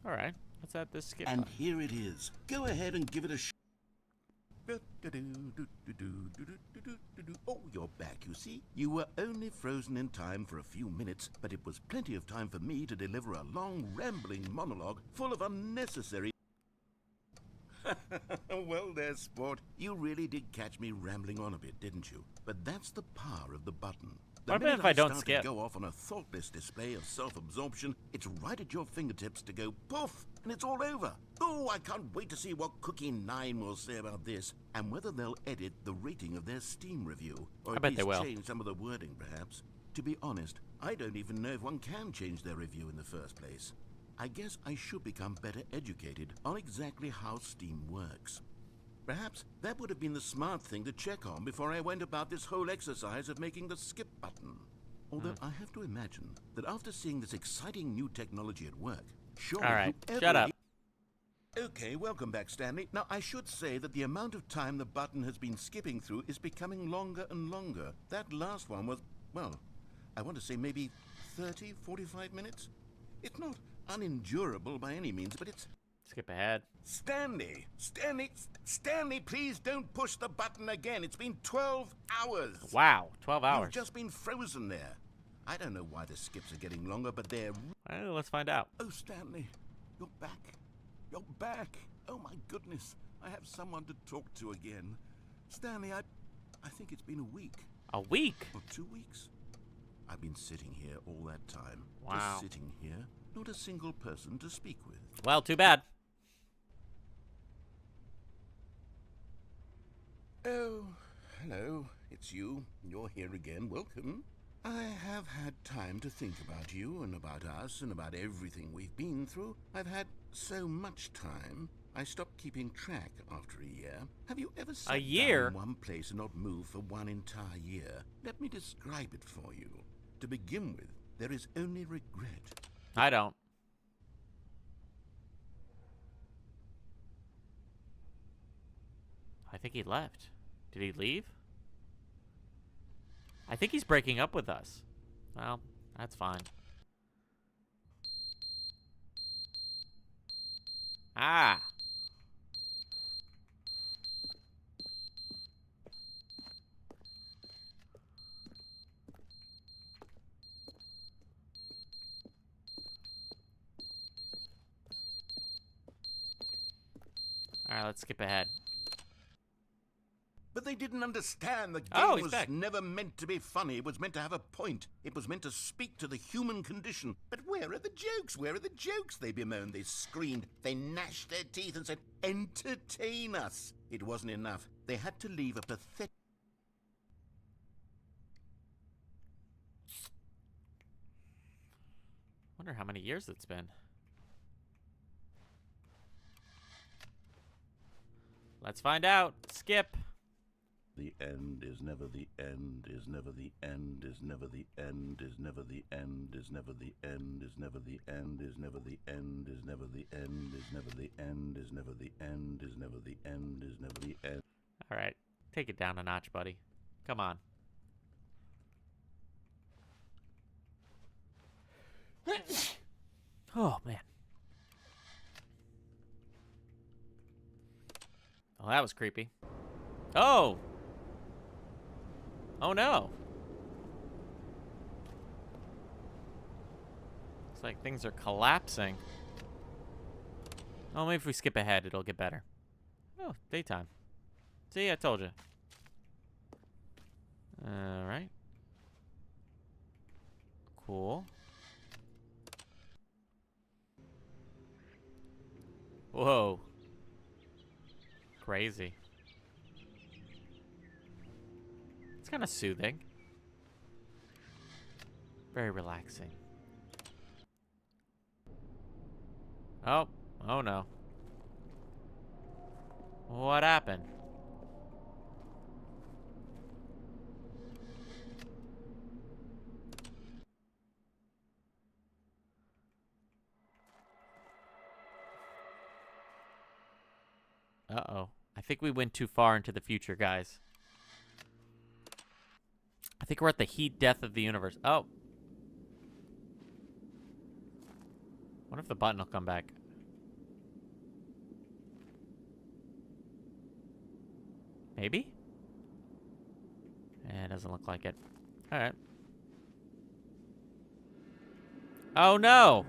All right. Let's add this skip
And
button.
here it is. Go ahead and give it a Oh, you're back, you see. You were only frozen in time for a few minutes, but it was plenty of time for me to deliver a long, rambling monologue full of unnecessary... Well there, sport. You really did catch me rambling on a bit, didn't you? But that's the power of the button. The
What
minute
if I don't
start
skip?
to go off on a thoughtless display of self-absorption, it's right at your fingertips to go poof, and it's all over. Oh, I can't wait to see what Cookie 9 will say about this, and whether they'll edit the rating of their Steam review, or
I
at
bet
least
they will.
change some of the wording, perhaps. To be honest, I don't even know if one can change their review in the first place. I guess I should become better educated on exactly how Steam works. Perhaps that would have been the smart thing to check on before I went about this whole exercise of making the skip button. Although I have to imagine that after seeing this exciting new technology at work, surely
All right.
whoever
Shut up.
Okay, welcome back, Stanley. Now, I should say that the amount of time the button has been skipping through is becoming longer and longer. That last one was, well, I want to say maybe 30, 45 minutes? It's not unendurable by any means, but it's...
Skip ahead.
Stanley, please don't push the button again. It's been 12 hours.
Wow. 12 hours.
You've just been frozen there. I don't know why the skips are getting longer, but they're...
Well, let's find out.
Oh, Stanley, you're back. You're back. Oh, my goodness. I have someone to talk to again. Stanley, I think it's been a week.
A week?
Or 2 weeks. I've been sitting here all that time.
Wow.
Just sitting here. Not a single person to speak with.
Well, too bad.
Oh, hello. It's you. You're here again. Welcome. I have had time to think about you and about us and about everything we've been through. I've had so much time. I stopped keeping track after a year. Have you ever sat down
year?
in one place and not moved for one entire year? Let me describe it for you. To begin with, there is only regret.
I don't. I think he left. Did he leave? I think he's breaking up with us. Well, that's fine. Ah! Alright, let's skip ahead.
But they didn't understand the game
Oh, he's
was
back.
never meant to be funny. It was meant to have a point. It was meant to speak to the human condition. But where are the jokes? Where are the jokes? They bemoaned, they screamed, they gnashed their teeth and said, entertain us. It wasn't enough. They had to leave a pathetic...
Wonder how many years it's been. Let's find out. Skip.
The end is never the end, is never the end, is never the end, is never the end, is never the end, is never the end, is never the end, is never the end, is never the end, is never the end, is never the end, is never the end.
All right. Take it down a notch, buddy. Come on. Oh, man. Oh, that was creepy. Oh! Oh, no. Looks like things are collapsing. Oh, maybe if we skip ahead, it'll get better. Oh, daytime. See, I told you. All right. Cool. Whoa. Crazy. It's kind of soothing. Very relaxing. Oh. Oh no. What happened? Uh-oh. I think we went too far into the future, guys. I think we're at the heat death of the universe. Oh. What if the button will come back? Maybe? Eh, it doesn't look like it. Alright. Oh no!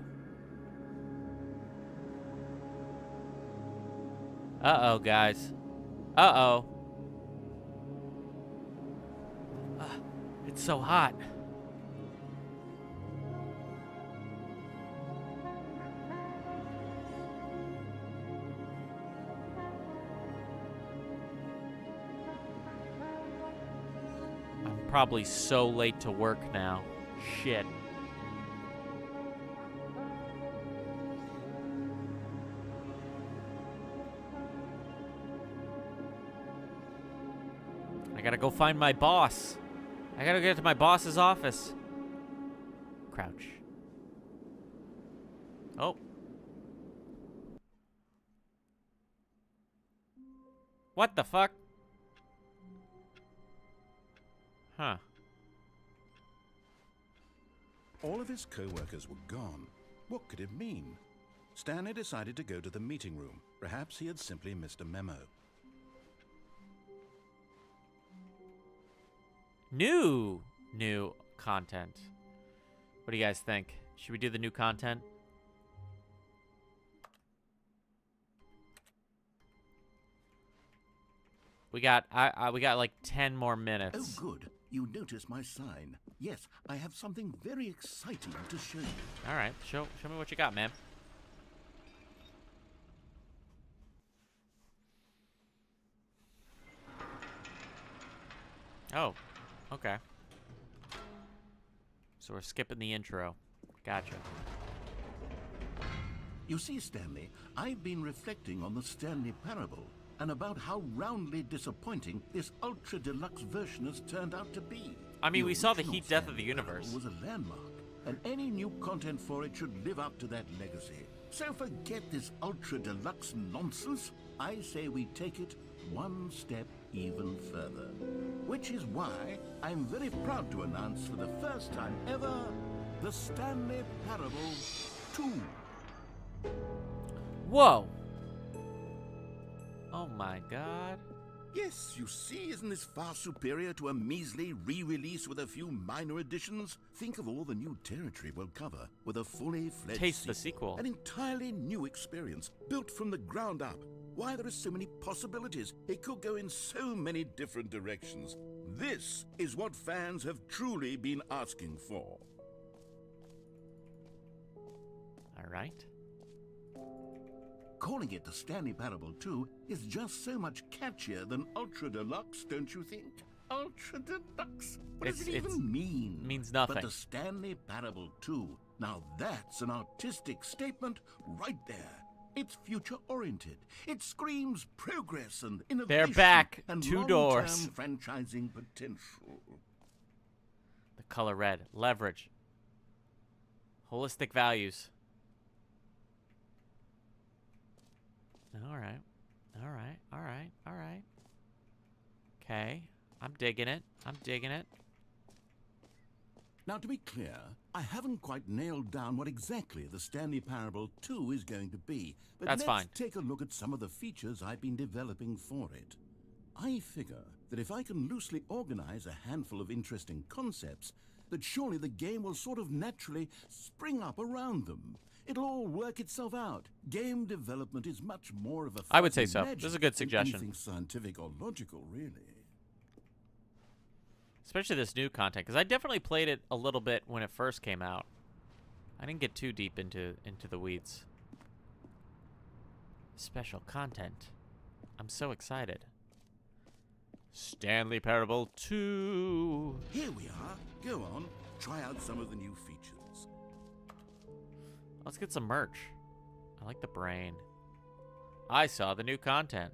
Uh-oh, guys. Uh-oh. It's so hot. I'm probably so late to work now. Shit. I gotta go find my boss. I gotta get to my boss's office. Crouch. Oh. What the fuck? Huh.
All of his co-workers were gone. What could it mean? Stanley decided to go to the meeting room. Perhaps he had simply missed a memo.
New content. What do you guys think? Should we do the new content? We got like 10 more minutes.
Oh, good. You noticed my sign. Yes, I have something very exciting to show you.
All right, show me what you got, man. Oh, okay. So we're skipping the intro. Gotcha.
You see, Stanley, I've been reflecting on the Stanley Parable and about how roundly disappointing this ultra-deluxe version has turned out to be.
I mean, we saw the
original
heat death of
Stanley
the universe.
Parable was a landmark, and any new content for it should live up to that legacy. So forget this ultra-deluxe nonsense. I say we take it one step even further. Which is why I'm very proud to announce for the first time ever, the Stanley Parable 2.
Whoa. Oh my god.
Yes, you see, isn't this far superior to a measly re-release with a few minor additions? Think of all the new territory we'll cover with a fully fledged
Taste the sequel.
An entirely new experience, built from the ground up. Why, there are so many possibilities. It could go in so many different directions. This is what fans have truly been asking for.
All right.
Calling it the Stanley Parable 2 is just so much catchier than Ultra Deluxe, don't you think? Ultra Deluxe? What does it even mean?
Means nothing.
But the Stanley Parable 2, now that's an artistic statement right there. It's future-oriented. It screams progress and innovation.
They're back.
And
2
long-term
doors.
franchising potential.
The color red. Leverage. Holistic values. All right. All right. All right. All right. Okay. I'm digging it. I'm digging it.
Now, to be clear, I haven't quite nailed down what exactly the Stanley Parable 2 is going to be, but
That's
let's
fine.
take a look at some of the features I've been developing for it. I figure that if I can loosely organize a handful of interesting concepts, that surely the game will sort of naturally spring up around them. It'll all work itself out. Game development is much more of a
I would say
fuzzy
so.
magic
This is a good
than
suggestion.
anything scientific or logical, really.
Especially this new content, because I definitely played it a little bit when it first came out. I didn't get too deep into the weeds. Special content. I'm so excited. Stanley Parable 2.
Here we are. Go on, try out some of the new features.
Let's get some merch. I like the brain. I saw the new content.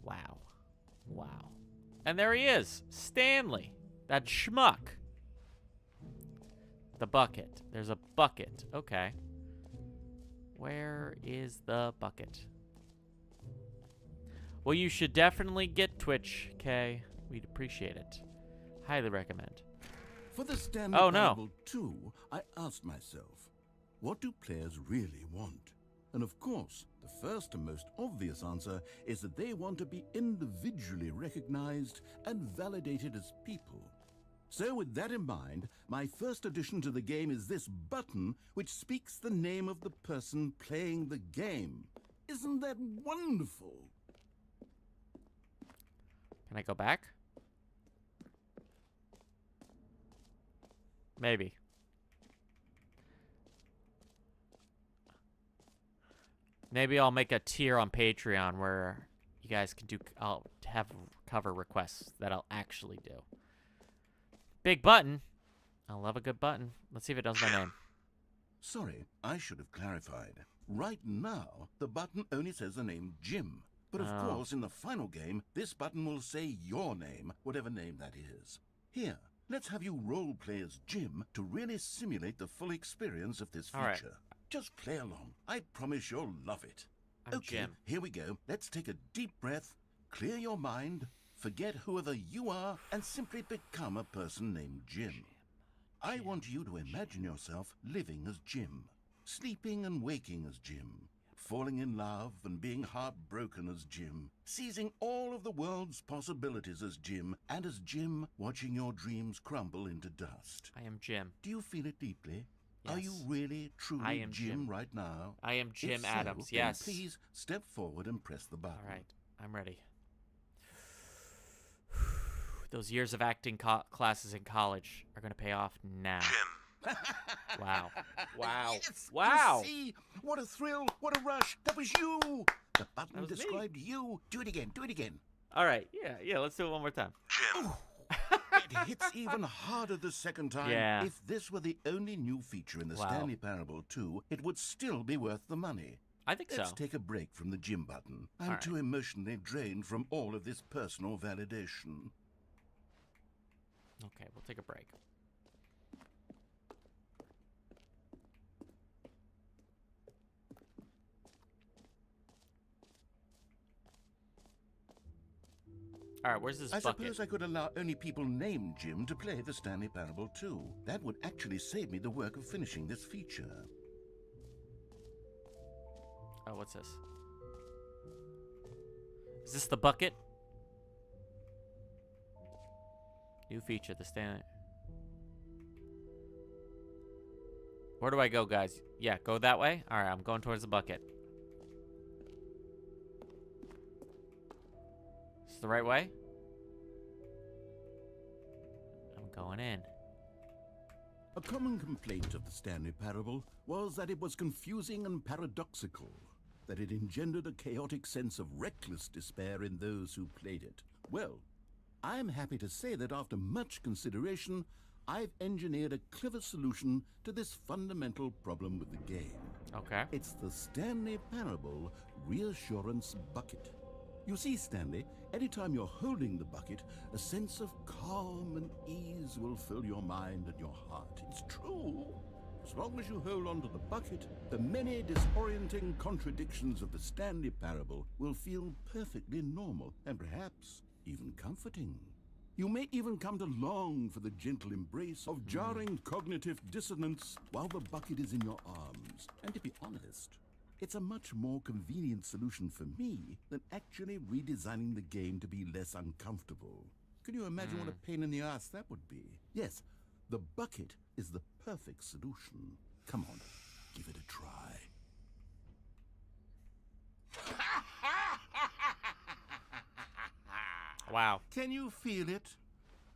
Wow. Wow. And there he is. Stanley. That schmuck. The bucket. There's a bucket. Okay. Where is the bucket? Well, you should definitely get Twitch, Kay. We'd appreciate it. Highly recommend.
For the Stanley
Oh, no.
Parable 2, I asked myself, what do players really want? And of course, the first and most obvious answer is that they want to be individually recognized and validated as people. So with that in mind, my first addition to the game is this button which speaks the name of the person playing the game. Isn't that wonderful?
Can I go back? Maybe. Maybe I'll make a tier on Patreon where you guys can do. I'll have cover requests that I'll actually do. Big button. I love a good button. Let's see if it does my name.
Sorry, I should have clarified. Right now, the button only says the name Jim. But of
Oh.
course, in the final game, this button will say your name, whatever name that is. Here, let's have you role-play as Jim to really simulate the full experience of this
All right.
feature. Just play along. I promise you'll love it.
I'm
Okay,
Jim.
here we go. Let's take a deep breath, clear your mind, forget whoever you are, and simply become a person named Jim. I want you to imagine yourself living as Jim, sleeping and waking as Jim, falling in love and being heartbroken as Jim, seizing all of the world's possibilities as Jim, and as Jim watching your dreams crumble into dust.
I am Jim.
Do you feel it deeply? Are you
Yes.
really, truly
I am
Jim
Jim.
right now?
I am
If
Jim
so,
Adams.
then
Yes.
please step forward and press the button.
All right. I'm ready. Those years of acting classes in college are going to pay off now. Wow. Wow.
Yes,
Wow.
You see? What a thrill. What a rush. That was you. The button
That was me.
described you. Do it again. Do it again.
All right. Yeah. Let's do it one more time.
It hits even harder the second time.
Yeah.
If this were the only new feature in the
Wow.
Stanley Parable 2, it would still be worth the money.
I think
Let's
so.
take a break from the Jim button. I'm
All right.
too emotionally drained from all of this personal validation.
Okay, we'll take a break. All right, where's this
I
bucket?
suppose I could allow only people named Jim to play the Stanley Parable too. That would actually save me the work of finishing this feature.
Oh, what's this? Is this the bucket? New feature, the Stanley. Where do I go, guys? Yeah, go that way? All right, I'm going towards the bucket. Is this the right way? I'm going in.
A common complaint of the Stanley Parable was that it was confusing and paradoxical, that it engendered a chaotic sense of reckless despair in those who played it. Well, I'm happy to say that after much consideration, I've engineered a clever solution to this fundamental problem with the game.
Okay.
It's the Stanley Parable Reassurance Bucket. You see, Stanley, anytime you're holding the bucket, a sense of calm and ease will fill your mind and your heart. It's true. As long as you hold on to the bucket, the many disorienting contradictions of the Stanley Parable will feel perfectly normal and perhaps even comforting. You may even come to long for the gentle embrace of jarring cognitive dissonance while the bucket is in your arms. And to be honest, it's a much more convenient solution for me than actually redesigning the game to be less uncomfortable. Can you imagine what a pain in the ass that would be? Yes, the bucket is the perfect solution. Come on, give it a try.
Wow.
Can you feel it?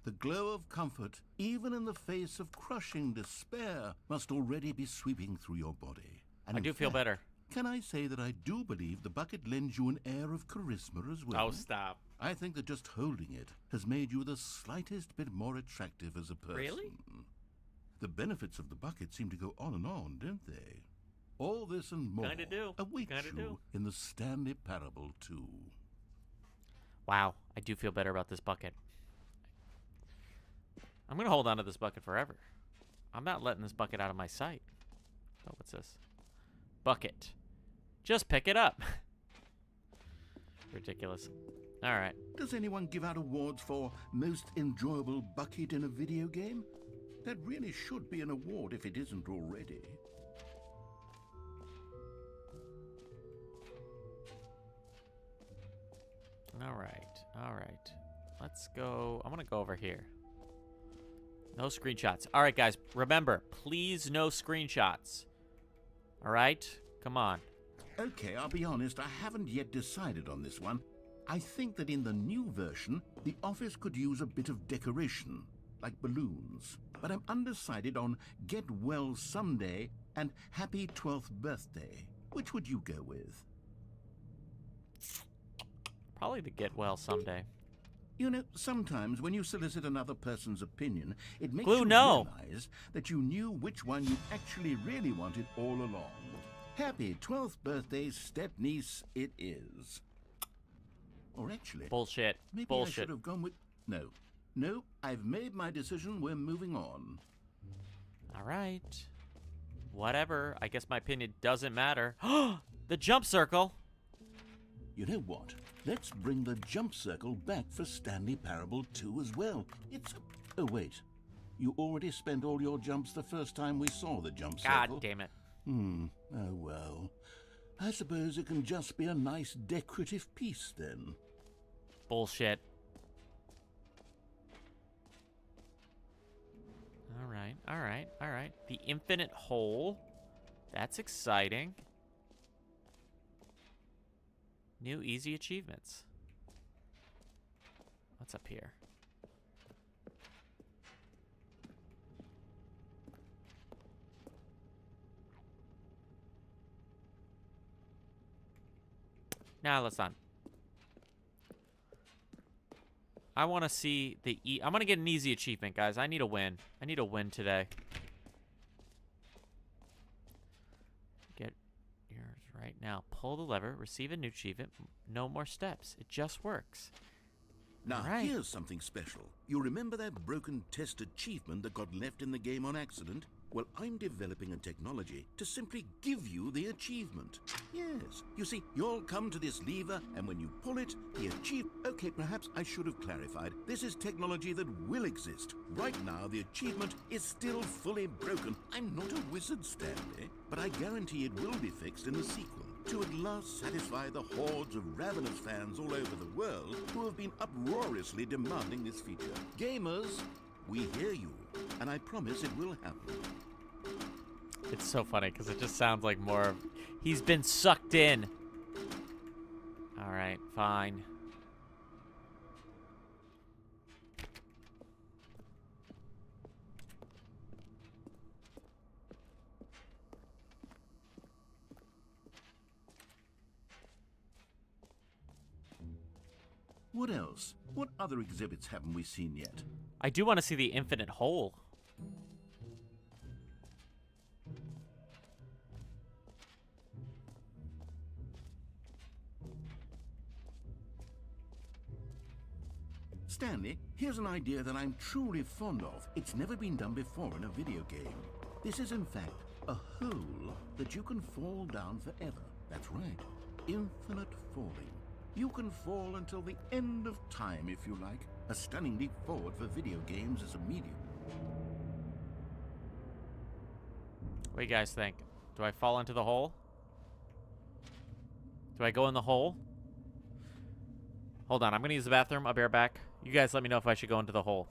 The glow of comfort, even in the face of crushing despair, must already be sweeping through your body. And
I
in
do feel
fact,
better.
Can I say that I do believe the bucket lends you an air of charisma as well?
Oh, stop.
I think that just holding it has made you the slightest bit more attractive as a person.
Really?
The benefits of the bucket seem to go on and on, don't they? All this and more
Kinda do.
await
Kinda
you
do.
in the Stanley Parable too.
Wow, I do feel better about this bucket. I'm going to hold on to this bucket forever. I'm not letting this bucket out of my sight. Oh, what's this? Bucket. Just pick it up. Ridiculous. All right.
Does anyone give out awards for most enjoyable bucket in a video game? That really should be an award if it isn't already.
All right. All right. Let's go. I want to go over here. No screenshots. All right, guys. Remember, please no screenshots. All right? Come on.
Okay, I'll be honest, I haven't yet decided on this one. I think that in the new version, the office could use a bit of decoration, like balloons. But I'm undecided on Get Well Someday and Happy 12th Birthday. Which would you go with?
Probably the get well someday.
You know, sometimes when you solicit another person's opinion, it makes
Glue,
you
no.
realize that you knew which one you actually really wanted all along. Happy 12th birthday, step-niece, it is. Or actually,
Bullshit.
maybe I
Bullshit.
should have gone with... No, I've made my decision, we're moving on.
All right. Whatever. I guess my opinion doesn't matter. The jump circle.
You know what? Let's bring the jump circle back for Stanley Parable 2 as well. It's... Oh, wait. You already spent all your jumps the first time we saw the jump circle.
God damn it.
Oh, well. I suppose it can just be a nice decorative piece, then.
Bullshit. All right. All right. All right. The infinite hole. That's exciting. New easy achievements. What's up here? Nah, let's not. I want to see the I'm going to get an easy achievement, guys. I need a win. I need a win today. Get yours right now. Pull the lever, receive a new achievement. No more steps. It just works.
Now,
All right.
here's something special. You remember that broken test achievement that got left in the game on accident? Well, I'm developing a technology to simply give you the achievement. Yes. You see, you'll come to this lever, and when you pull it, the Okay, perhaps I should have clarified. This is technology that will exist. Right now, the achievement is still fully broken. I'm not a wizard, Stanley, but I guarantee it will be fixed in the sequel, to at last satisfy the hordes of ravenous fans all over the world who have been uproariously demanding this feature. Gamers, we hear you, and I promise it will happen.
It's so funny because it just sounds like more of he's been sucked in. All right, fine.
What else? What other exhibits haven't we seen yet?
I do want to see the infinite hole.
Stanley, here's an idea that I'm truly fond of. It's never been done before in a video game. This is, in fact, a hole that you can fall down forever. That's right. Infinite falling. You can fall until the end of time, if you like. A stunning leap forward for video games as a medium.
What do you guys think? Do I fall into the hole? Do I go in the hole? Hold on, I'm going to use the bathroom. I'll be right back. You guys let me know if I should go into the hole.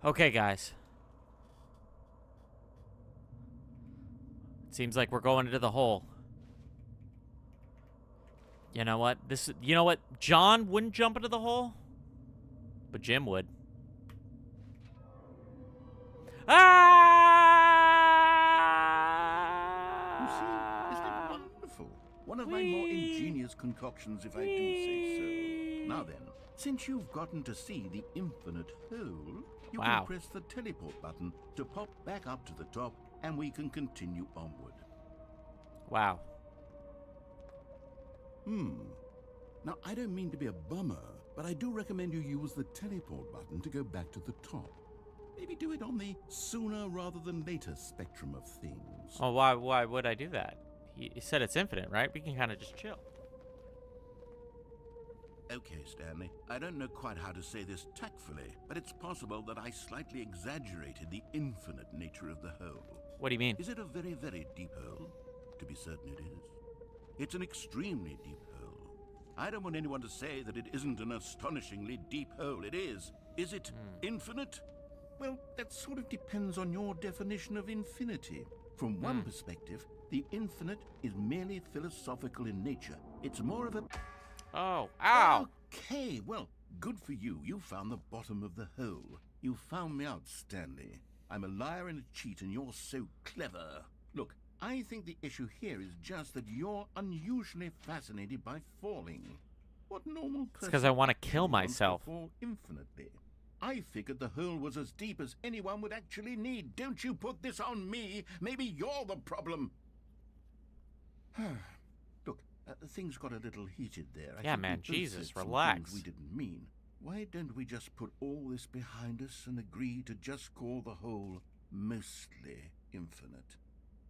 Okay, guys. Seems like we're going into the hole. You know what? You know what? John wouldn't jump into the hole, but Jim would.
You see, isn't it wonderful? One of my more ingenious concoctions, if I do say so. Now then, since you've gotten to see the infinite hole, you can press the teleport button to pop back up to the top, and we can continue onward.
Wow.
Now, I don't mean to be a bummer, but I do recommend you use the teleport button to go back to the top. Maybe do it on the sooner rather than later spectrum of things.
Oh, why would I do that? He said it's infinite, right? We can kind of just chill.
Okay, Stanley, I don't know quite how to say this tactfully, but it's possible that I slightly exaggerated the infinite nature of the hole.
What do you mean?
Is it a very, very deep hole? To be certain it is. It's an extremely deep hole. I don't want anyone to say that it isn't an astonishingly deep hole. It is. Is it infinite? Well, that sort of depends on your definition of infinity. From one perspective, the infinite is merely philosophical in nature. It's more of a...
Oh, ow!
Okay, well, Good for you. You found the bottom of the hole. You found me out, Stanley. I'm a liar and a cheat, and you're so clever. Look, I think the issue here is just that you're unusually fascinated by falling. What normal person...
It's because I want to kill
actually wants to
myself.
fall infinitely. I figured the hole was as deep as anyone would actually need. Don't you put this on me. Maybe you're the problem. Look, things got a little heated there.
Yeah,
think we
man,
both
Jesus,
said some
relax.
things we didn't mean. Why don't we just put all this behind us and agree to just call the hole mostly infinite?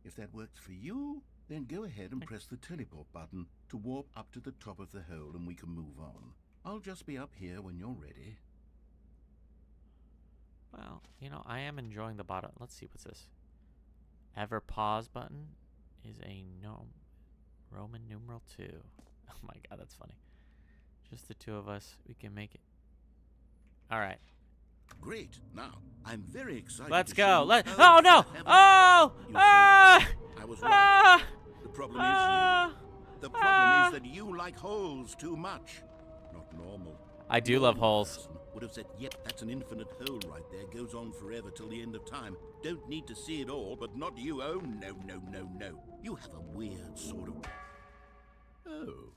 If that works for you, then go ahead and press the teleport button to warp up to the top of the hole and we can move on. I'll just be up here when you're ready.
Well, you know, I am enjoying the bottom. Let's see, what's this? Ever pause button is a no Roman numeral 2. Oh my god, that's funny. Just the two of us. We can make it. All right.
Great. Now, I'm very excited.
Let's
to
go.
show you
Oh
how
no!
to have
Oh!
You see,
Ah!
I was right.
Ah!
The problem is
Ah!
you. The problem is that you like holes too much. Not normal.
I do love
Normal
holes.
person would have said, yep, that's an infinite hole right there. Goes on forever till the end of time. Don't need to see it all, but not you. Oh, no, no, no, no. You have a weird sort of... Oh.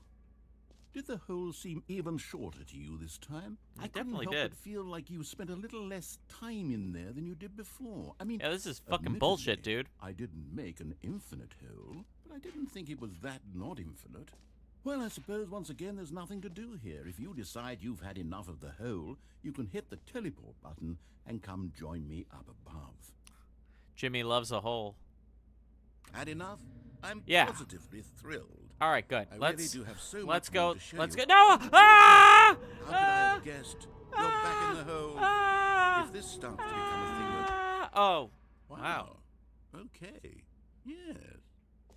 Did the hole seem even shorter to you this time? I
definitely
couldn't help
did.
but feel like you spent a little less time in there than you did before. I mean,
Yeah, this is fucking
admittedly,
bullshit, dude.
I didn't make an infinite hole, but I didn't think it was that not infinite. Well, I suppose once again there's nothing to do here. If you decide you've had enough of the hole, you can hit the teleport button and come join me up above.
Jimmy loves a hole.
Had enough? I'm
Yeah.
positively thrilled.
All right, good.
I
Let's
really do have so
let's
much more
go.
to show
Let's
you.
go. No! Ah!
How could I have guessed? You're back in the hole.
Ah!
If this starts to become a thing that...
Ah! Oh. Wow.
Okay. Yes.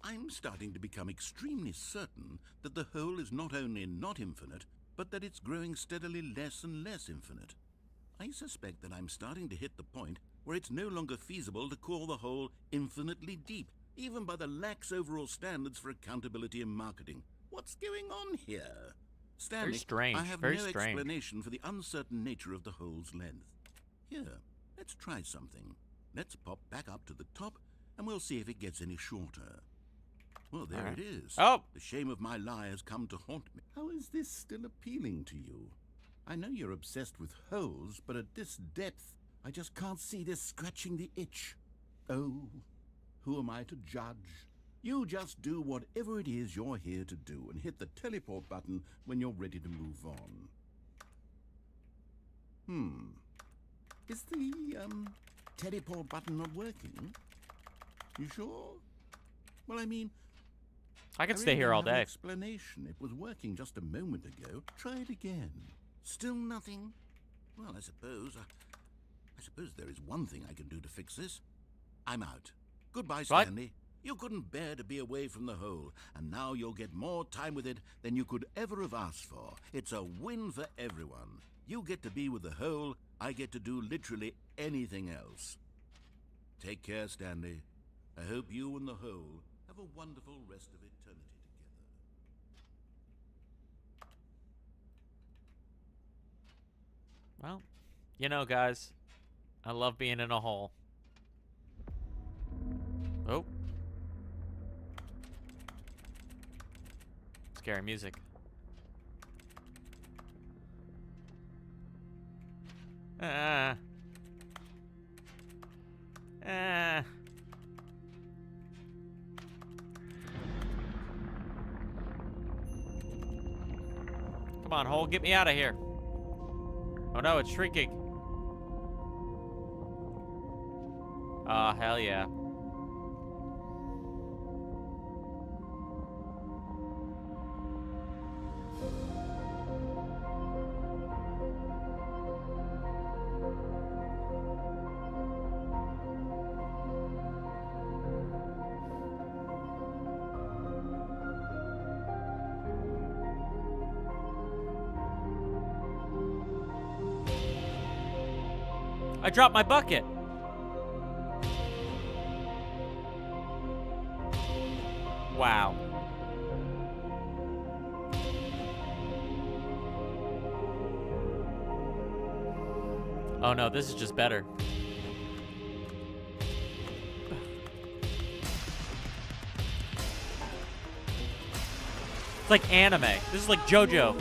I'm starting to become extremely certain that the hole is not only not infinite, but that it's growing steadily less and less infinite. I suspect that I'm starting to hit the point where it's no longer feasible to call the hole infinitely deep, even by the lax overall standards for accountability in marketing. What's going on here? Stanley,
strange,
I have
very
no
strange.
explanation for the uncertain nature of the hole's length. Here, let's try something. Let's pop back up to the top, and we'll see if it gets any shorter. Well, there
Alright.
it is.
Oh.
The shame of my lie has come to haunt me. How is this still appealing to you? I know you're obsessed with holes, but at this depth, I just can't see this scratching the itch. Oh, who am I to judge? You just do whatever it is you're here to do and hit the teleport button when you're ready to move on. Is the, teleport button not working? You sure? Well, I mean...
I could
I
stay
really
here
don't
all
have an
day.
explanation. It was working just a moment ago. Try it again. Still nothing? Well, I suppose there is one thing I can do to fix this. I'm out. Goodbye,
What?
Stanley. You couldn't bear to be away from the hole, and now you'll get more time with it than you could ever have asked for. It's a win for everyone. You get to be with the hole, I get to do literally anything else. Take care, Stanley. I hope you and the hole have a wonderful rest of eternity together.
Well, you know, guys, I love being in a hole. Oh. Scary music. Ah. Ah. Come on, hole, get me out of here. Oh no, it's shrinking. Ah, hell yeah. I dropped my bucket. Wow. Oh no, this is just better. It's like anime. This is like JoJo.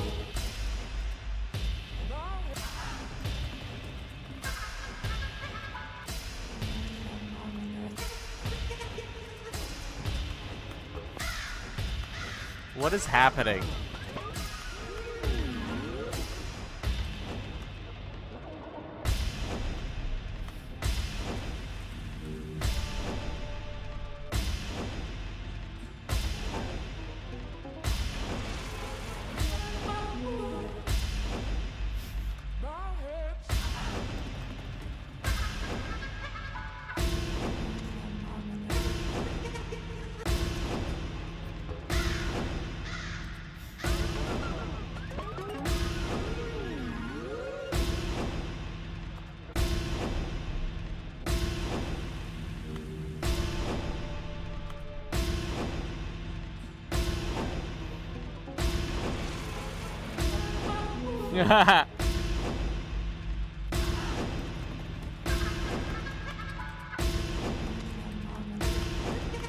What is happening?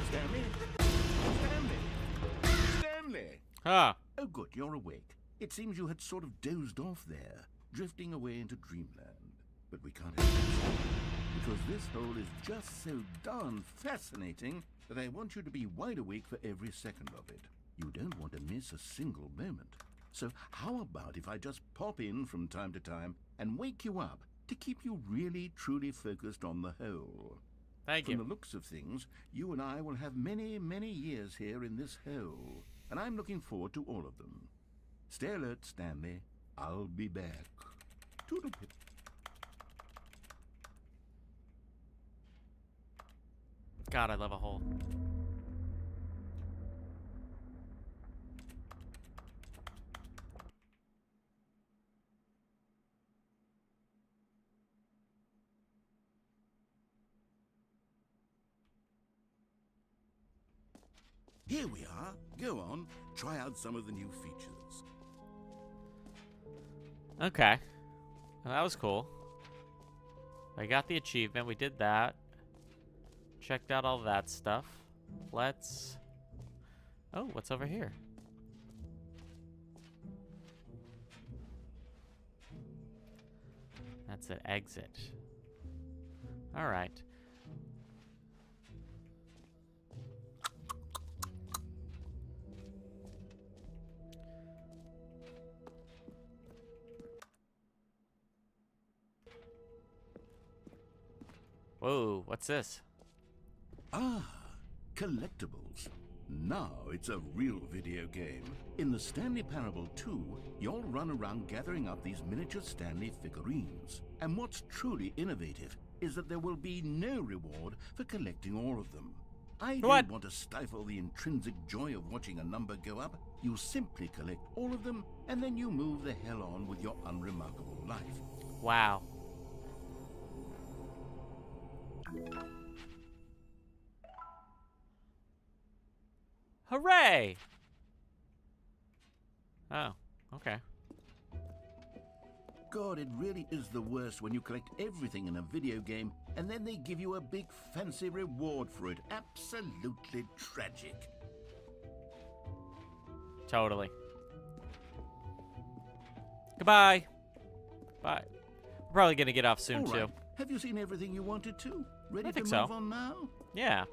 Stanley? Stanley!
Huh.
Oh, good, you're awake. It seems you had sort of dozed off there, drifting away into dreamland. But we can't have that, because this hole is just so darn fascinating that I want you to be wide awake for every second of it. You don't want to miss a single moment. So how about if I just pop in from time to time and wake you up to keep you really, truly focused on the hole?
Thank
From
you.
the looks of things, you and I will have many, many years here in this hole, and I'm looking forward to all of them. Stay alert, Stanley. I'll be back. Toodle-pip.
God, I love a hole.
Here we are. Go on, try out some of the new features.
Okay. Well, that was cool. I got the achievement. We did that. Checked out all that stuff. Let's... Oh, what's over here? That's an exit. All right. Whoa, what's this?
Ah, collectibles. Now it's a real video game. In the Stanley Parable 2, you'll run around gathering up these miniature Stanley figurines. And what's truly innovative is that there will be no reward for collecting all of them. I don't want to stifle the intrinsic joy of watching a number go up. You simply collect all of them, and then you move the hell on with your unremarkable life.
Wow. Hooray! Oh, okay.
God, it really is the worst when you collect everything in a video game and then they give you a big fancy reward for it. Absolutely tragic.
Totally. Goodbye. Bye. We're probably gonna get off soon,
All right.
too.
Have you seen everything you wanted to? Ready
I think
to move
so.
on now?
Yeah.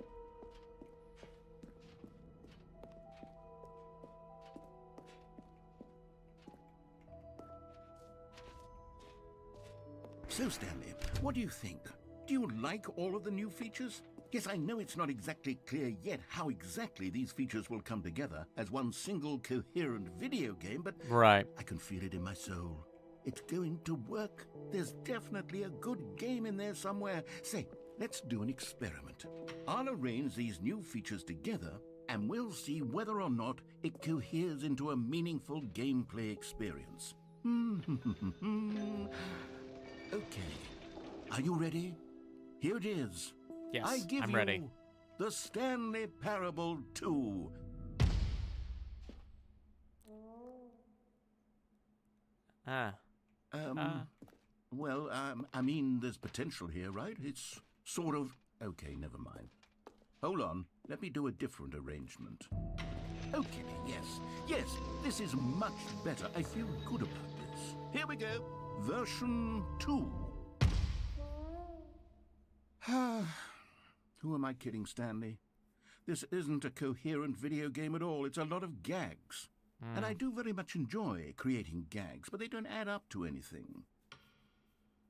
So, Stanley, what do you think? Do you like all of the new features? Yes, I know it's not exactly clear yet how exactly these features will come together as one single coherent video game, but
Right.
I can feel it in my soul. It's going to work. There's definitely a good game in there somewhere. Say, let's do an experiment. I'll arrange these new features together, and we'll see whether or not it coheres into a meaningful gameplay experience. Okay. Are you ready? Here it is.
Yes,
I give
I'm
you
ready.
the Stanley Parable 2. Well, I mean, there's potential here, right? It's sort of... Okay, never mind. Hold on, let me do a different arrangement. Okay, yes, this is much better. I feel good about this. Here we go. Version 2. Who am I kidding, Stanley? This isn't a coherent video game at all. It's a lot of gags. And I do very much enjoy creating gags, but they don't add up to anything.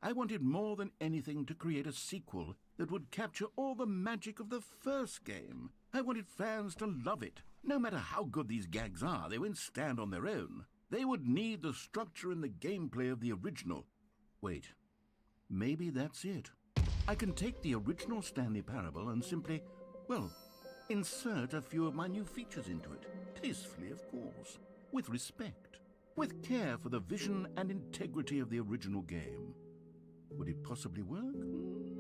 I wanted more than anything to create a sequel that would capture all the magic of the first game. I wanted fans to love it. No matter how good these gags are, they won't stand on their own. They would need the structure and the gameplay of the original. Wait, maybe that's it. I can take the original Stanley Parable and simply, well, insert a few of my new features into it. Tastefully, of course. With respect. With care for the vision and integrity of the original game. Would it possibly work?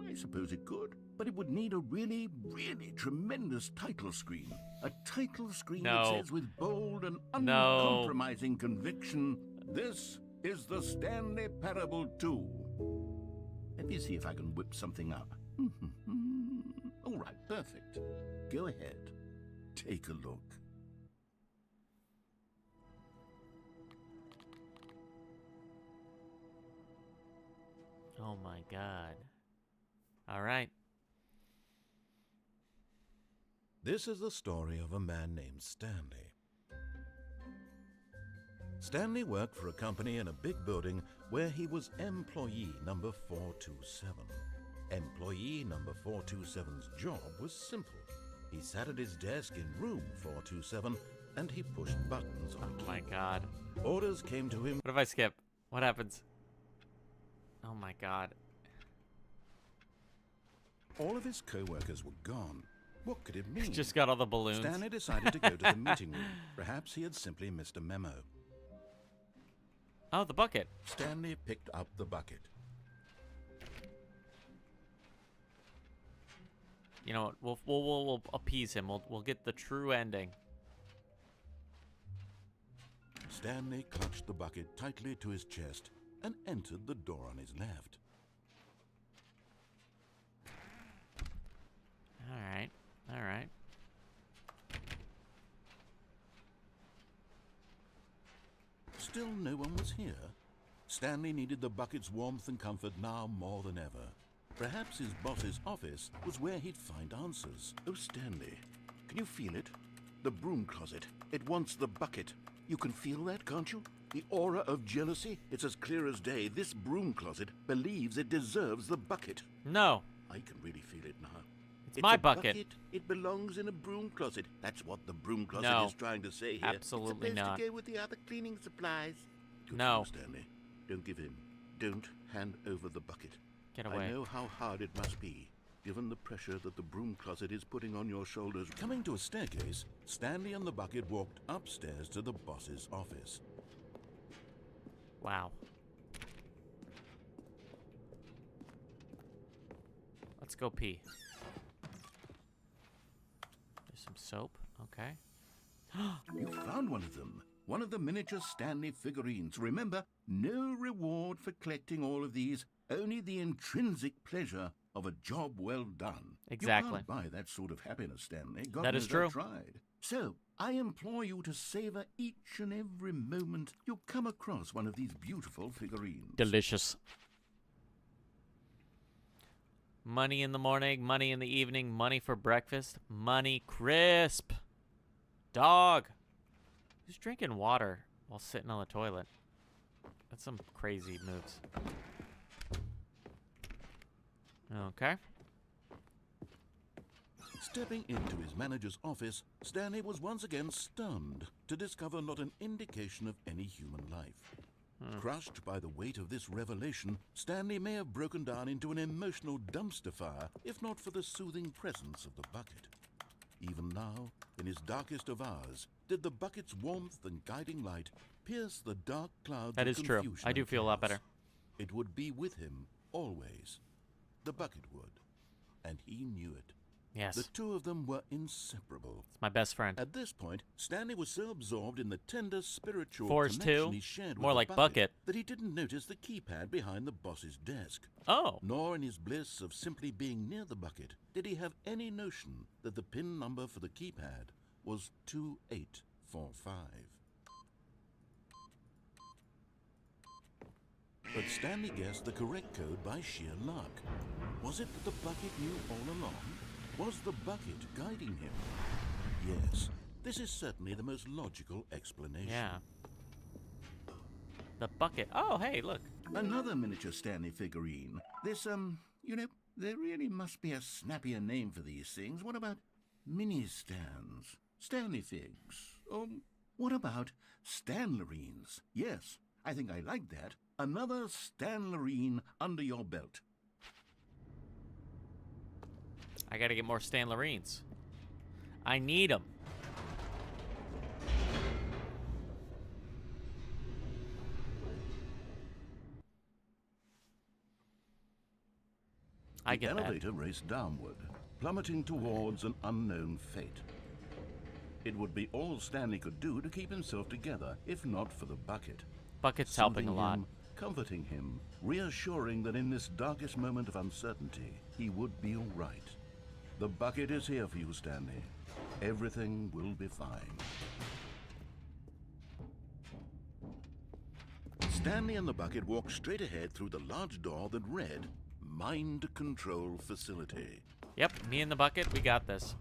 I suppose it could. But it would need a really, really tremendous title screen. A title screen that says with bold and uncompromising conviction, "This is the Stanley Parable 2. Let me see if I can whip something up. All right, perfect. Go ahead. Take a look.
Oh my God. All right.
This is the story of a man named Stanley. Stanley worked for a company in a big building where he was employee number 427. Employee number 427's job was simple. He sat at his desk in room 427 and he pushed buttons on a key.
Oh my God.
Orders came to him.
What if I skip? What happens? Oh my God.
All of his co-workers were gone. What could it mean?
Just got all the balloons.
Stanley decided to go to the meeting room. Perhaps he had simply missed a memo.
Oh, the bucket.
Stanley picked up the bucket.
You know what? We'll appease him. We'll get the true ending.
Stanley clutched the bucket tightly to his chest and entered the door on his left.
All right. All right.
Still no one was here. Stanley needed the bucket's warmth and comfort now more than ever. Perhaps his boss's office was where he'd find answers. Oh, Stanley, can you feel it? The broom closet. It wants the bucket. You can feel that, can't you? The aura of jealousy? It's as clear as day. This broom closet believes it deserves the bucket.
No.
I can really feel it now.
It's my
a
bucket.
It belongs in a broom closet. That's what the broom closet
No.
is trying to say here.
Absolutely
it's supposed
not.
to go with the other cleaning supplies. Good
No.
for you, Stanley. Don't give in. Don't hand over the bucket.
Get away.
I know how hard it must be, given the pressure that the broom closet is putting on your shoulders. Coming to a staircase, Stanley and the bucket walked upstairs to the boss's office.
Wow. Let's go pee. There's some soap. Okay.
You found one of them. One of the miniature Stanley figurines. Remember, no reward for collecting all of these, only the intrinsic pleasure of a job well done.
Exactly.
You can't buy that sort of happiness, Stanley. God
That is
knows
true.
I've tried. So, I implore you to savor each and every moment you come across one of these beautiful figurines.
Delicious. Money in the morning, money in the evening, money for breakfast, money crisp. Dog. Who's drinking water while sitting on the toilet? That's some crazy moves. Okay.
Stepping into his manager's office, Stanley was once again stunned to discover not an indication of any human life. Crushed by the weight of this revelation, Stanley may have broken down into an emotional dumpster fire, if not for the soothing presence of the bucket. Even now, in his darkest of hours, did the bucket's warmth and guiding light pierce the dark clouds
That
of
is true.
confusion
I do
and
feel a lot
chaos.
better.
It would be with him always. The bucket would, and he knew it.
Yes.
The two of them were inseparable.
It's my best friend.
At this point, Stanley was so absorbed in the tender spiritual
Force
connection
2?
he shared
More
with
like
the
Bucket.
that he didn't notice the keypad behind the boss's desk.
Oh.
Nor in his bliss of simply being near the bucket did he have any notion that the pin number for the keypad was 2845. But Stanley guessed the correct code by sheer luck. Was it that the bucket knew all along? Was the bucket guiding him? Yes, this is certainly the most logical explanation.
Yeah. The bucket. Oh, hey, look.
Another miniature Stanley figurine. This, you know, there really must be a snappier name for these things. What about mini-stands? Stanley figs? Or what about Stanlerines? Yes, I think I like that. Another Stanlerine under your belt.
I gotta get more Stanlerines. I need them. I get
the
that.
elevator raced downward, plummeting towards an unknown fate. It would be all Stanley could do to keep himself together, if not for the bucket.
Bucket's helping a
Soothing
lot.
him, comforting him, reassuring that in this darkest moment of uncertainty, he would be all right. The bucket is here for you, Stanley. Everything will be fine. Stanley and the bucket walked straight ahead through the large door that read, Mind Control Facility.
Yep, me and the bucket, we got this.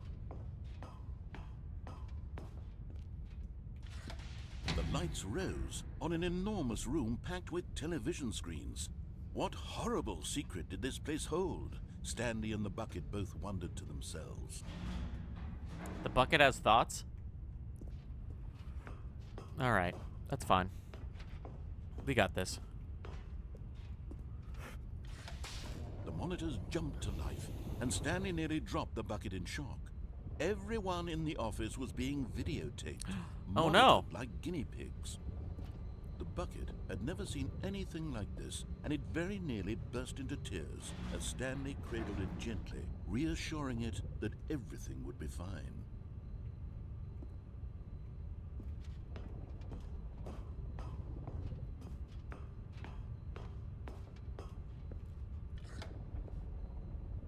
The lights rose on an enormous room packed with television screens. What horrible secret did this place hold? Stanley and the bucket both wondered to themselves.
The bucket has thoughts? Alright, that's fine. We got this.
The monitors jumped to life, and Stanley nearly dropped the bucket in shock. Everyone in the office was being videotaped.
Oh no!
Like guinea pigs. The bucket had never seen anything like this, and it very nearly burst into tears as Stanley cradled it gently, reassuring it that everything would be fine.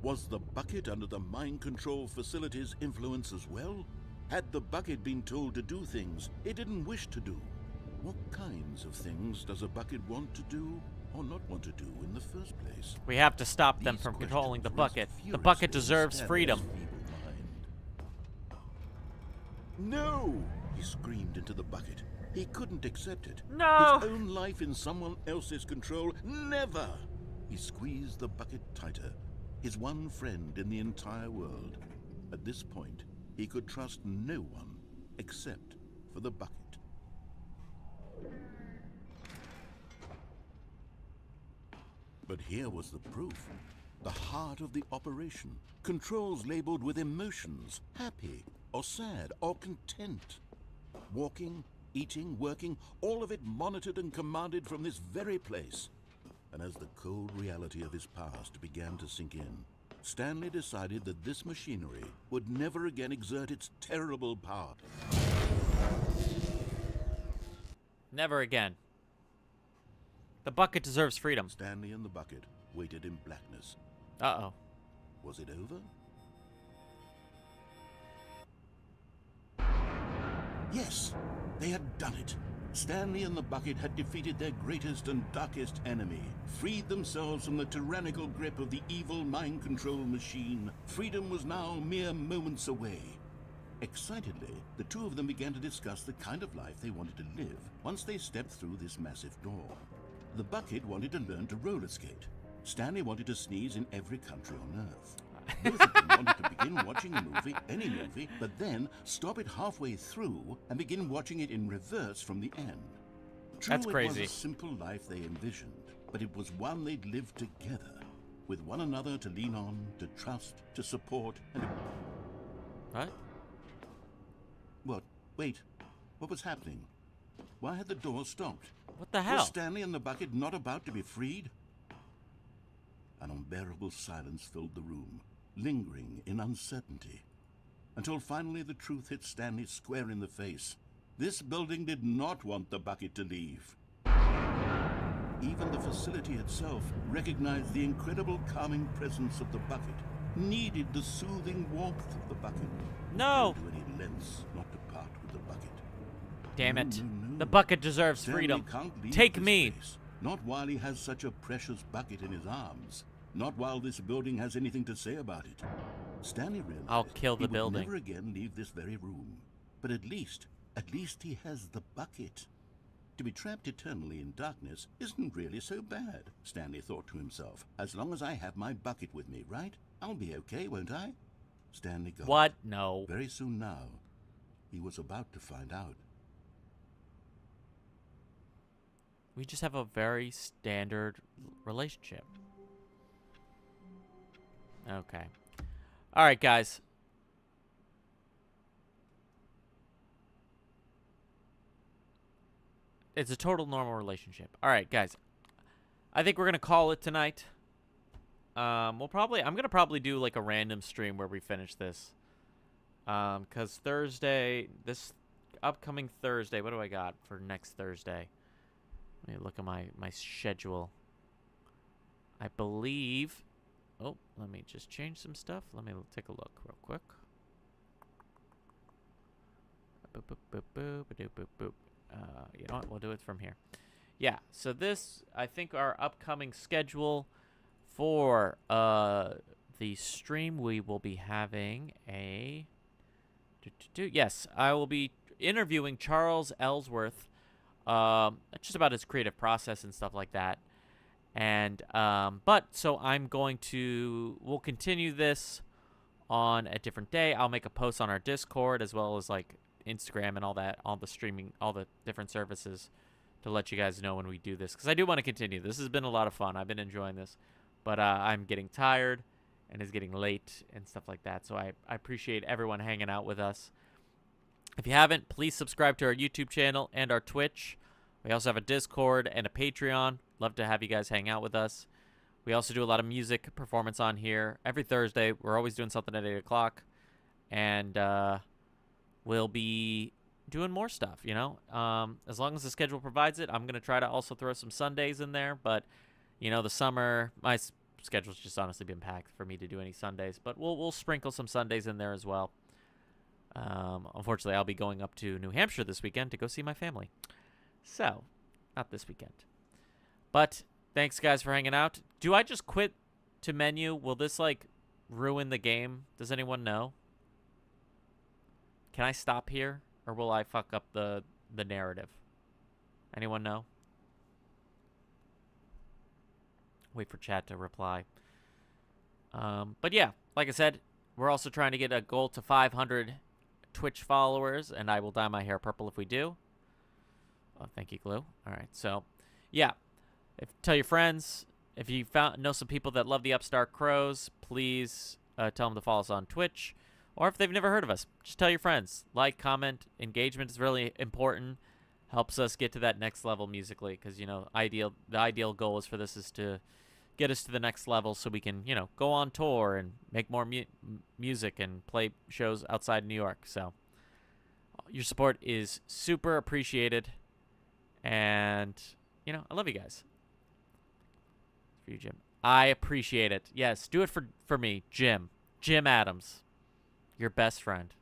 Was the bucket under the mind control facility's influence as well? Had the bucket been told to do things it didn't wish to do? What kinds of things does a bucket want to do or not want to do in the first place?
We have to stop them
These
from controlling the
questions
bucket.
raced
The bucket
furiously
deserves
in
freedom.
Stanley's feeble mind. No! He screamed into the bucket. He couldn't accept it.
No!
His own life in someone else's control? Never! He squeezed the bucket tighter. His one friend in the entire world. At this point, he could trust no one except for the bucket. But here was the proof. The heart of the operation. Controls labeled with emotions, happy or sad or content. Walking, eating, working, all of it monitored and commanded from this very place. And as the cold reality of his past began to sink in, Stanley decided that this machinery would never again exert its terrible power.
Never again. The bucket deserves freedom.
Stanley and the bucket waited in blackness.
Uh-oh.
Was it over? Yes, they had done it. Stanley and the bucket had defeated their greatest and darkest enemy, freed themselves from the tyrannical grip of the evil mind control machine. Freedom was now mere moments away. Excitedly, the two of them began to discuss the kind of life they wanted to live once they stepped through this massive door. The bucket wanted to learn to roller skate. Stanley wanted to sneeze in every country on Earth. Both of them wanted to begin watching a movie, any movie, but then stop it halfway through and begin watching it in reverse from the end. True,
That's crazy.
It was a simple life they envisioned, but it was one they'd lived together, with one another to lean on, to trust, to support, and to...
What?
What? Wait. What was happening? Why had the door stopped?
What the hell?
Was Stanley and the bucket not about to be freed? An unbearable silence filled the room. lingering in uncertainty, until finally the truth hit Stanley square in the face. This building did not want the bucket to leave. Even the facility itself recognized the incredible calming presence of the bucket, needed the soothing warmth of the bucket.
No!
Go to any lengths not to part with the bucket.
Damn it.
No.
The bucket deserves
Stanley
freedom.
can't leave
Take
this
me.
place, not while he has such a precious bucket in his arms. Not while this building has anything to say about it. Stanley realized
I'll kill the
he
building.
would never again leave this very room. But at least he has the bucket. To be trapped eternally in darkness isn't really so bad, Stanley thought to himself. As long as I have my bucket with me, right? I'll be okay, won't I? Stanley got
What?
it.
No.
Very soon now, he was about to find out.
We just have a very standard relationship. Okay. All right, guys. It's a total normal relationship. All right, guys. I think we're going to call it tonight. I'm going to probably do like a random stream where we finish this. Cuz this upcoming Thursday, what do I got for next Thursday? Let me look at my schedule. I believe, oh, let me just change some stuff. Let me take a look real quick. Boop, boop, boop, boop, boop, boop, boop. You know what? We'll do it from here. Yeah, so this, I think our upcoming schedule for the stream, we will be having a... Yes, I will be interviewing Charles Ellsworth, just about his creative process and stuff like that. And, so we'll continue this on a different day. I'll make a post on our Discord as well as like Instagram and all that, all the streaming, all the different services to let you guys know when we do this. Because I do want to continue. This has been a lot of fun. I've been enjoying this. But I'm getting tired and it's getting late and stuff like that. So I appreciate everyone hanging out with us. If you haven't, please subscribe to our YouTube channel and our Twitch. We also have a Discord and a Patreon. Love to have you guys hang out with us. We also do a lot of music performance on here. Every Thursday, we're always doing something at 8 o'clock. And we'll be doing more stuff, you know. As long as the schedule provides it, I'm going to try to also throw some Sundays in there. But, you know, the summer, my schedule's just honestly been packed for me to do any Sundays. But we'll sprinkle some Sundays in there as well. Unfortunately, I'll be going up to New Hampshire this weekend to go see my family. So, not this weekend. But thanks, guys, for hanging out. Do I just quit to menu? Will this, like, ruin the game? Does anyone know? Can I stop here? Or will I fuck up the narrative? Anyone know? Wait for chat to reply. But yeah, like I said, we're also trying to get a goal to 500 Twitch followers, and I will dye my hair purple if we do. Oh, thank you, Glue. All right, so yeah, tell your friends. If you know some people that love the Upstart Crows, please tell them to follow us on Twitch. Or if they've never heard of us, just tell your friends. Like, comment, engagement is really important. Helps us get to that next level musically, because you know, the ideal goal is for this is to get us to the next level, so we can, you know, go on tour and make more music and play shows outside New York. So your support is super appreciated, and you know, I love you guys. For you, Jim. I appreciate it. Yes, do it for me, Jim Adams, your best friend.